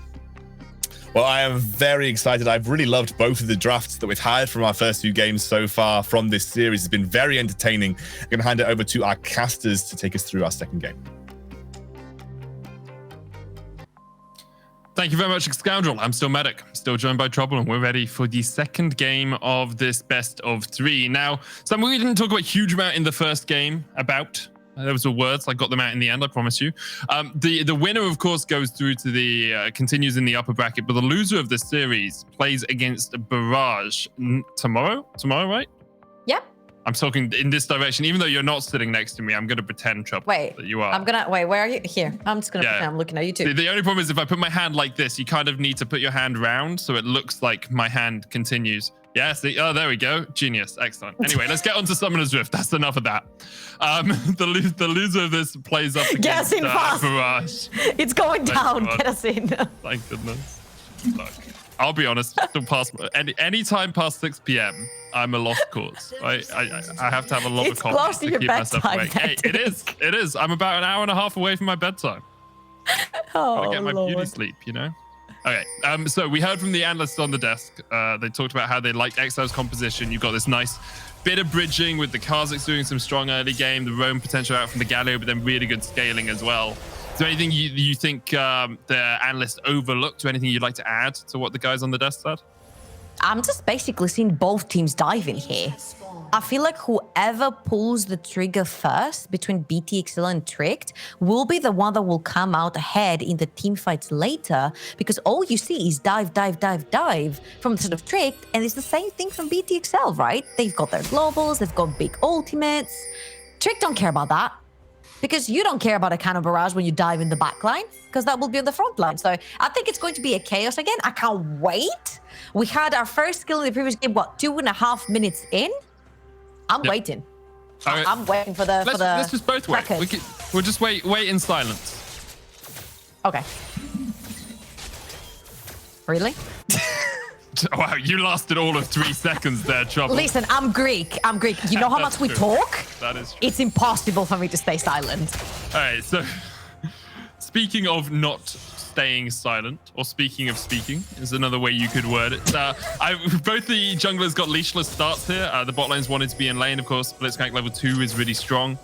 Well, I am very excited. I've really loved both of the drafts that we've had from our first few games so far from this series. It's been very entertaining. I'm going to hand it over to our casters to take us through our second game. Thank you very much, Scoundrel. I'm still Medic, still joined by Trouble, and we're ready for the second game of this best of three. Now, something we didn't talk about a huge amount in the first game about. Those were words. I got them out in the end, I promise you. The winner, of course, goes through to the continues in the upper bracket, but the loser of this series plays against Barrage tomorrow. Tomorrow, right? Yeah. I'm talking in this direction. Even though you're not sitting next to me, I'm going to pretend, Trouble, that you are. Wait, where are you? Here. I'm just going to pretend I'm looking at you too. The only problem is if I put my hand like this, you kind of need to put your hand round so it looks like my hand continues. Yeah, see, oh, there we go. Genius. Excellent. Anyway, let's get on to Summoner's Rift. That's enough of that. The loser of this plays up against Barrage. It's going down. Get us in. Thank goodness. Look, I'll be honest. Any time past 6 p.m., I'm a lost cause. Right? I have to have a lot of coffee to keep myself awake. Hey, it is. It is. I'm about an hour and a half away from my bedtime. I get my beauty sleep, you know? Okay, so we heard from the analysts on the desk. They talked about how they liked XL's composition. You've got this nice bit of bridging with the Kha'Zix doing some strong early game, the roam potential out from the Galio, but then really good scaling as well. Is there anything you think the analysts overlooked, or anything you'd like to add to what the guys on the desk said? I'm just basically seeing both teams dive in here. I feel like whoever pulls the trigger first between BTXL and Tricked will be the one that will come out ahead in the team fights later, because all you see is dive from the sort of Tricked, and it's the same thing from BTXL, right? They've got their globals, they've got big ultimates. Tricked don't care about that, because you don't care about a cannon barrage when you dive in the back line, because that will be on the front line. So I think it's going to be a chaos again. I can't wait. We had our first skill in the previous game, 2.5 minutes in? I'm waiting. Right. I'm waiting for the. Let's just both wait. We'll just wait in silence. Okay. Really? Wow, you lasted all of 3 seconds there, Trouble. Listen, I'm Greek. You know how much we talk? That is true. It's impossible for me to stay silent. All right, so speaking of not staying silent, or speaking of speaking, is another way you could word it. Both the junglers got leashless starts here. The bot lanes wanted to be in lane, of course. Blitzcrank level 2 is really strong.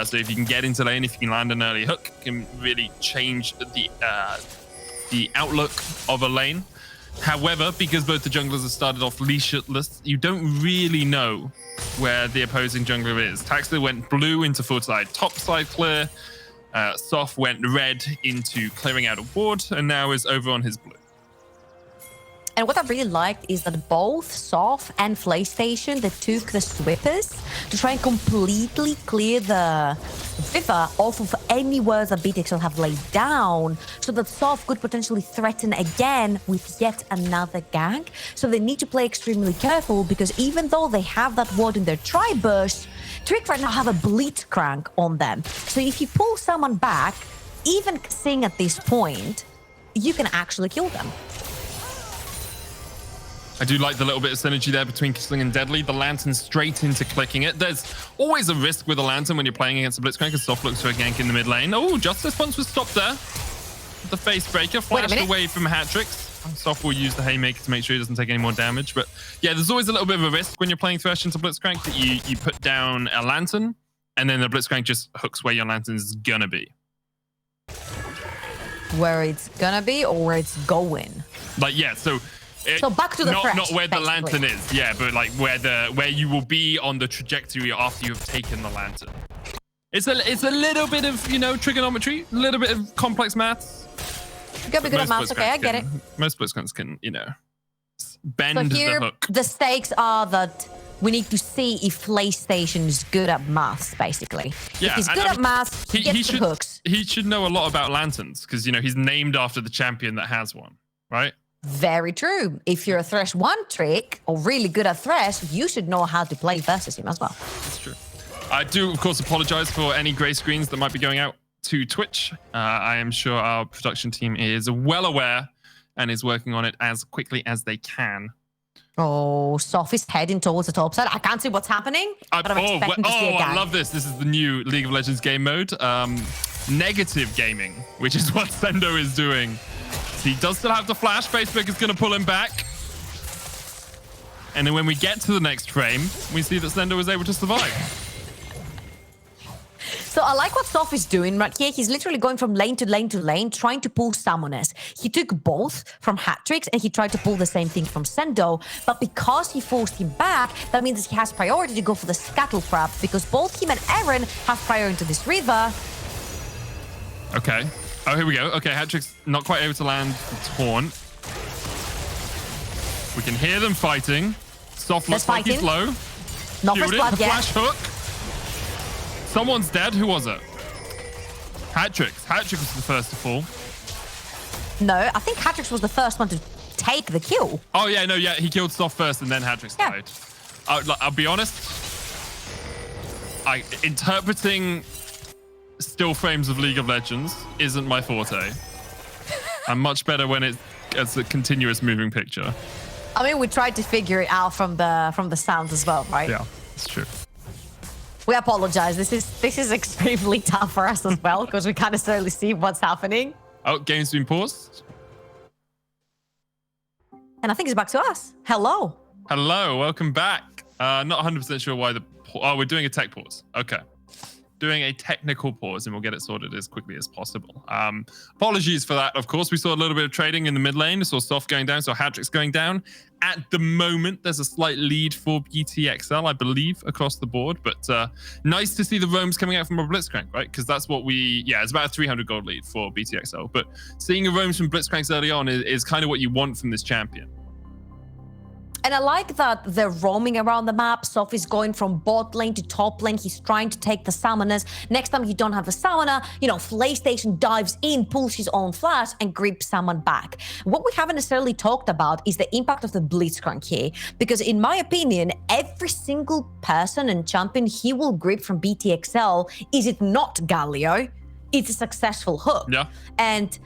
So if you can get into lane, if you can land an early hook, it can really change the outlook of a lane. However, because both the junglers have started off leashless, you don't really know where the opposing jungler is. Taxler went blue into full side, top side clear. Soph went red into clearing out a ward, and now is over on his blue. And what I really liked is that both Soph and PlayStation, they took the sweepers to try and completely clear the river off of any words that BTXL have laid down, so that Soph could potentially threaten again with yet another gank. So they need to play extremely careful, because even though they have that ward in their tri-bush, Trick right now have a Blitzcrank on them. So if you pull someone back, even seeing at this point, you can actually kill them. I do like the little bit of synergy there between Kisling and Deadly. The Lantern straight into clicking it. There's always a risk with a Lantern when you're playing against a Blitzcrank, because Soph looks for a gank in the mid lane. Oh, Justice Punch was stopped there. The face breaker flashed away from Hatrix. Soph will use the Haymaker to make sure he doesn't take any more damage. But yeah, there's always a little bit of a risk when you're playing Thresh into Blitzcrank that you put down a Lantern, and then the Blitzcrank just hooks where your Lantern is gonna be. Where it's gonna be, or where it's going? Like, yeah, so back to the not Thresh, where the basically. Lantern is, yeah, but like where you will be on the trajectory after you have taken the Lantern. It's a little bit of, you know, trigonometry, a little bit of complex maths. You gotta be good at maths. Okay, I get it. Most Blitzcranks can, you know, bend So here, the hook. the stakes are that we need to see if PlayStation is good at maths, basically. Yeah, if he's and good I at mean, maths, he gets the hooks. He should know a lot about lanterns, because, you know, he's named after the champion that has one, right? Very true. If you're a Thresh 1 trick, or really good at Thresh, you should know how to play versus him as well. That's true. I do, of course, apologize for any grey screens that might be going out to Twitch. I am sure our production team is well aware and is working on it as quickly as they can. Oh, Soph is heading towards the top side. I can't see what's happening, but I'm expecting to see a gang. I love this. This is the new League of Legends game mode. Negative gaming, which is what Sendo is doing. He does still have the flash. Facebook is going to pull him back. And then when we get to the next frame, we see that Sendo was able to survive. So I like what Soph is doing right here. He's literally going from lane to lane to lane, trying to pull summoners. He took both from Hatrix, and he tried to pull the same thing from Sendo. But because he forced him back, that means that he has priority to go for the Scuttle Trap, because both him and Eren have priority to this river. Okay. Oh, here we go. Okay, Hatrix not quite able to land the taunt. We can hear them fighting. Soph looks like he's low. Not first blood yet. Flash hook. Someone's dead. Who was it? Hatrix. Hatrix was the first to fall. No, I think Hatrix was the first one to take the kill. Oh, yeah, no, yeah. He killed Soph first, and then Hatrix died. I'll be honest. Interpreting still frames of League of Legends isn't my forte. I'm much better when it's a continuous moving picture. I mean, we tried to figure it out from the sounds as well, right? Yeah, it's true. We apologize. This is extremely tough for us as well, because we can't necessarily see what's happening. Oh, game's been paused. And I think it's back to us. Hello. Hello, welcome back. Not 100% sure why we're doing a tech pause. Okay. doing a technical pause and we'll get it sorted as quickly as possible. Apologies for that, of course. We saw a little bit of trading in the mid lane. Saw Soft going down, saw Hadrix going down. At the moment, there's a slight lead for BTXL, I believe, across the board. But nice to see the roams coming out from a Blitzcrank, right? Because that's what it's about a 300 gold lead for BTXL. But seeing a roams from Blitzcranks early on is kind of what you want from this champion. And I like that they're roaming around the map. Soph is going from bot lane to top lane. He's trying to take the summoners. Next time you don't have the summoner, PlayStation dives in, pulls his own flash, and grips someone back. What we haven't necessarily talked about is the impact of the Blitzcrank here. Because in my opinion, every single person and champion he will grip from BTXL, is it not Galio, it's a successful hook. Yeah. And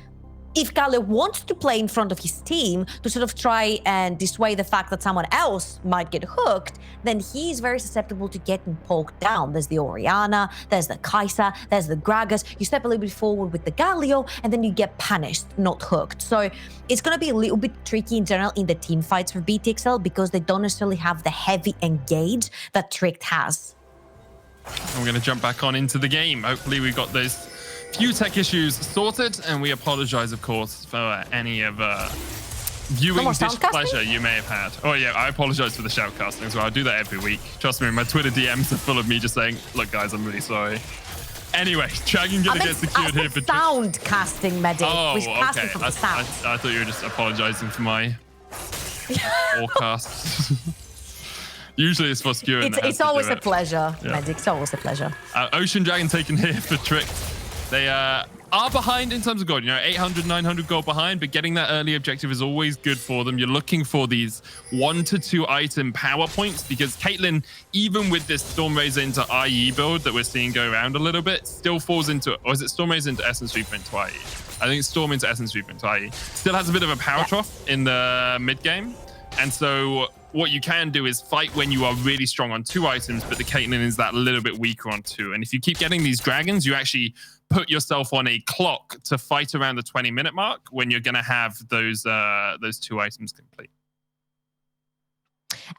if Galio wants to play in front of his team to sort of try and dissuade the fact that someone else might get hooked, then he's very susceptible to getting poked down. There's the Orianna, there's the Kai'Sa, there's the Gragas. You step a little bit forward with the Galio, and then you get punished, not hooked. So it's going to be a little bit tricky in general in the team fights for BTXL because they don't necessarily have the heavy engage that Tricked has. We're going to jump back on into the game. Hopefully we got those few tech issues sorted, and we apologize, of course, for any of viewing displeasure you may have had. Oh yeah, I apologize for the shoutcasting as well. I do that every week. Trust me, my Twitter DMs are full of me just saying, look guys, I'm really sorry. Anyway, Dragon gonna get secured here for sound casting, Medic. Oh, okay. I thought you were just apologizing for my forecast. Usually it's for Skewer. It's always a pleasure, Medic. It's always a pleasure. Ocean Dragon taken here for Tricked. They are behind in terms of gold, 800, 900 gold behind, but getting that early objective is always good for them. You're looking for these 1 to 2 item power points because Caitlyn, even with this Stormrazor into IE build that we're seeing go around a little bit, still falls into, or is it Stormrazor into Essence Reaper into IE? I think it's Storm into Essence Reaper into IE. Still has a bit of a power trough in the mid game. And so what you can do is fight when you are really strong on 2 items, but the Caitlyn is that little bit weaker on 2. And if you keep getting these dragons, you actually put yourself on a clock to fight around the 20-minute mark when you're going to have those 2 items complete.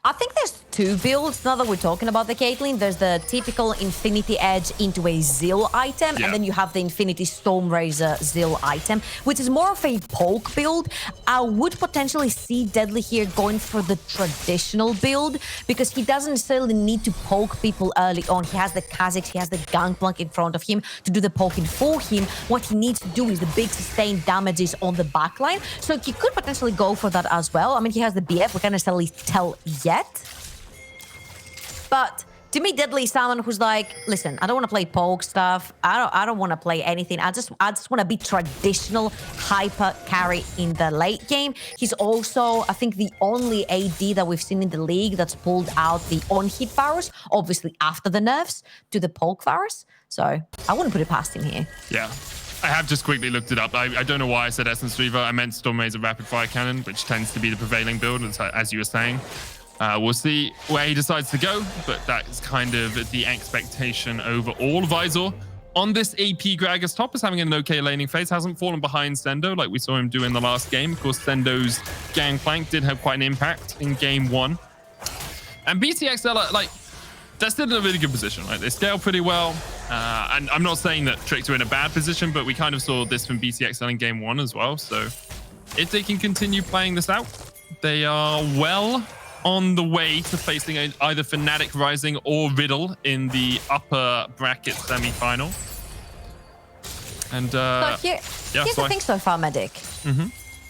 I think there's 2 builds now that we're talking about the Caitlyn. There's the typical Infinity Edge into a Zill item, and then you have the Infinity Stormrazor Zill item, which is more of a poke build. I would potentially see Deadly here going for the traditional build because he doesn't necessarily need to poke people early on. He has the Kha'Zix, he has the Gangplank in front of him to do the poking for him. What he needs to do is the big sustained damages on the backline. So he could potentially go for that as well. I mean, he has the BF, we can't necessarily tell yet. But to me, Deadly is someone who's like, listen, I don't want to play poke stuff. I don't want to play anything. I just want to be traditional hyper carry in the late game. He's also, I think, the only AD that we've seen in the league that's pulled out the on-hit virus, obviously after the nerfs, to the poke virus. So I wouldn't put it past him here. Yeah. I have just quickly looked it up. I don't know why I said Essence Reaver. I meant Stormrazor Rapid Fire Cannon, which tends to be the prevailing build, as you were saying. We'll see where he decides to go, but that is kind of the expectation overall. Visor on this AP Gragas top is having an okay laning phase. Hasn't fallen behind Sendo like we saw him do in the last game. Of course, Sendo's Gangplank did have quite an impact in game 1. And BTXL, they're still in a really good position, right? They scale pretty well. And I'm not saying that Tricked are in a bad position, but we kind of saw this from BTXL in game 1 as well. So if they can continue playing this out, they are well on the way to facing either Fnatic Rising or Riddle in the upper bracket semi-final. And so here's the thing so far, Medic.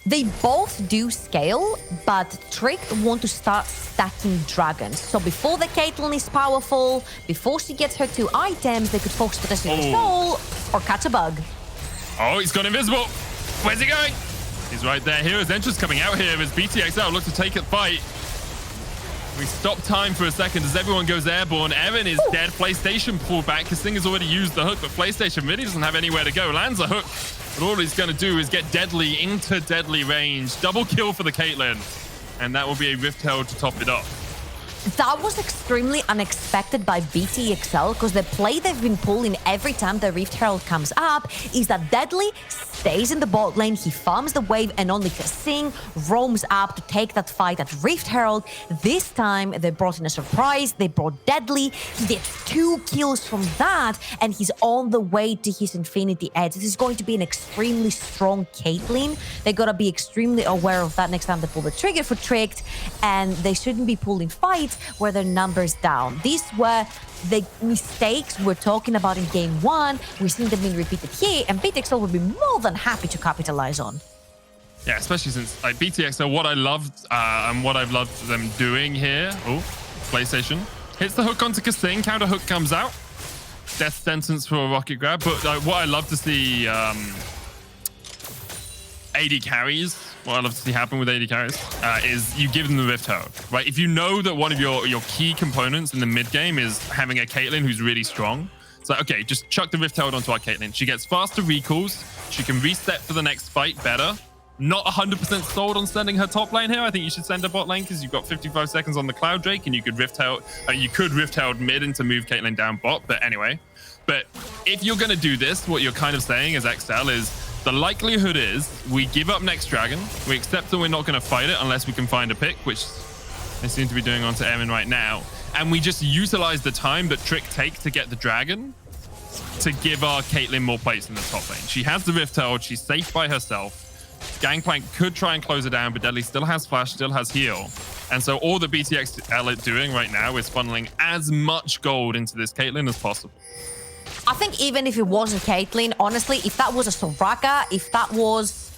They both do scale, but Tricked want to start stacking dragons. So before the Caitlyn is powerful, before she gets her 2 items, they could focus potentially on Soul or catch a bug. Oh, he's gone invisible. Where's he going? He's right there. Hero's Entrance coming out here as BTXL look to take a fight. We stop time for a second as everyone goes airborne. Evan is dead. PlayStation pulled back. His thing has already used the hook, but PlayStation really doesn't have anywhere to go. Lands a hook, but all he's going to do is get Deadly into Deadly range. Double kill for the Caitlyn, and that will be a Rift Herald to top it up. That was extremely unexpected by BTXL because the play they've been pulling every time the Rift Herald comes up is that Deadly stays in the bot lane, he farms the wave, and only Kasing roams up to take that fight at Rift Herald. This time they brought in a surprise, they brought Deadly, he gets 2 kills from that, and he's on the way to his Infinity Edge. This is going to be an extremely strong Caitlyn. They gotta be extremely aware of that next time they pull the trigger for Tricked, and they shouldn't be pulling fights where their numbers down. These were the mistakes we're talking about in game 1. We've seen them being repeated here, and BTXL would be more than happy to capitalize on. Yeah, especially since like BTXL, what I loved and what I've loved them doing here. Oh, PlayStation hits the hook onto Kasing, counter hook comes out, death sentence for a rocket grab. But what I love to see AD carries. What I love to see happen with AD carries is you give them the Rift Herald, right? If you know that one of your key components in the mid game is having a Caitlyn who's really strong, it's like, okay, just chuck the Rift Herald onto our Caitlyn. She gets faster recalls. She can reset for the next fight better. Not 100% sold on sending her top lane here. I think you should send her bot lane because you've got 55 seconds on the Cloud Drake and you could Rift Herald mid and to move Caitlyn down bot. But anyway, if you're going to do this, what you're kind of saying as XL is, the likelihood is we give up next dragon. We accept that we're not going to fight it unless we can find a pick, which they seem to be doing onto Emin right now. And we just utilize the time that Trick take to get the dragon to give our Caitlyn more plates in the top lane. She has the Rift Herald. She's safe by herself. Gangplank could try and close her down, but Deadly still has flash, still has heal. And so all the BTXL are doing right now is funneling as much gold into this Caitlyn as possible. I think even if it wasn't Caitlyn, honestly, if that was a Soraka, if that was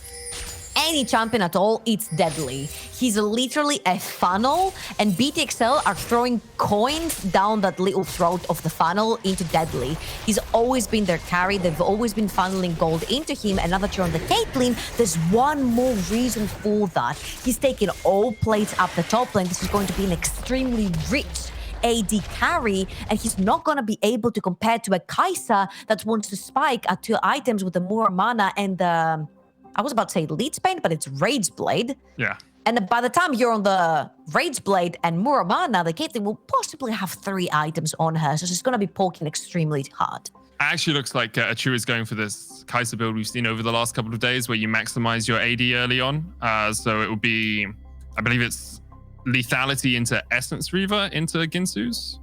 any champion at all, it's Deadly. He's literally a funnel, and BTXL are throwing coins down that little throat of the funnel into Deadly. He's always been their carry. They've always been funneling gold into him, and now that you're on the Caitlyn, there's one more reason for that. He's taking all plates up the top lane. This is going to be an extremely rich AD carry, and he's not going to be able to compare to a Kai'Sa that wants to spike at 2 items with the more mana and the, I was about to say Leech Bane, but it's Rage Blade. Yeah. And by the time you're on the Rage Blade and more mana, the Caitlyn will possibly have 3 items on her, so she's going to be poking extremely hard. It actually looks like Achu is going for this Kai'Sa build we've seen over the last couple of days where you maximize your AD early on. So it will be, I believe it's lethality into Essence Reaver into Ginsu's.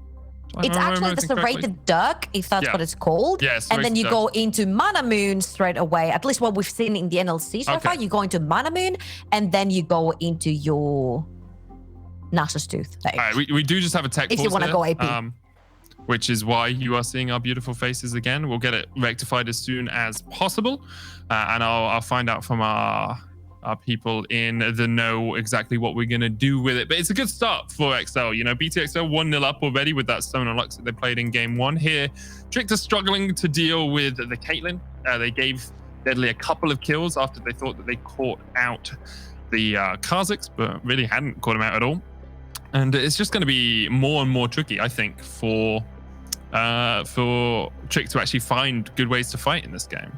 It's actually the serrated Dirk, if that's what it's called. Yes. And then you go into Mana Moon straight away. At least what we've seen in the NLC so far. You go into Mana Moon, and then you go into your Nasus Tooth. All right, we do just have a tech if you want to go AP. Which is why you are seeing our beautiful faces again. We'll get it rectified as soon as possible. And I'll find out from our people in the know exactly what we're going to do with it. But it's a good start for XL. You know, BTXL 1-0 up already with that Stone Lux that they played in game 1 here. Tricked are struggling to deal with the Caitlyn. They gave Deadly a couple of kills after they thought that they caught out the Kha'Zix, but really hadn't caught him out at all. And it's just going to be more and more tricky, I think, for Trick to actually find good ways to fight in this game.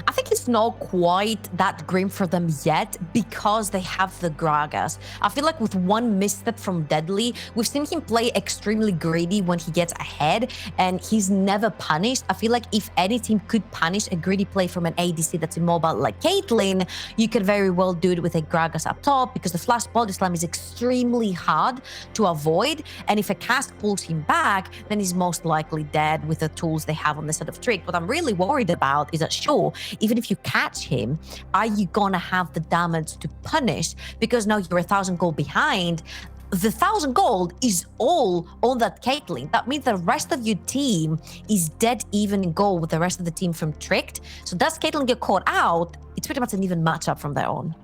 I think it's not quite that grim for them yet because they have the Gragas. I feel like with one misstep from Deadly, we've seen him play extremely greedy when he gets ahead, and he's never punished. I feel like if any team could punish a greedy play from an ADC that's immobile like Caitlyn, you could very well do it with a Gragas up top because the flash body slam is extremely hard to avoid, and if a cast pulls him back, then he's most likely dead with the tools they have on the side of Trick. What I'm really worried about is that, sure, even if you catch him, are you gonna have the damage to punish? Because now you're 1,000 gold behind. The 1,000 gold is all on that Caitlyn. That means the rest of your team is dead even in gold with the rest of the team from Tricked. So does Caitlyn get caught out? It's pretty much an even matchup from there on.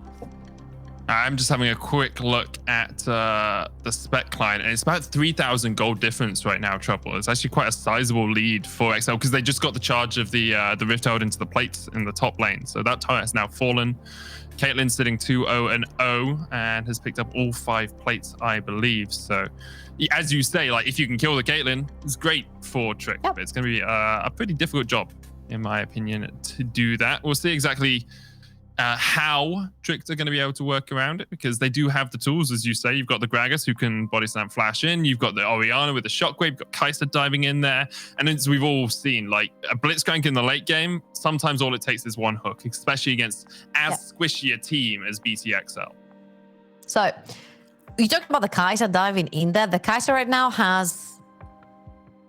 I'm just having a quick look at the spec client, and it's about 3,000 gold difference right now, Trouble. It's actually quite a sizable lead for XL because they just got the charge of the Rift Herald into the plates in the top lane. So that tie has now fallen. Caitlyn's sitting 2-0-0 and has picked up all 5 plates, I believe. So as you say, like if you can kill the Caitlyn, it's great for Trick, but it's going to be a pretty difficult job, in my opinion, to do that. We'll see exactly how Tricked are going to be able to work around it, because they do have the tools, as you say. You've got the Gragas who can body slam flash in. You've got the Orianna with the shockwave. You've got Kai'Sa diving in there. And as we've all seen, like a Blitzcrank in the late game, sometimes all it takes is one hook, especially against as squishy a team as BTXL. So you talked about the Kai'Sa diving in there. The Kai'Sa right now has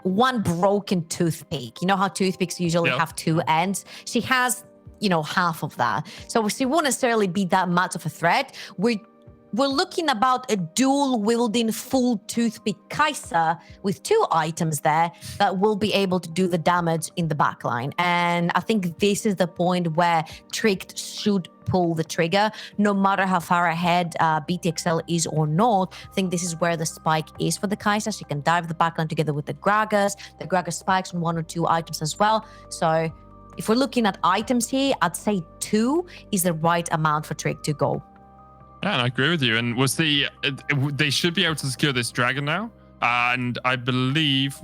one broken toothpick. You know how toothpicks usually have two ends? She has, you know, half of that. So she won't necessarily be that much of a threat. We're looking about a dual wielding full toothpick Kai'Sa with 2 items there that will be able to do the damage in the backline. And I think this is the point where Tricked should pull the trigger, no matter how far ahead BTXL is or not. I think this is where the spike is for the Kai'Sa. She can dive the backline together with the Gragas. The Gragas spikes on 1 or 2 items as well. So if we're looking at items here, I'd say 2 is the right amount for Trick to go. Yeah, and I agree with you. And they should be able to secure this dragon now. And I believe,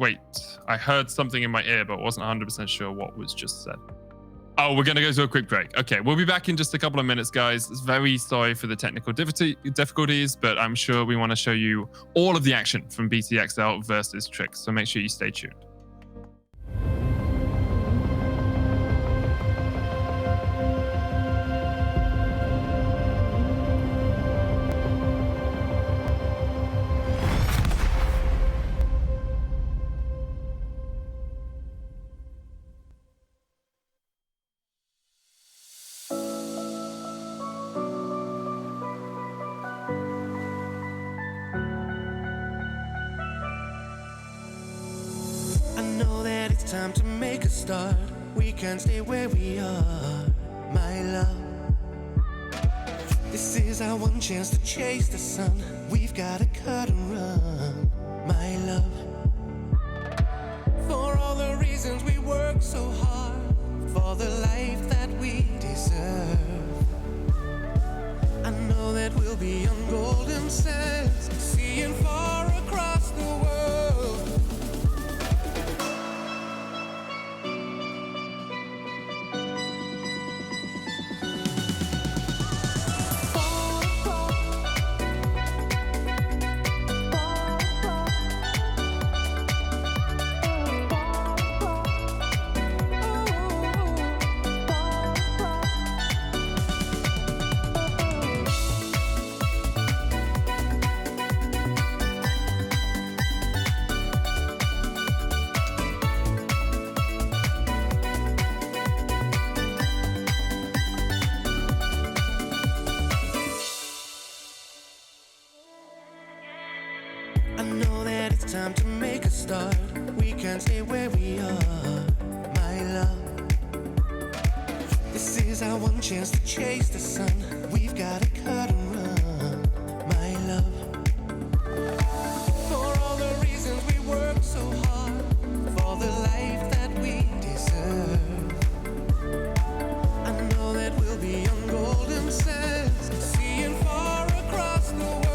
I heard something in my ear, but wasn't 100% sure what was just said. Oh, we're going to go to a quick break. Okay, we'll be back in just a couple of minutes, guys. Very sorry for the technical difficulties, but I'm sure we want to show you all of the action from BTXL versus Trick. So make sure you stay tuned. Time to make a start. We can't stay where we are, my love. This is our one chance to chase the sun. We've got to cut and run, my love. For all the reasons we work so hard, for the life that we deserve. I know that we'll be on golden sands, seeing far across the world. Time to make a start. We can't stay where we are, my love. This is our one chance to chase the sun. We've got to cut and run, my love. For all the reasons we work so hard, for the life that we deserve. I know that we'll be on golden sands, seeing far across the world.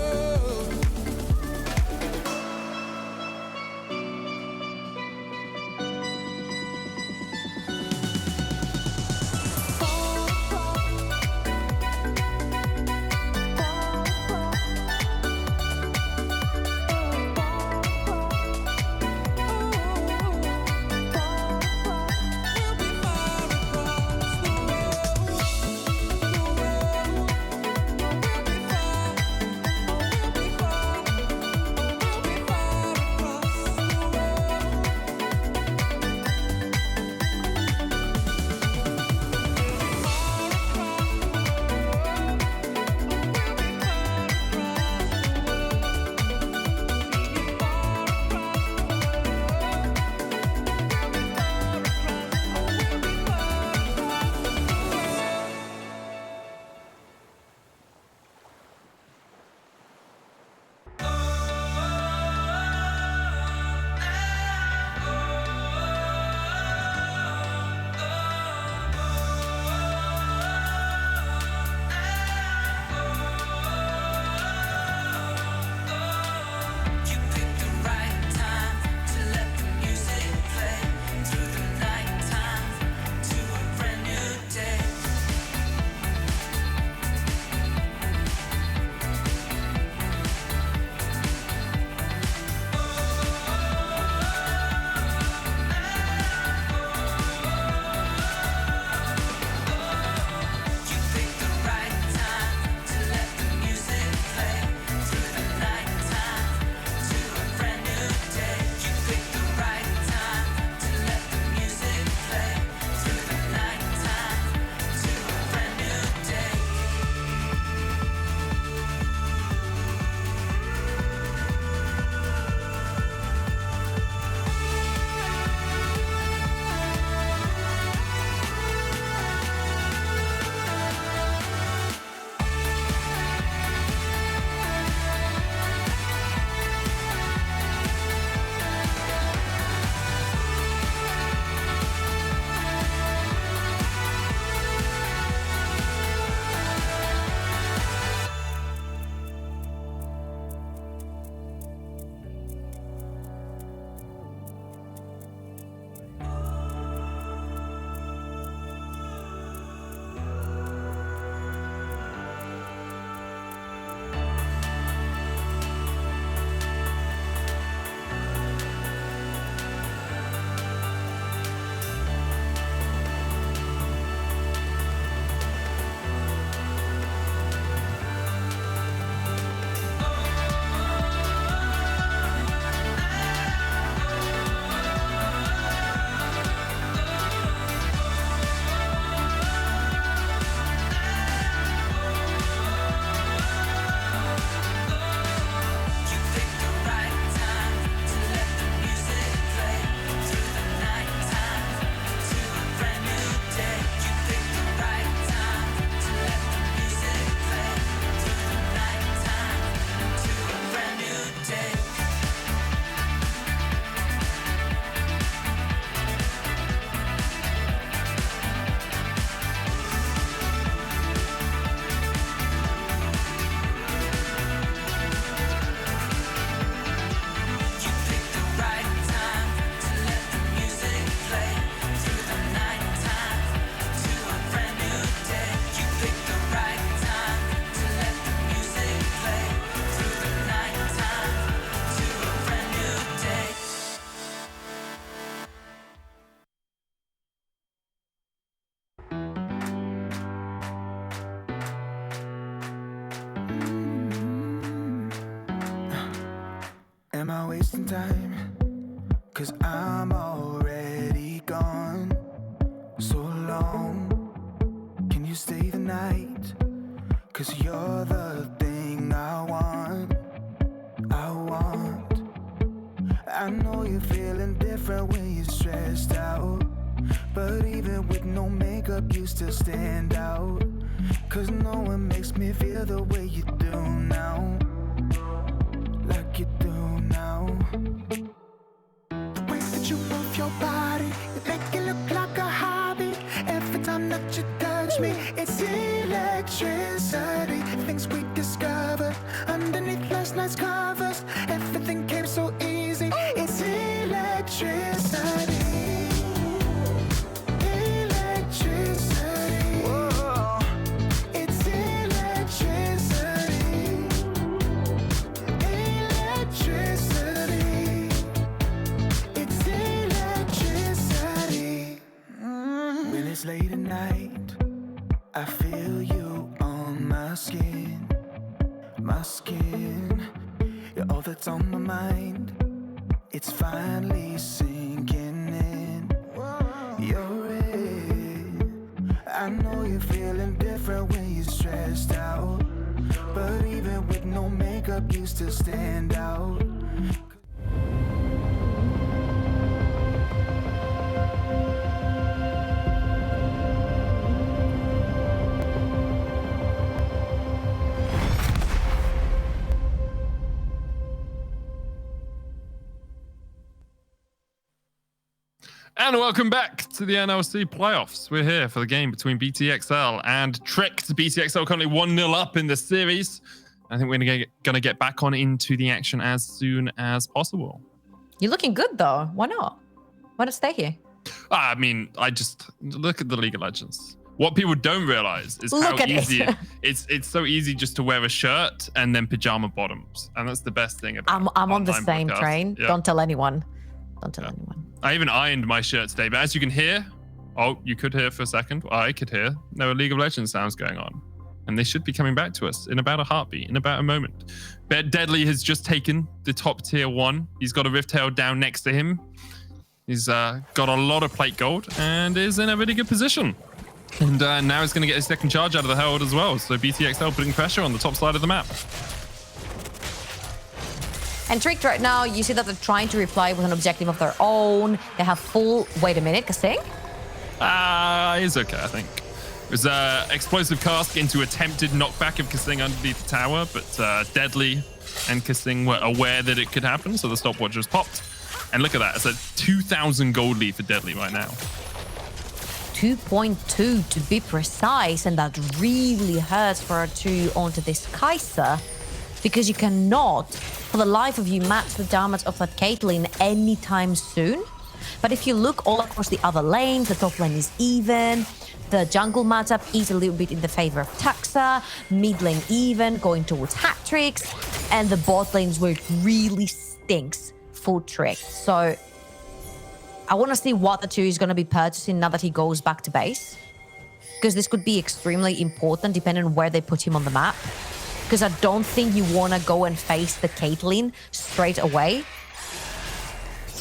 Am I wasting time? Cause I'm already gone. So long, can you stay the night? Cause you're the thing I want. I know you're feeling different when you're stressed out, but even with no makeup you still stand out. Cause no one makes me feel the way you do now. Like you do now. The way that you move your body, you make it look like a hobby. Every time that you touch me, it's electricity. Things we discovered underneath last night's covers. Everything came so easy. It's electricity. Electricity. Whoa. It's electricity. Electricity. It's electricity. When it's late at night, I feel you on my skin. My skin. You're all that's on my mind. It's finally sinking in. You're it. I know you're feeling different when you're stressed out, but even with no makeup you still stand out. And welcome back to the NLC playoffs. We're here for the game between BTXL and Tricked. BTXL currently 1-0 up in the series. I think we're gonna get back on into the action as soon as possible. You're looking good though. Why not? Why not stay here? I mean, I just look at the League of Legends. What people don't realize is how easy it's so easy just to wear a shirt and then pajama bottoms, and that's the best thing about. I'm on the same broadcast. train. Yeah. Don't tell anyone. Don't tell anyone. I even ironed my shirt today, but as you can hear, you could hear for a second. I could hear there were League of Legends sounds going on, and they should be coming back to us in about a heartbeat, in about a moment. But Deadly has just taken the top tier 1. He's got a Rift Tail down next to him. He's got a lot of plate gold and is in a really good position. And now he's going to get his second charge out of the Herald as well. So BTXL putting pressure on the top side of the map. And Tricked right now, you see that they're trying to reply with an objective of their own. They have full... Wait a minute, Kasing? He's okay, I think. It was explosive cask into attempted knockback of Kasing underneath the tower, but Deadly and Kasing were aware that it could happen, so the stopwatch was popped. And look at that, it's a 2,000 gold lead for Deadly right now. 2.2 to be precise, and that really hurts for our 2 onto this Kai'Sa, because you cannot, for the life of you, match the damage of that Caitlyn anytime soon. But if you look all across the other lanes, the top lane is even, the jungle matchup is a little bit in the favor of Taxa, mid lane even, going towards hat tricks, and the bot lanes where it really stinks for Trick. So I want to see what the 2 is going to be purchasing now that he goes back to base, because this could be extremely important depending on where they put him on the map. Because I don't think you want to go and face the Caitlyn straight away.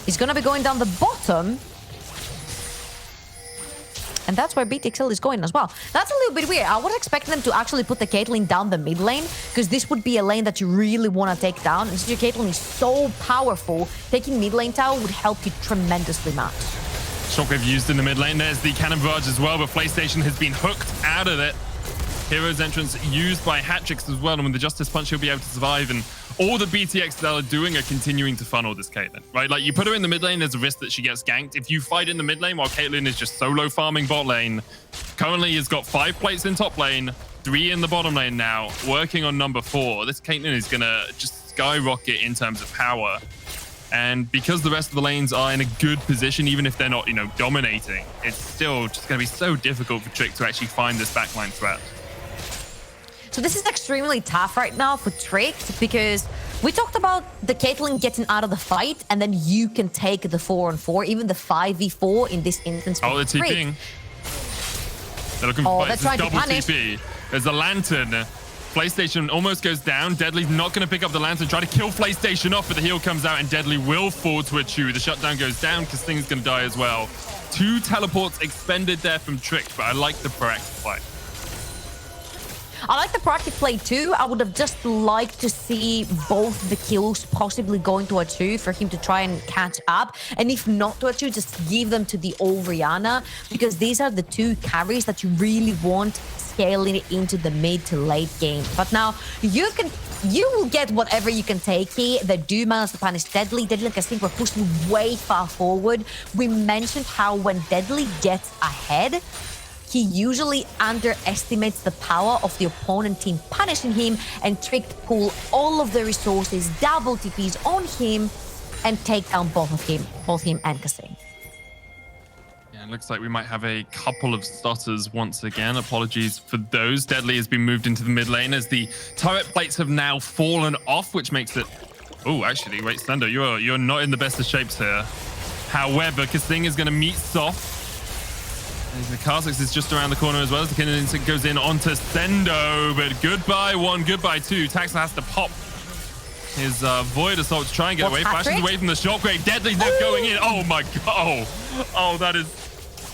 He's going to be going down the bottom. And that's where BTXL is going as well. That's a little bit weird. I would expect them to actually put the Caitlyn down the mid lane, because this would be a lane that you really want to take down. And since your Caitlyn is so powerful, taking mid lane tower would help you tremendously much. Shockwave used in the mid lane. There's the cannon barrage as well, but PlayStation has been hooked out of it. Hero's entrance used by Hatrix as well, and with the Justice Punch, he'll be able to survive. And all the BTXL are doing are continuing to funnel this Caitlyn, right? Like, you put her in the mid lane, there's a risk that she gets ganked. If you fight in the mid lane while Caitlyn is just solo farming bot lane, currently has got 5 plates in top lane, 3 in the bottom lane now, working on number 4. This Caitlyn is going to just skyrocket in terms of power. And because the rest of the lanes are in a good position, even if they're not, dominating, it's still just going to be so difficult for Trick to actually find this backline threat. So this is extremely tough right now for Trick, because we talked about the Caitlyn getting out of the fight, and then you can take the 4-on-4, even the 5v4 in this instance. Oh, they're TPing. They're looking for fight. This is double TP. There's a lantern PlayStation almost goes down. Deadly's not going to pick up the lance and try to kill PlayStation off, but the heal comes out and Deadly will fall to a Chew. The shutdown goes down because Thing's going to die as well. 2 teleports expended there from Trick, but I like the proactive play. I like the proactive play too. I would have just liked to see both the kills possibly going to a 2 for him to try and catch up. And if not to a 2, just give them to the old Rihanna, because these are the 2 carries that you really want scaling into the mid to late game. But now you will get whatever you can take here. They do manage to punish Deadly. Deadly, like I think we're pushing way far forward. We mentioned how when Deadly gets ahead, he usually underestimates the power of the opponent team punishing him, and Trick pull all of the resources, double TPs on him, and take down both him and Kassim. Yeah, it looks like we might have a couple of stutters once again. Apologies for those. Deadly has been moved into the mid lane as the turret plates have now fallen off, which makes it... Oh, actually, wait, Slender, you're not in the best of shapes here. However, Kassim is going to meet Soft. The Kha'Zix is just around the corner as well as the Kindred Instinct goes in onto Sendo, but goodbye 1, goodbye 2. Taxa has to pop his Void Assault to try and get away. Flashes away from the Shockwave. Deadly's not going in. Oh my god. Oh, that is...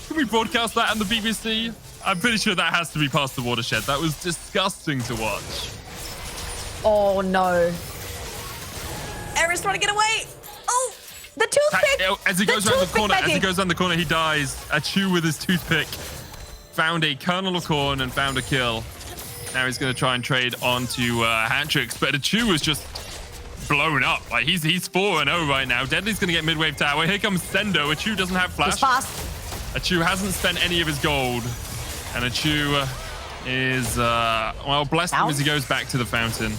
Can we broadcast that on the BBC? I'm pretty sure that has to be past the watershed. That was disgusting to watch. Oh no. Erin's trying to get away. Oh! The toothpick! As he goes around the corner, he dies. A Chew with his toothpick. Found a kernel of corn and found a kill. Now he's going to try and trade onto Hatrix, but a Chew was just blown up. Like he's 4-0 right now. Deadly's going to get mid-wave tower. Here comes Sendo. A Chew doesn't have flash. A Chew hasn't spent any of his gold. And a Chew is, well, blessed him as he goes back to the fountain.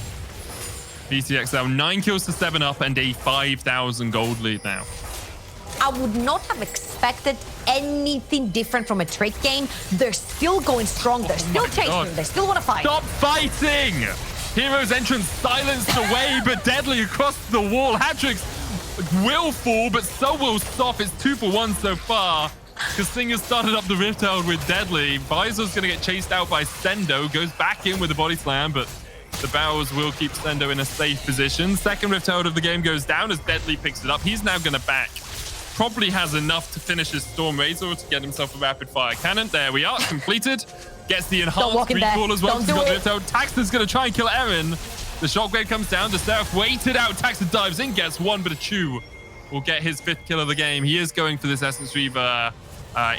BTXL 9 kills to 7 up and a 5,000 gold lead now. I would not have expected anything different from a Trick game. They're still going strong. They're still chasing. They still want to fight. Stop fighting! Hero's entrance silenced away, but Deadly across the wall. Hatrix will fall, but so will Soft. It's 2 for 1 so far. Kassim has started up the Rift Herald with Deadly. Visor's going to get chased out by Sendo. Goes back in with the body slam, but the barrels will keep Sendo in a safe position. Second Rift Herald of the game goes down as Deadly picks it up. He's now going to back. Probably has enough to finish his Storm Razor to get himself a rapid fire cannon. There we are, completed. Gets the enhanced recall as well. He's got the Rift Herald. Taxa's going to try and kill Erin. The Shockwave comes down. The Seraph waited out. Taxa dives in, gets 1, but a Chew will get his 5th kill of the game. He is going for this Essence Reaver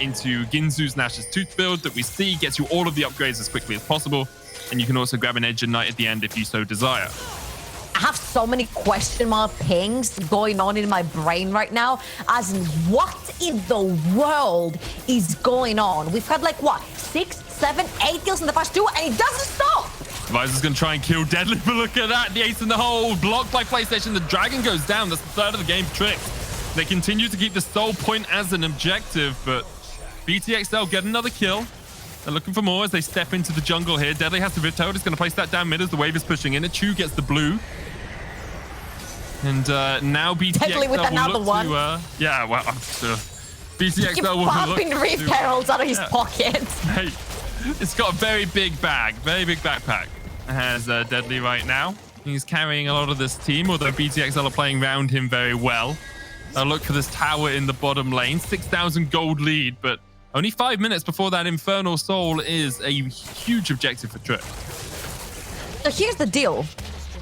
into Ginzu's Nash's Tooth build that we see. Gets you all of the upgrades as quickly as possible. And you can also grab an Edge and Knight at the end if you so desire. I have so many question mark pings going on in my brain right now, as in what in the world is going on? We've had like, what, 6, 7, 8 kills in the past 2, and it doesn't stop! Visor's going to try and kill Deadly, but look at that. The ace in the hole, blocked by PlayStation. The Dragon goes down. That's the 3rd of the game for Trick. They continue to keep the Soul Point as an objective, but BTXL get another kill. They're looking for more as they step into the jungle here. Deadly has the Rift Herald. He's going to place that down mid as the wave is pushing in. A Chew gets the blue. And now BTXL Deadly with another one. Yeah, well, BTXL will popping Rift Heralds out of his pocket. Hey, it's got a very big bag, very big backpack. It has Deadly right now. He's carrying a lot of this team, although BTXL are playing around him very well. They'll look for this tower in the bottom lane. 6,000 gold lead, but only 5 minutes before that Infernal Soul is a huge objective for Trick. So here's the deal.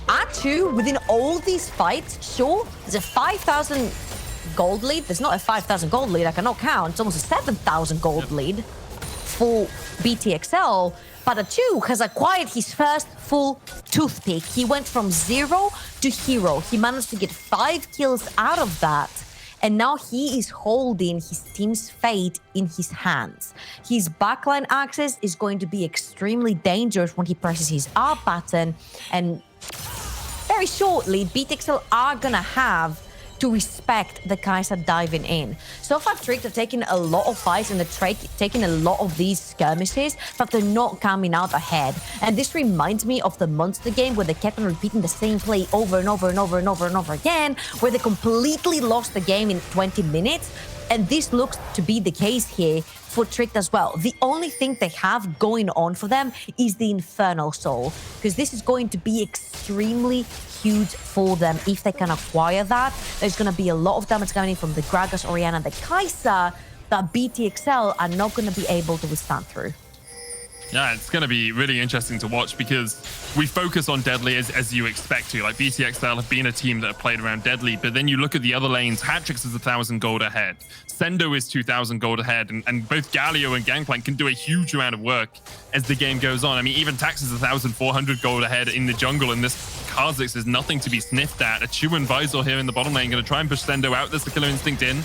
R2, within all these fights, sure, there's a 5,000 gold lead. There's not a 5,000 gold lead. I cannot count. It's almost a 7,000 gold lead for BTXL. But R2 has acquired his first full toothpick. He went from 0 to hero. He managed to get 5 kills out of that. And now he is holding his team's fate in his hands. His backline access is going to be extremely dangerous when he presses his R button. And very shortly, BTXL are going to have to respect the Kai'Sa diving in. So far, Trick have taken a lot of fights and they're taking a lot of these skirmishes, but they're not coming out ahead. And this reminds me of the Monster game where they kept on repeating the same play over and over and over and over and over again, where they completely lost the game in 20 minutes. And this looks to be the case here for Tricked as well. The only thing they have going on for them is the Infernal Soul, because this is going to be extremely huge for them if they can acquire that. There's going to be a lot of damage coming in from the Gragas, Orianna, and the Kai'Sa that BTXL are not going to be able to withstand through. Yeah, it's going to be really interesting to watch because we focus on Deadly as you expect to. Like BTXL have been a team that have played around Deadly, but then you look at the other lanes, Hatrix is 1,000 gold ahead. Sendo is 2,000 gold ahead, and both Galio and Gangplank can do a huge amount of work as the game goes on. I mean, even Tax is 1,400 gold ahead in the jungle, and this Kha'Zix is nothing to be sniffed at. A Chu and Visor here in the bottom lane going to try and push Sendo out. There's the Killer Instinct in.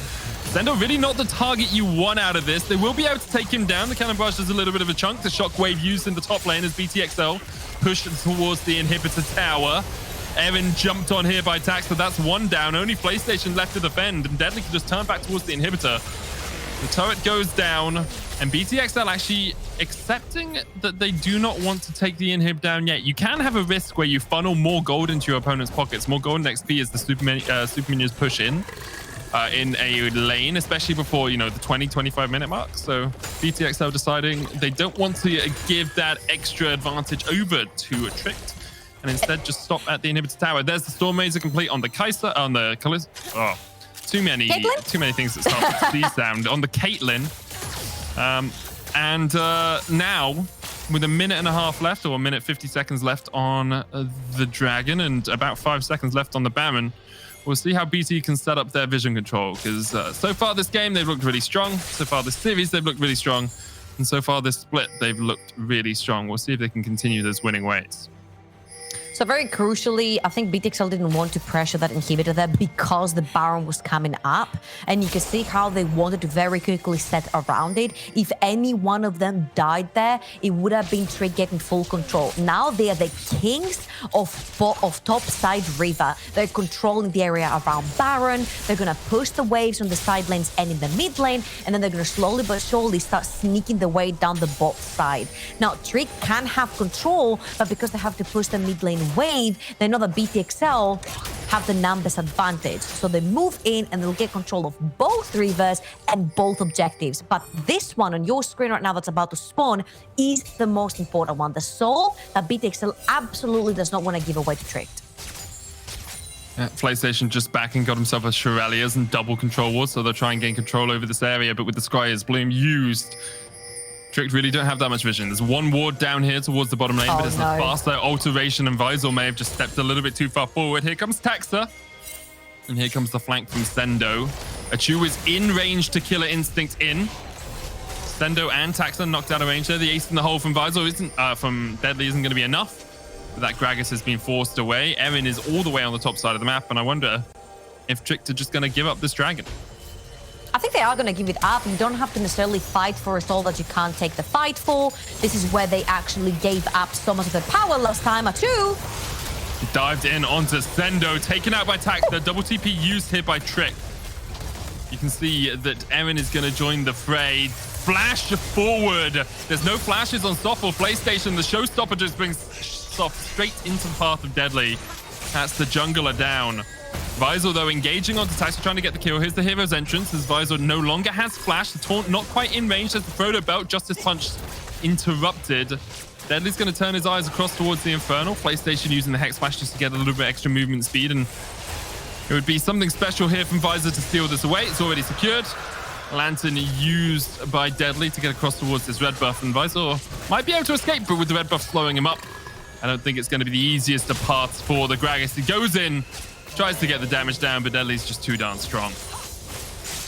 Sendo really not the target you want out of this. They will be able to take him down. The Cannon Barrage is a little bit of a chunk. The Shockwave used in the top lane as BTXL pushed towards the inhibitor tower. Evan jumped on here by Tax, but that's one down. Only PlayStation left to defend, and Deadly can just turn back towards the inhibitor. The turret goes down, and BTXL actually accepting that they do not want to take the inhib down yet. You can have a risk where you funnel more gold into your opponent's pockets, more gold and XP as the super minions push in a lane, especially before, you know, the 20-25 minute mark. So BTXL deciding they don't want to give that extra advantage over to Tricked, and instead just stop at the inhibitor tower. There's the Storm Mazer complete on the Kai'Sa, on the Colors. Oh, too many things that start with C sound on the Caitlyn. Now with a minute and a half left, or a minute 50 seconds left on the Dragon, and about 5 seconds left on the Baron, we'll see how BT can set up their vision control, because so far this game they've looked really strong. So far this series they've looked really strong, and so far this split they've looked really strong. We'll see if they can continue those winning ways. So very crucially, I think BTXL didn't want to pressure that inhibitor there because the Baron was coming up. And you can see how they wanted to very quickly set around it. If any one of them died there, it would have been Trick getting full control. Now they are the kings of top side river. They're controlling the area around Baron. They're going to push the waves on the side lanes and in the mid lane. And then they're going to slowly but surely start sneaking the way down the bot side. Now, Trick can have control, but because they have to push the mid lane wave, they know that BTXL have the numbers advantage. So they move in and they'll get control of both rivers and both objectives. But this one on your screen right now that's about to spawn is the most important one. The soul that BTXL absolutely does not want to give away to Tricked. Yeah, PlayStation just back and got himself a Shirelia's and double control ward, so they'll try and gain control over this area. But with the Scryer's Bloom used, Tricked really don't have that much vision. There's one ward down here towards the bottom lane, but it's a faster alteration, and Visor may have just stepped a little bit too far forward. Here comes Taxa, and here comes the flank from Sendo. Achu is in range to Killer Instinct in. Sendo and Taxa knocked out of range there. The ace in the hole from Visor from Deadly isn't going to be enough. But that Gragas has been forced away. Erin is all the way on the top side of the map, and I wonder if Tricked are just going to give up this dragon. I think they are going to give it up. You don't have to necessarily fight for a soul that you can't take the fight for. This is where they actually gave up so much of their power last time. Achu dived in onto Sendo, taken out by Tax. The double TP used here by Trick. You can see that Erin is going to join the fray. Flash forward. There's no flashes on Soft or PlayStation. The showstopper just brings Soft straight into the path of Deadly. That's the jungler down. Visor, though, engaging onto Taxa, trying to get the kill. Here's the hero's entrance as Visor no longer has flash. The taunt not quite in range as the Frodo belt. Justice Punch interrupted. Deadly's going to turn his eyes across towards the Infernal. PlayStation using the Hex Flash just to get a little bit extra movement speed, and it would be something special here from Visor to steal this away. It's already secured. Lantern used by Deadly to get across towards this red buff, and Visor might be able to escape, but with the red buff slowing him up, I don't think it's going to be the easiest of paths for the Gragas. He goes in, tries to get the damage down, but Deadly's just too darn strong.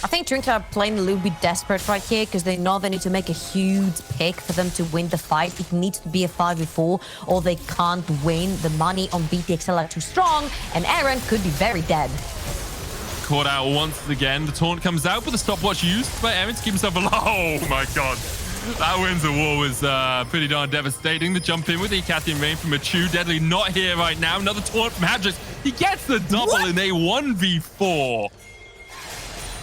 I think Tricked are playing a little bit desperate right here because they know they need to make a huge pick for them to win the fight. It needs to be a 5v4 or they can't win. The money on BTXL are too strong, and Aaron could be very dead. Caught out once again. The taunt comes out with a stopwatch used by Aaron to keep himself alive. Oh my god. That wins the war was pretty darn devastating. The jump in with the Ecathian Rain from Achu. Deadly not here right now. Another taunt from Hadrix. He gets the double in a 1v4.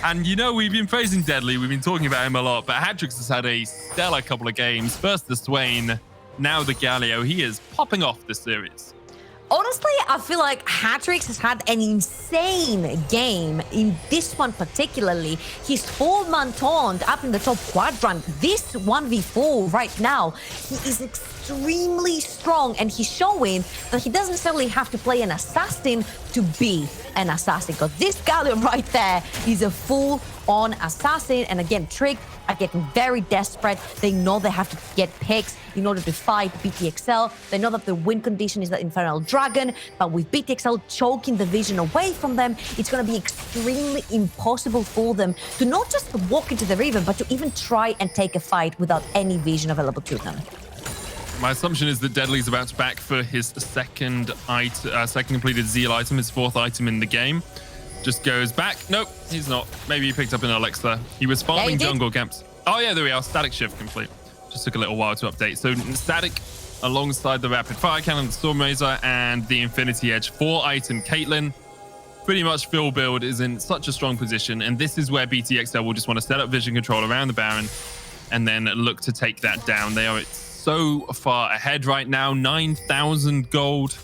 And you know, we've been praising Deadly. We've been talking about him a lot. But Hadrix has had a stellar couple of games. First the Swain, now the Galio. He is popping off this series. Honestly, I feel like Hatrix has had an insane game in this one particularly. He's 4-man taunt up in the top quadrant. This 1v4 right now, he is extremely strong, and he's showing that he doesn't necessarily have to play an assassin to be an assassin, because this Galleon right there is a full-on assassin. And again, Trick are getting very desperate. They know they have to get picks in order to fight BTXL. They know that the win condition is the Infernal Dragon, but with BTXL choking the vision away from them, it's going to be extremely impossible for them to not just walk into the river, but to even try and take a fight without any vision available to them. My assumption is that Deadly's about to back for his second completed Zeal item, his 4th item in the game. Just goes back. Nope, he's not. Maybe he picked up an Elixir. He was farming jungle camps. Oh yeah, there we are. Static shift complete. Just took a little while to update. So Static alongside the Rapid Fire Cannon, the Storm Razor, and the Infinity Edge 4-item Caitlyn. Pretty much full build is in such a strong position, and this is where BTXL will just want to set up vision control around the Baron and then look to take that down. They are so far ahead right now, 9,000 gold.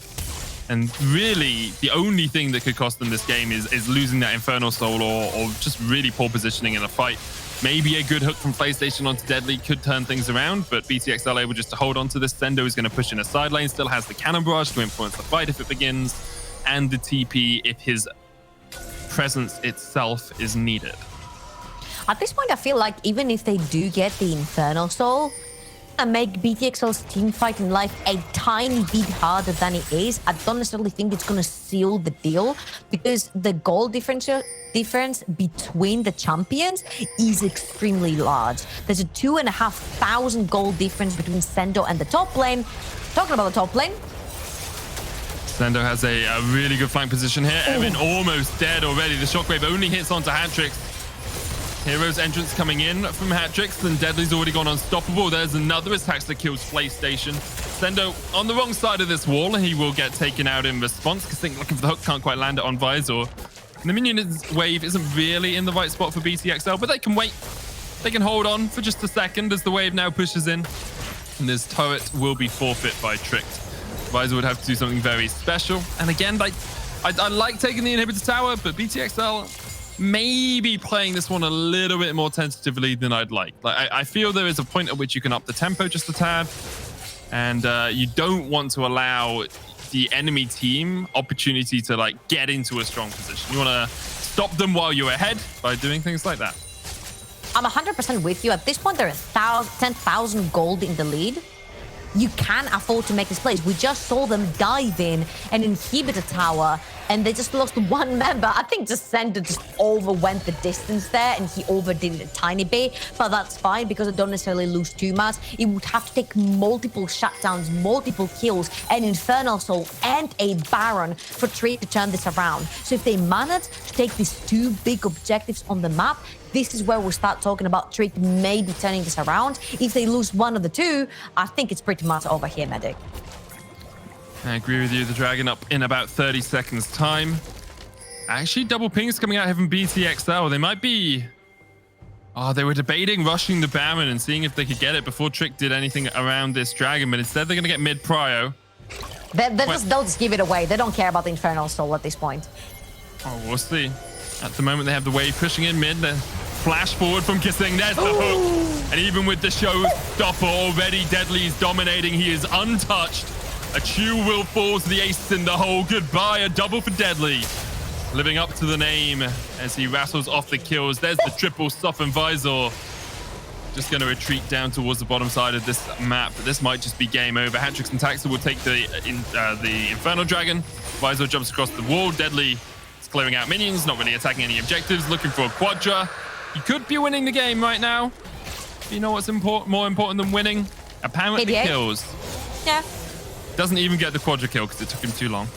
And really, the only thing that could cost them this game is losing that Infernal Soul or just really poor positioning in a fight. Maybe a good hook from PlayStation onto Deadly could turn things around, but BTXL able just to hold on to this. Sendo is going to push in a side lane, still has the Cannon Barrage to influence the fight if it begins, and the TP if his presence itself is needed. At this point, I feel like even if they do get the Infernal Soul, and make BTXL's team fight in life a tiny bit harder than it is, I don't necessarily think it's going to seal the deal, because the goal difference between the champions is extremely large. There's a 2,500 gold difference between Sendo and the top lane. Talking about the top lane, Sendo has a really good flank position here. Evan almost dead already. The shockwave only hits onto Hatrix. Hero's entrance coming in from Hatrix, and Deadly's already gone unstoppable. There's another attack that kills PlayStation. Sendo on the wrong side of this wall, and he will get taken out in response, because looking for the hook can't quite land it on Visor. And the minion wave isn't really in the right spot for BTXL, but they can wait. They can hold on for just a second as the wave now pushes in. And this turret will be forfeit by Tricked. Visor would have to do something very special. And again, I like taking the inhibitor tower, but BTXL maybe playing this one a little bit more tentatively than I'd like. I feel there is a point at which you can up the tempo just a tad, and you don't want to allow the enemy team opportunity to get into a strong position. You want to stop them while you're ahead by doing things like that. I'm 100% with you. At this point, there are 10,000 gold in the lead. You can afford to make this plays. We just saw them dive in and inhibit a tower, and they just lost one member. I think just Sender just overwent the distance there, and he overdid it a tiny bit, but that's fine because they don't necessarily lose too much. It would have to take multiple shutdowns, multiple kills, an Infernal Soul, and a Baron for Trick to turn this around. So if they manage to take these 2 big objectives on the map, this is where we'll start talking about Trick maybe turning this around. If they lose one of the 2, I think it's pretty much over here, Medic. I agree with you. The Dragon up in about 30 seconds time. Actually, double pings coming out here from BTXL. They might be... Oh, they were debating rushing the Baron and seeing if they could get it before Trick did anything around this Dragon, but instead they're going to get mid-prio. They'll just give it away. They don't care about the Infernal Soul at this point. Oh, we'll see. At the moment, they have the wave pushing in mid. The flash forward from Kissing. There's the hook. And even with the showstopper already, Deadly's dominating. He is untouched. A Chew will fall to the ace in the hole. Goodbye, a double for Deadly. Living up to the name as he rattles off the kills. There's the triple Soften Visor. Just going to retreat down towards the bottom side of this map. This might just be game over. Hatrix and Taxa will take the Infernal Dragon. Visor jumps across the wall. Deadly is clearing out minions, not really attacking any objectives, looking for a Quadra. He could be winning the game right now. You know what's more important than winning? Apparently kills. Yeah. Doesn't even get the Quadra kill because it took him too long.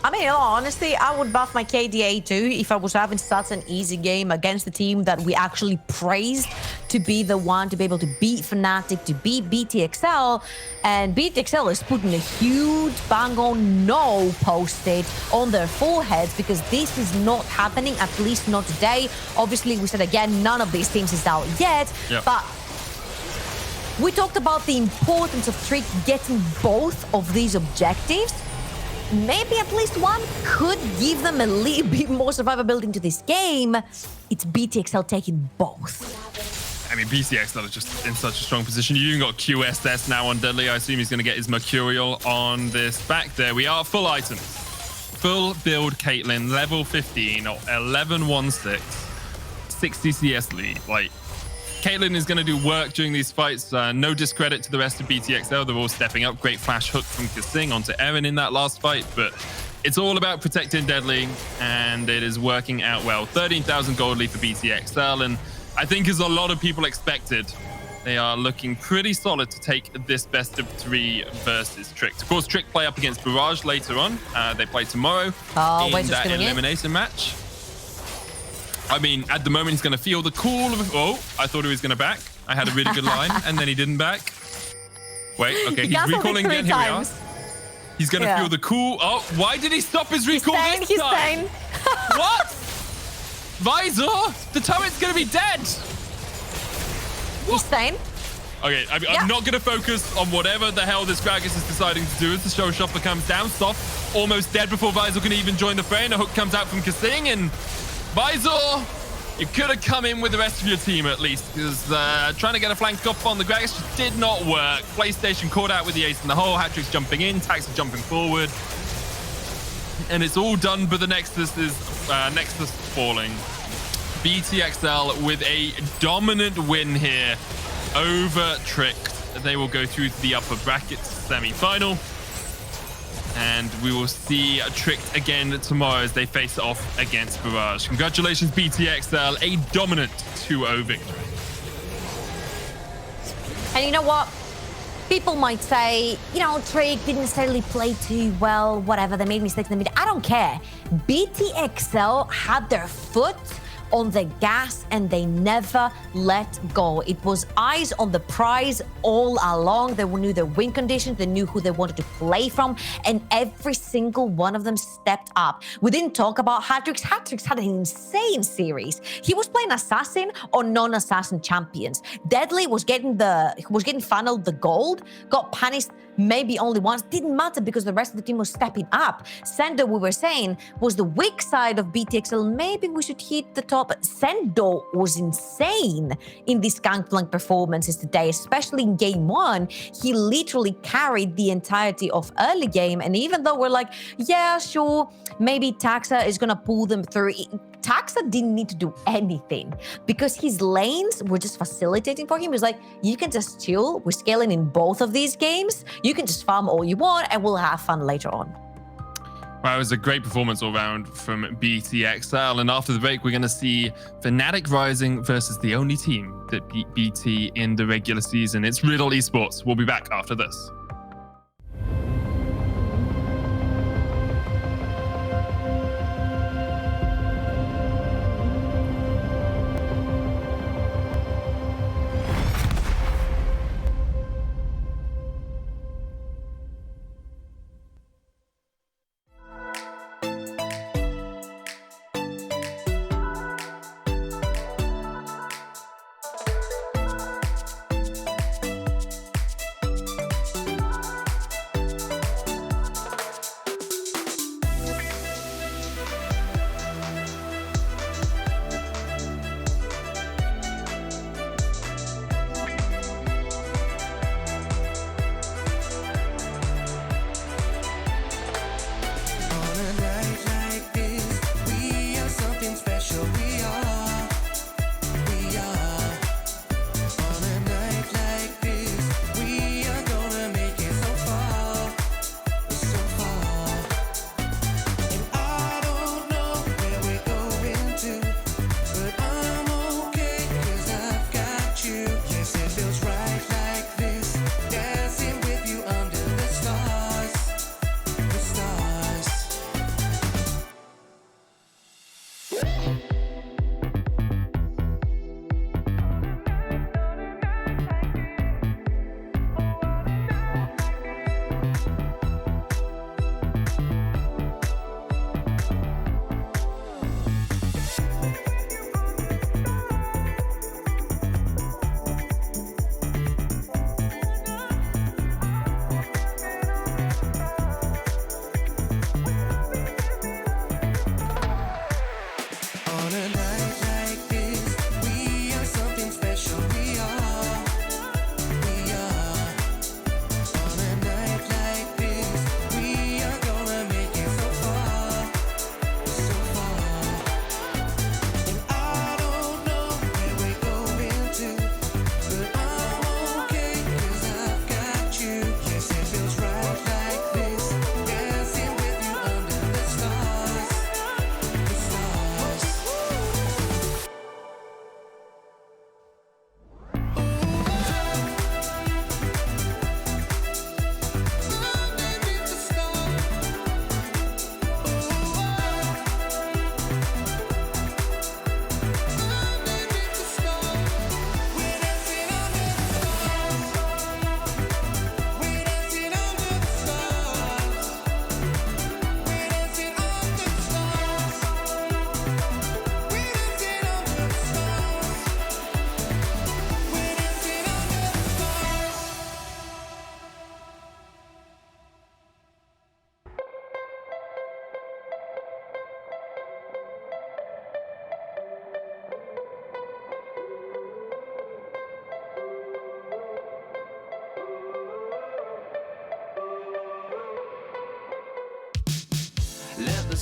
I mean, honestly, I would buff my KDA too if I was having such an easy game against the team that we actually praised to be the one to be able to beat Fnatic, to beat BTXL. And BTXL is putting a huge bang on no posted on their foreheads because this is not happening, at least not today. Obviously, we said again, none of these teams is out yet, but we talked about the importance of Trick getting both of these objectives. maybe at least one could give them a little bit more survivability into this game, it's BTXL taking both. I mean, BTXL is just in such a strong position. You even got QSS now on Deadly. I assume he's going to get his Mercurial on this back. There we are, full items. Full build Caitlyn, level 15, 11-1-6, 60 CS lead. Like, Caitlyn is going to do work during these fights. No discredit to the rest of BTXL. They're all stepping up. Great flash hook from Kasing onto Erin in that last fight. But it's all about protecting Deadly, and it is working out well. 13,000 gold lead for BTXL, and I think as a lot of people expected, they are looking pretty solid to take this best of 3 versus Trick. Of course, Trick play up against Barrage later on. They play tomorrow in that elimination match. I mean, at the moment, he's going to feel the cool of... Oh, I thought he was going to back. I had a really good line, and then he didn't back. Wait, okay, he's recalling again. Here we are. He's going to feel the cool... Oh, why did he stop his recall this time? What? Visor, the turret's gonna be dead. He's staying. Okay, I'm not gonna focus on whatever the hell this Gragas is deciding to do as the showstopper comes down. Soft almost dead before Visor can even join the fray, and a hook comes out from Kasing, and Visor, you could have come in with the rest of your team at least, because trying to get a flank up on the Gragas just did not work. PlayStation caught out with the ace in the hole, Hatrick's jumping in, Taxa jumping forward. And it's all done, but the Nexus is Nexus falling. BTXL with a dominant win here over Trick. They will go through to the upper bracket semi-final. And we will see Tricked again tomorrow as they face off against Barrage. Congratulations, BTXL, a dominant 2-0 victory. And you know what? People might say, you know, Trick didn't necessarily play too well, whatever, they made mistakes in the mid. I don't care. BTXL had their foot on the gas and they never let go. It was eyes on the prize all along. They knew their win conditions, they knew who they wanted to play from, and every single one of them stepped up. We didn't talk about Hatrix. Hatrix had an insane series. He was playing assassin or non-assassin champions. Deadly was getting funneled the gold, got punished maybe only once, didn't matter because the rest of the team was stepping up. Sendo, we were saying, was the weak side of BTXL. Maybe we should hit the top. Sendo was insane in these Gangplank performances today, especially in game 1. He literally carried the entirety of early game. And even though we're like, yeah, sure, maybe Taxa is gonna pull them through, Taxa didn't need to do anything because his lanes were just facilitating for him. He was like, you can just chill. We're scaling in both of these games. You can just farm all you want and we'll have fun later on. Well, it was a great performance all round from BTXL. And after the break, we're going to see Fnatic Rising versus the only team that beat BT in the regular season. It's Riddle Esports. We'll be back after this.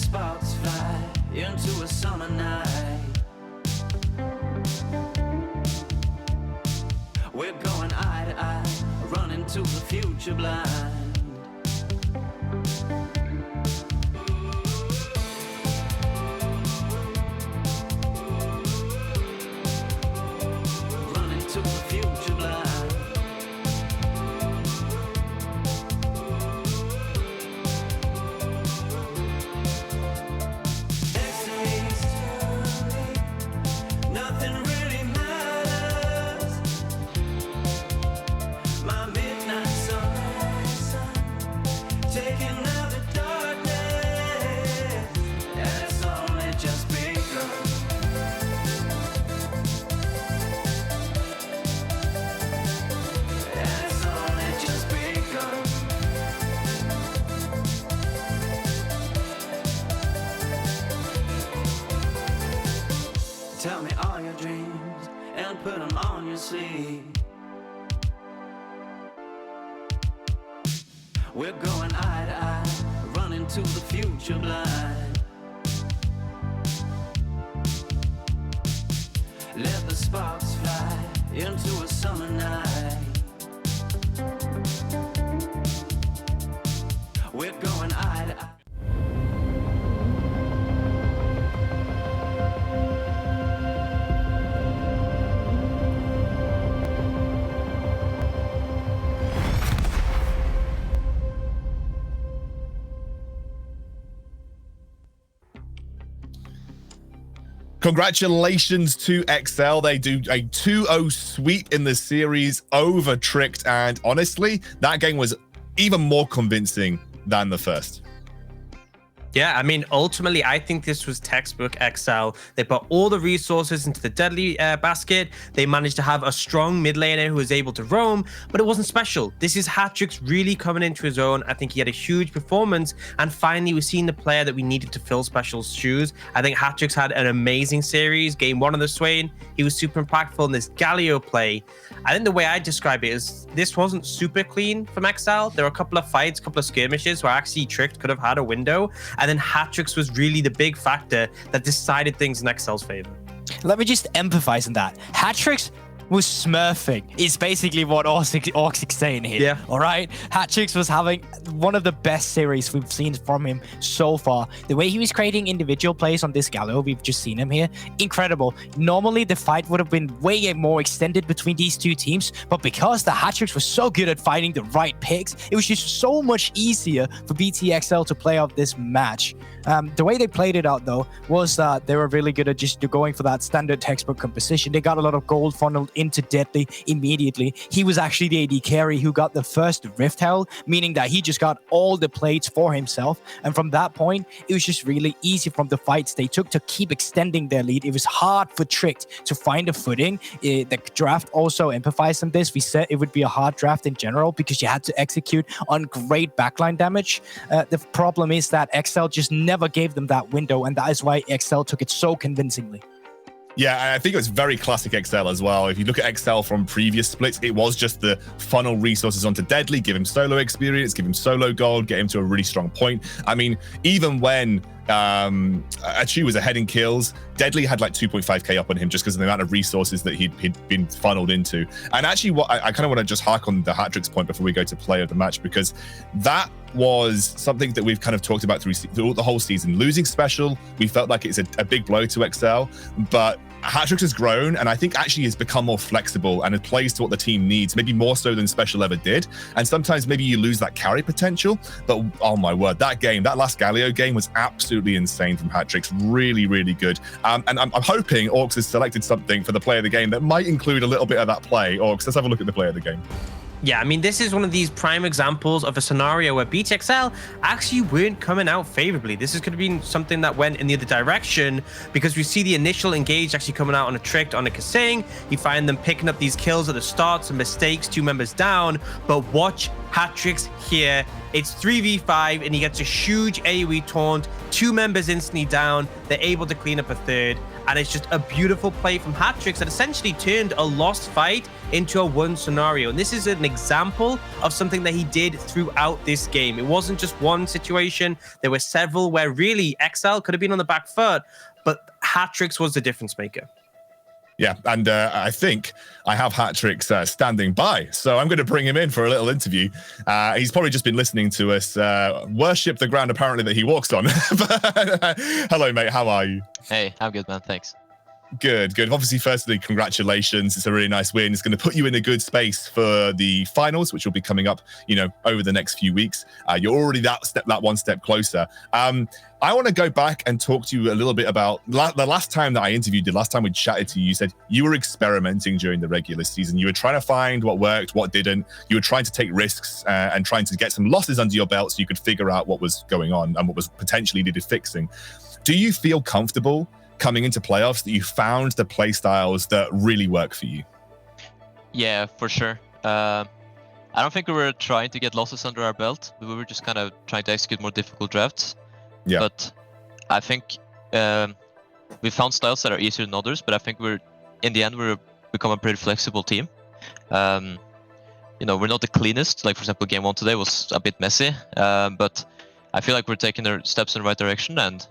sparks fly into a summer night. We're going eye to eye, running to the future blind. Running to the future blind. Next to me, nothing really matters. My midnight sun, taking out the darkness, and it's only just begun. And it's only just begun. Tell me all your dreams and put them on your sleeve. We're going eye to eye, running to the future blind. Let the sparks fly into a summer night. We're going eye to eye. Congratulations to XL. They do a 2-0 sweep in the series over Tricked, and honestly, that game was even more convincing than the first. Yeah, I mean, ultimately, I think this was textbook XL. They put all the resources into the deadly basket. They managed to have a strong mid laner who was able to roam, but it wasn't special. This is Hatrix really coming into his own. I think he had a huge performance, and finally, we've seen the player that we needed to fill Special's shoes. I think Hatrix had an amazing series. Game 1 of the Swain, he was super impactful in this Galio play. I think the way I describe it is this wasn't super clean from XL. There were a couple of fights, a couple of skirmishes where actually Tricked could have had a window. And then Hatrix was really the big factor that decided things in XL's favor. Let me just emphasize on that. Hatrix was smurfing. It's basically what Orcs is saying here. Yeah. All right. Hatrix was having one of the best series we've seen from him so far. The way he was creating individual plays on this Gallo, we've just seen him here. Incredible. Normally, the fight would have been way more extended between these two teams, but because the Hatrix was so good at finding the right picks, it was just so much easier for BTXL to play out this match. The way they played it out, though, was that they were really good at just going for that standard textbook composition. They got a lot of gold funneled into Deadly immediately. He was actually the AD carry who got the first Rift Herald, meaning that he just got all the plates for himself. And from that point, it was just really easy from the fights they took to keep extending their lead. It was hard for Tricked to find a footing. The draft also emphasized on this. We said it would be a hard draft in general because you had to execute on great backline damage. The problem is that XL just never gave them that window, and that is why XL took it so convincingly. Yeah, I think it was very classic XL as well. If you look at XL from previous splits, it was just the funnel resources onto Deadly, give him solo experience, give him solo gold, get him to a really strong point. I mean, even when Achu was ahead in kills, Deadly had like 2.5k up on him just because of the amount of resources that he'd been funneled into. And actually, what I kind of want to just hark on the Hatrix point before we go to player of the match, because that was something that we've kind of talked about through the whole season. Losing Special, we felt like it's a big blow to XL, but Hatrix has grown, and I think actually has become more flexible and it plays to what the team needs, maybe more so than Special ever did. And sometimes maybe you lose that carry potential, but oh my word, that last Galio game was absolutely insane from Hatrix. Really, really good. And I'm hoping Orcs has selected something for the play of the game that might include a little bit of that play. Orcs, let's have a look at the play of the game. Yeah, I mean, this is one of these prime examples of a scenario where BTXL actually weren't coming out favorably. This is going to be something that went in the other direction because we see the initial engage actually coming out on a Tricked, on a Kasing. You find them picking up these kills at the start, some mistakes, 2 members down, but watch hat-tricks here. It's 3v5, and he gets a huge AoE taunt. 2 members instantly down. They're able to clean up a third. And it's just a beautiful play from hat-tricks that essentially turned a lost fight into a won scenario. And this is an example of something that he did throughout this game. It wasn't just one situation. There were several where really XL could have been on the back foot, but hat-tricks was the difference maker. Yeah, and I think I have hat-tricks standing by, so I'm going to bring him in for a little interview. He's probably just been listening to us worship the ground, apparently, that he walks on. Hello, mate. How are you? Hey, I'm good, man. Thanks. Good. Obviously, firstly, congratulations. It's a really nice win. It's going to put you in a good space for the finals, which will be coming up, over the next few weeks. You're already that one step closer. I want to go back and talk to you a little bit about the last time that I interviewed you, last time we chatted to you. You said you were experimenting during the regular season. You were trying to find what worked, what didn't. You were trying to take risks and trying to get some losses under your belt so you could figure out what was going on and what was potentially needed fixing. Do you feel comfortable coming into playoffs that you found the play styles that really work for you? Yeah, for sure. I don't think we were trying to get losses under our belt. We were just kind of trying to execute more difficult drafts. Yeah. But I think we found styles that are easier than others, but I think in the end, we're become a pretty flexible team. We're not the cleanest. Like, for example, game 1 today was a bit messy, but I feel like we're taking the steps in the right direction, and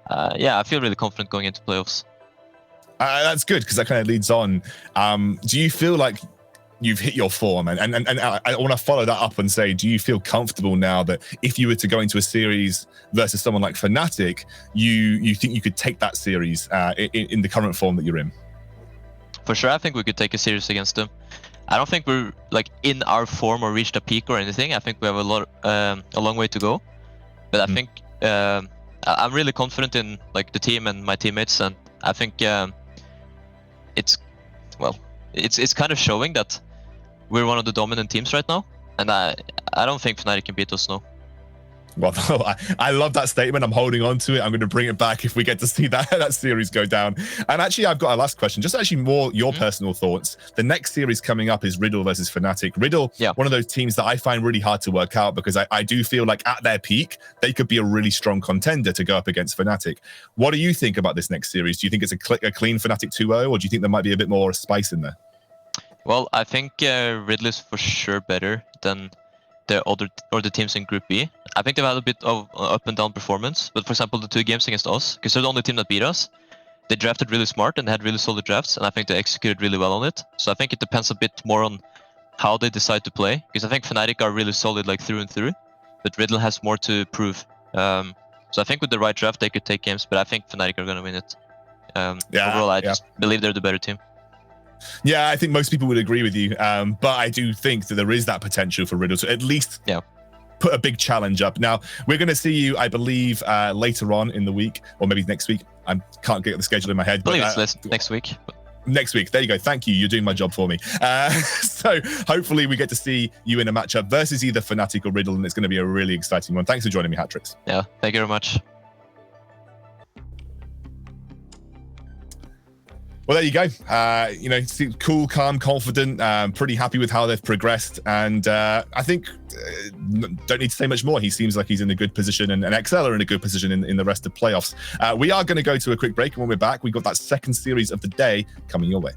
I feel really confident going into playoffs. That's good, because that kind of leads on. Do you feel like you've hit your form? And I want to follow that up and say, do you feel comfortable now that if you were to go into a series versus someone like Fnatic, you think you could take that series in the current form that you're in? For sure, I think we could take a series against them. I don't think we're like in our form or reached a peak or anything. I think we have a long way to go. But I think I'm really confident in like the team and my teammates, and I think it's kind of showing that we're one of the dominant teams right now, and I don't think Fnatic can beat us now. Well, I love that statement. I'm holding on to it. I'm going to bring it back if we get to see that series go down. And actually, I've got a last question. Just actually more your personal thoughts. The next series coming up is Riddle versus Fnatic. Riddle, one of those teams that I find really hard to work out, because I do feel like at their peak, they could be a really strong contender to go up against Fnatic. What do you think about this next series? Do you think it's a clean Fnatic 2-0, or do you think there might be a bit more spice in there? Well, I think Riddle is for sure better than the teams in Group B. I think they've had a bit of up and down performance, but for example, the 2 games against us, because they're the only team that beat us, they drafted really smart and had really solid drafts, and I think they executed really well on it. So I think it depends a bit more on how they decide to play, because I think Fnatic are really solid like through and through, but Riddle has more to prove. So I think with the right draft, they could take games, but I think Fnatic are going to win it. Overall, I just believe they're the better team. Yeah, I think most people would agree with you, but I do think that there is that potential for Riddle to at least put a big challenge up. Now, we're going to see you, I believe, later on in the week, or maybe next week. I can't get the schedule in my head. I believe it's next week. Next week. There you go. Thank you. You're doing my job for me. So hopefully we get to see you in a matchup versus either Fnatic or Riddle, and it's going to be a really exciting one. Thanks for joining me, Hat-Tricks. Yeah, thank you very much. Well, there you go. Cool, calm, confident, pretty happy with how they've progressed. And I think don't need to say much more. He seems like he's in a good position, and XL are in a good position in the rest of playoffs. We are going to go to a quick break, and when we're back, we've got that second series of the day coming your way.